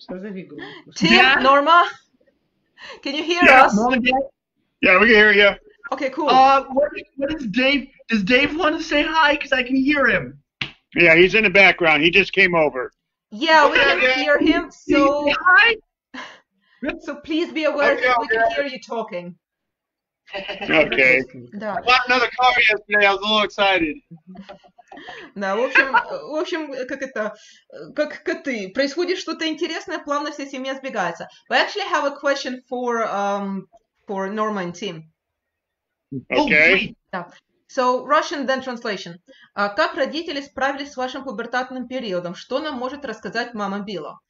Позови группу. Tim, Norma, can you hear Yeah, us? Mom and Dad. Yeah, we can hear you. Okay, cool. What is Dave? Does Dave want to say hi? Because I can hear him. Yeah, he's in the background. He just came over. Yeah, we can hear him, so Say hi. please be aware that we can hear you talking. Okay. Да. Bought another car yesterday. I was a little excited. Да, в общем, как коты. Происходит что-то интересное, плавно вся семья сбегается. We actually have a question for Norma and Tim. Okay. Да. So, Russian, then translation. Как родители справились с вашим пубертатным периодом? Что нам может рассказать мама Билла?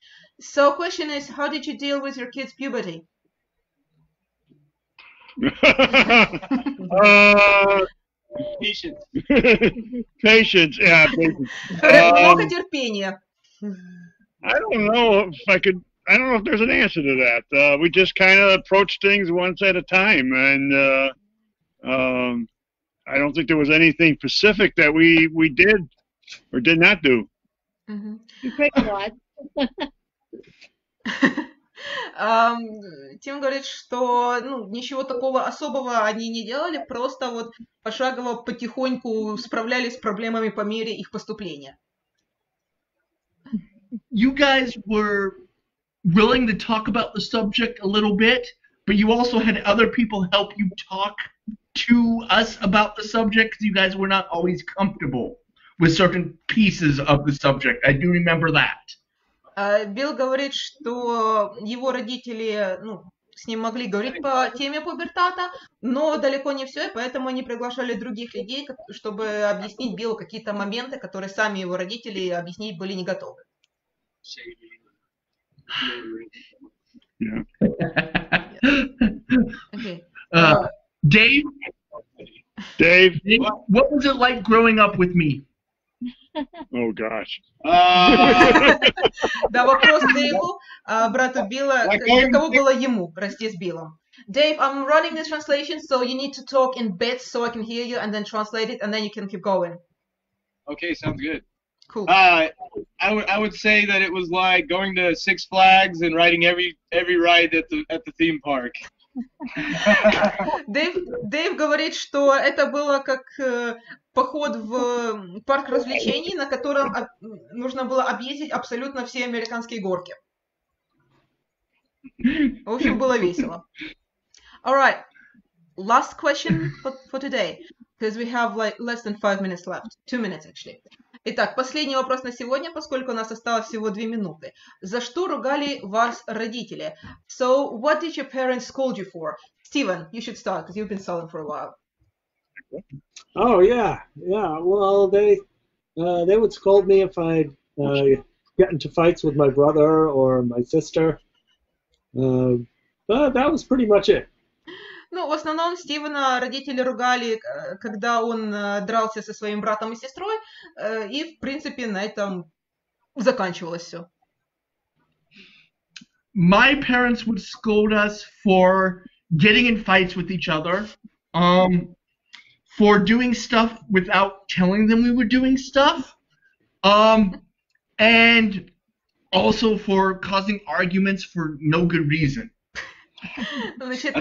So, question is, how did you deal with your kids' puberty? Patience. Patience, yeah. Patience. Много терпения. I don't know if there's an answer to that. We just kind of approach things once at a time, and I don't think there was anything specific that we did or did not do. You prayed a lot. Тим говорит, что ничего такого особого они не делали, просто вот пошагово, потихоньку справлялись с проблемами по мере их поступления. You guys were willing to talk about the subject a little bit, but you also had other people help you talk to us about the subject because you guys were not always comfortable with certain pieces of the subject. I do remember that. Билл говорит, что его родители, с ним могли говорить по теме пубертата, но далеко не все, и поэтому они приглашали других людей, чтобы объяснить Биллу какие-то моменты, которые сами его родители объяснить были не готовы. Yeah. Okay. Dave, what was it like growing up with me? Oh gosh. Да, вопрос Дэйву, брату Билла, каково было ему расти с Биллом. Dave, I'm running this translation, so you need to talk in bits so I can hear you, and then translate it, and then you can keep going. Okay, sounds good. Cool. I would say that it was like going to Six Flags and riding every ride at the theme park. Дэйв говорит, что это было как поход в парк развлечений, на котором нужно было объездить абсолютно все американские горки. В общем, было весело. Alright, last question for today, because we have like less than 5 minutes left. 2 minutes actually. Итак, последний вопрос на сегодня, поскольку у нас осталось всего 2 минуты. За что ругали вас родители? So, what did your parents scold you for? Steven, you should start, because you've been silent for a while. Oh yeah. Well, they would scold me if I'd get into fights with my brother or my sister. But that was pretty much it. В основном Стивена родители ругали, когда он дрался со своим братом и сестрой, и, в принципе, на этом заканчивалось все. My parents would scold us for getting in fights with each other, for doing stuff without telling them we were doing stuff, and also for causing arguments for no good reason. Значит,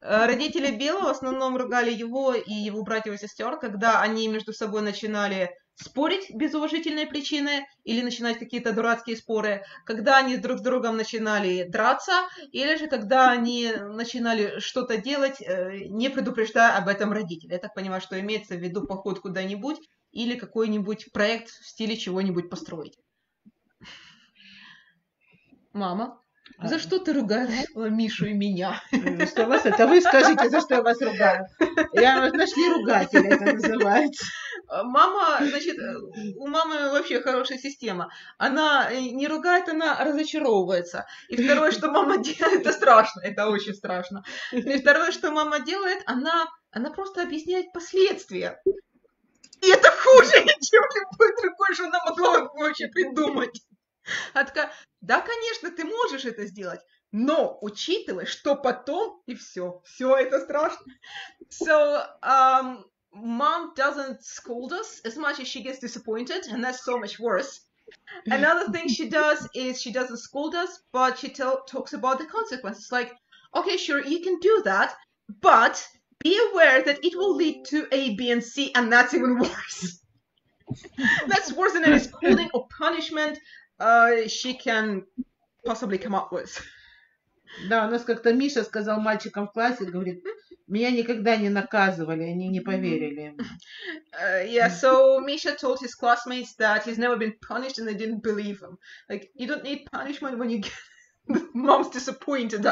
родители Билла в основном ругали его и его братьев и сестер, когда они между собой начинали спорить без уважительной причины или начинать какие-то дурацкие споры, когда они друг с другом начинали драться, или же когда они начинали что-то делать, не предупреждая об этом родителей. Я так понимаю, что имеется в виду поход куда-нибудь или какой-нибудь проект в стиле чего-нибудь построить. Мама, за что ты ругаешь Мишу и меня? Что вас это? Вы скажите, за что я вас ругаю. Нашли ругателя, это называется. Мама, значит, у мамы вообще хорошая система. Она не ругает, она разочаровывается. И второе, что мама делает, это страшно, это очень страшно. И второе, что мама делает, она просто объясняет последствия. И это хуже, чем любой другой, что она могла вообще придумать. Она такая, да, конечно, ты можешь это сделать, но учитывай, что потом, и все это страшно. So, mom doesn't scold us as much as she gets disappointed, and that's so much worse. Another thing she does is she doesn't scold us, but she talks about the consequences. Like, okay, sure, you can do that, but be aware that it will lead to A, B, and C, and that's even worse. That's worse than any scolding or punishment she can possibly come up with. Да, у нас как-то Миша сказал мальчикам в классе, говорит, меня никогда не наказывали, они не поверили. Yeah, so Misha told his classmates that he's never been punished and they didn't believe him. Like, you don't need punishment when you get mom's disappointed.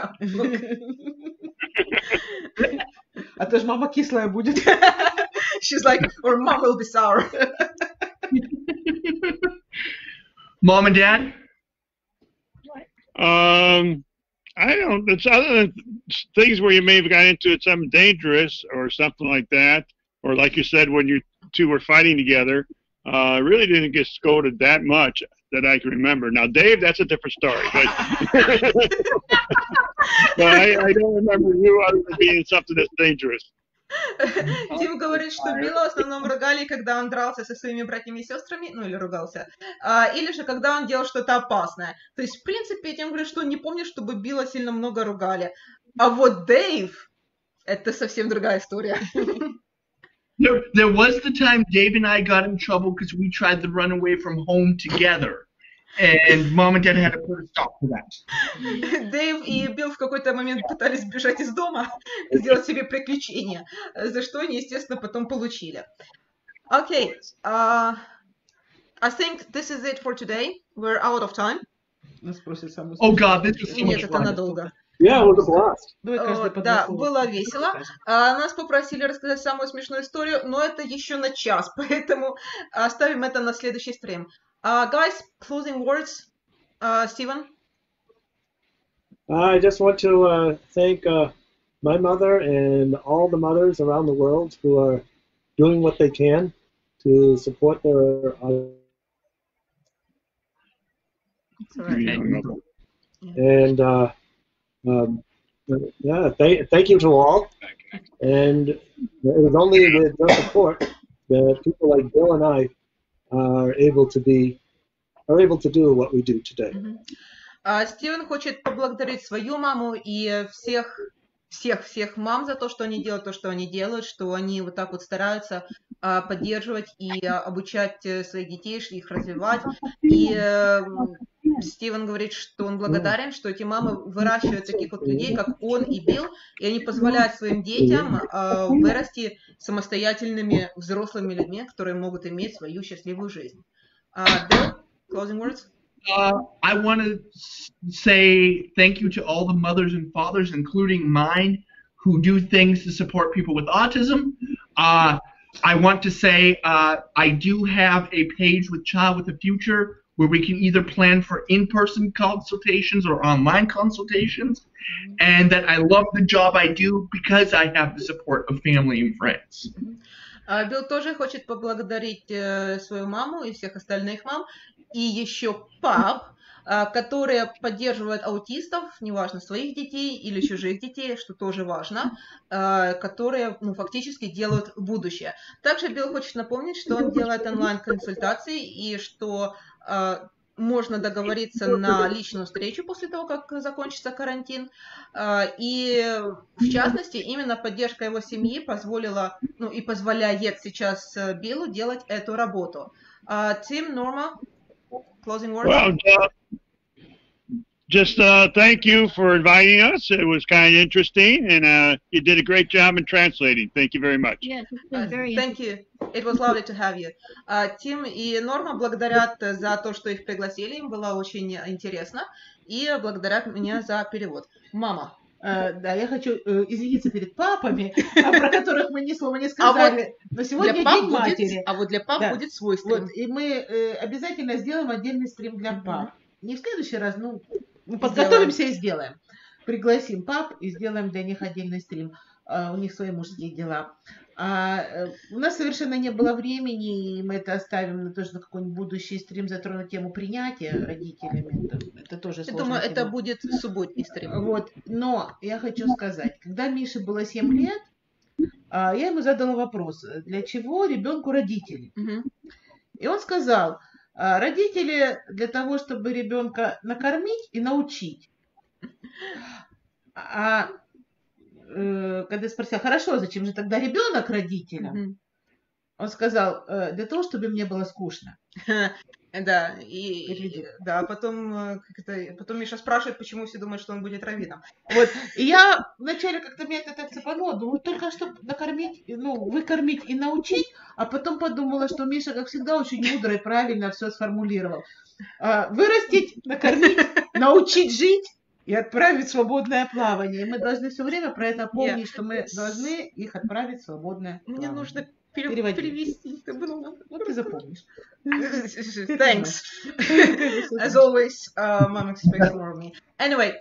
А то ж мама кислая будет. She's like, or mom will be sour. Mom and Dad? I don't. It's other than things where you may have got into something dangerous or something like that, or like you said, when you two were fighting together, really didn't get scolded that much that I can remember. Now, Dave, that's a different story, but I don't remember you other than being something that's dangerous. Тим говорит, что Билла в основном ругали, когда он дрался со своими братьями и сестрами, ну или ругался, или же когда он делал что-то опасное. То есть, в принципе, Тим говорит, что он не помнит, чтобы Билла сильно много ругали. А вот Дэйв, это совсем другая история. There was the time Dave and I got in trouble because we tried to run away from home together. And Mom and Dad had to put a stop to that. Дэйв и Билл в какой-то момент пытались сбежать из дома, сделать себе приключения, за что они, естественно, потом получили. Okay, I think this is it for today. We're out of time. Oh God, this was so much Нет, это fun. надолго. Yeah, it was a blast. Да, было весело. Нас попросили рассказать самую смешную историю, но это еще на час, поэтому оставим это на следующий стрим. Guys, closing words. Steven? I just want to thank my mother and all the mothers around the world who are doing what they can to support their and yeah, thank you to all. And it was only with your support that people like Bill and I are able to do what we do today. Стивен хочет поблагодарить свою маму и всех мам за то, что они делают, то, что они делают, что они вот так вот стараются поддерживать и обучать своих детей, их развивать. И Стивен говорит, что он благодарен, что эти мамы выращивают таких вот людей, как он и Билл, и они позволяют своим детям вырасти самостоятельными взрослыми людьми, которые могут иметь свою счастливую жизнь. Bill, closing words? I want to say thank you to all the mothers and fathers, including mine, who do things to support people with autism. I want to say I do have a page with Child with a Future where we can either plan for in-person consultations or online consultations, and that I love the job I do because I have the support of family and friends. Билл тоже хочет поблагодарить свою маму и всех остальных мам, и еще пап, которые поддерживают аутистов, неважно, своих детей или чужих детей, что тоже важно, которые фактически делают будущее. Также Билл хочет напомнить, что он делает онлайн-консультации и что можно договориться на личную встречу после того, как закончится карантин. И, в частности, именно поддержка его семьи позволила, и позволяет сейчас Биллу делать эту работу. Tim, Norma, closing words? Well, just thank you for inviting us. It was kind of interesting, and you did a great job in translating. Thank you very much. Yes, it's been very Thank you. It was lovely to have you. Тим и Норма благодарят за то, что их пригласили. Им было очень интересно. И благодарят меня за перевод. Мама. Да, я хочу извиниться перед папами, про которых мы ни слова не сказали. Но сегодня День матери. А вот для пап будет свой стрим. Вот, и мы обязательно сделаем отдельный стрим для пап. Не в следующий раз, ну, мы подготовимся и сделаем. Пригласим пап и сделаем для них отдельный стрим. У них свои мужские дела. У нас совершенно не было времени, и мы это оставим на то, что на какой-нибудь будущий стрим затронуть тему принятия родителями. Это тоже сложно. Я думаю, это будет субботний стрим. Вот. Но я хочу сказать, когда Мише было 7 лет, я ему задала вопрос, для чего ребенку родители? И он сказал, родители для того, чтобы ребенка накормить и научить. Когда я спросила, хорошо, зачем же тогда ребенок родителям? Он сказал, для того, чтобы мне было скучно. Да, да, потом Миша спрашивает, почему все думают, что он будет раввином. Вот, и я вначале как-то меня это так цепануло, думаю, только чтобы накормить, ну, выкормить и научить, а потом подумала, что Миша, как всегда, очень мудро и правильно все сформулировал. Вырастить, накормить, научить жить и отправить в свободное плавание. И мы должны все время про это помнить, что мы должны их отправить в свободное плавание. Мне нужно перевести. Вот ты запомнишь. Thanks. As always, Mom expects more of me. Anyway,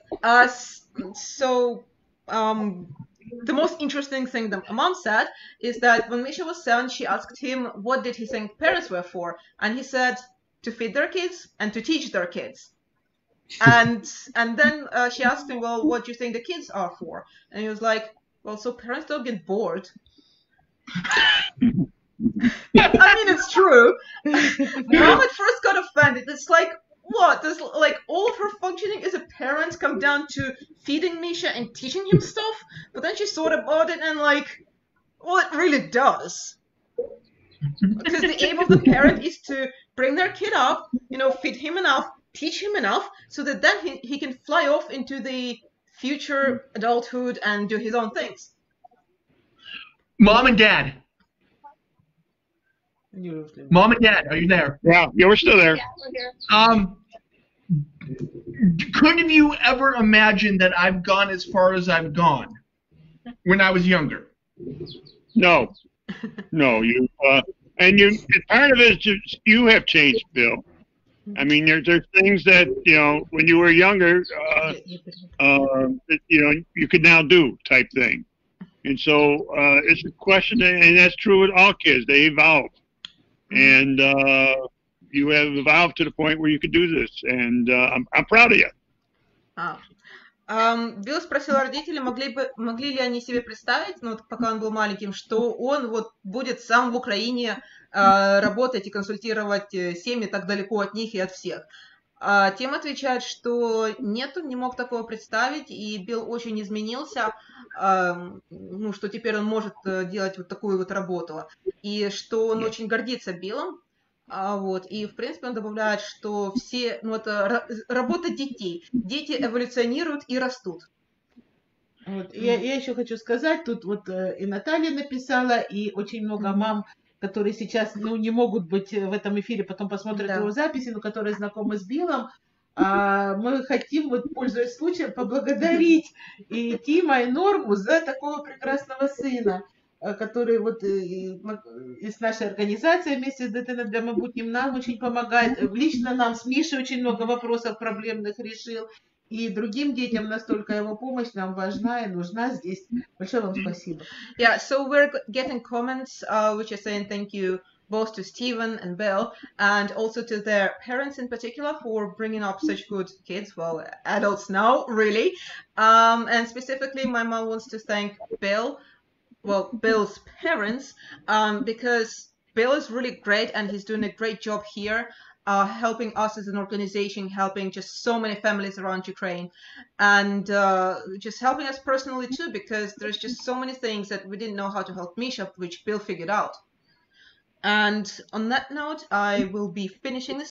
so the most interesting thing that Mom said is that when Misha was 7, she asked him what did he think parents were for, and he said to feed their kids and to teach their kids. And then she asked him, well, what do you think the kids are for? And he was like, well, so parents don't get bored. I mean, it's true. Mom at first got offended. It's like, what? Does like all of her functioning as a parent come down to feeding Misha and teaching him stuff? But then she thought about it and like, well, it really does. Because the aim of the parent is to bring their kid up, you know, feed him enough, teach him enough, so that then he can fly off into the future adulthood and do his own things. Mom and Dad. Mom and Dad, are you there? Yeah, we're still there. Yeah, we're here. Couldn't you ever imagine that I've gone as far as I've gone when I was younger? No, you and part of it is just you have changed, Bill. I mean, there's things that, you know, when you were younger, that, you know, you could now do type thing. And so it's a question, and that's true with all kids. They evolve. And you have evolved to the point where you can do this. And I'm proud of you. Билл спросил родителей, могли ли они себе представить, ну, пока он был маленьким, что он вот будет сам в Украине работать и консультировать семьи так далеко от них и от всех. Тим отвечает, что нет, он не мог такого представить, и Билл очень изменился, ну, что теперь он может делать вот такую вот работу, и что он очень гордится Биллом. Вот, и, в принципе, он добавляет, что все, ну, это работа детей. Дети эволюционируют и растут. Вот. Я еще хочу сказать, тут вот и Наталья написала, и очень много мам, которые сейчас, ну, не могут быть в этом эфире, потом посмотрят его записи, но которые знакомы с Биллом. Мы хотим, вот, пользуясь случаем, поблагодарить и Тима, и Норму за такого прекрасного сына, который вот из нашей организации вместе с детей для Напомним нам очень помогает. Лично нам с Мишей очень много вопросов проблемных решил. И другим детям настолько его помощь нам важна и нужна здесь. Большое вам спасибо. Yeah, so we're getting comments which are saying thank you both to Steven and Bill and also to their parents in particular for bringing up such good kids, well, adults now, really. And specifically, my mom wants to thank Bill. Well, Bill's parents, because Bill is really great and he's doing a great job here, helping us as an organization, helping just so many families around Ukraine, and just helping us personally too, because there's just so many things that we didn't know how to help Misha, which Bill figured out. And on that note, I will be finishing this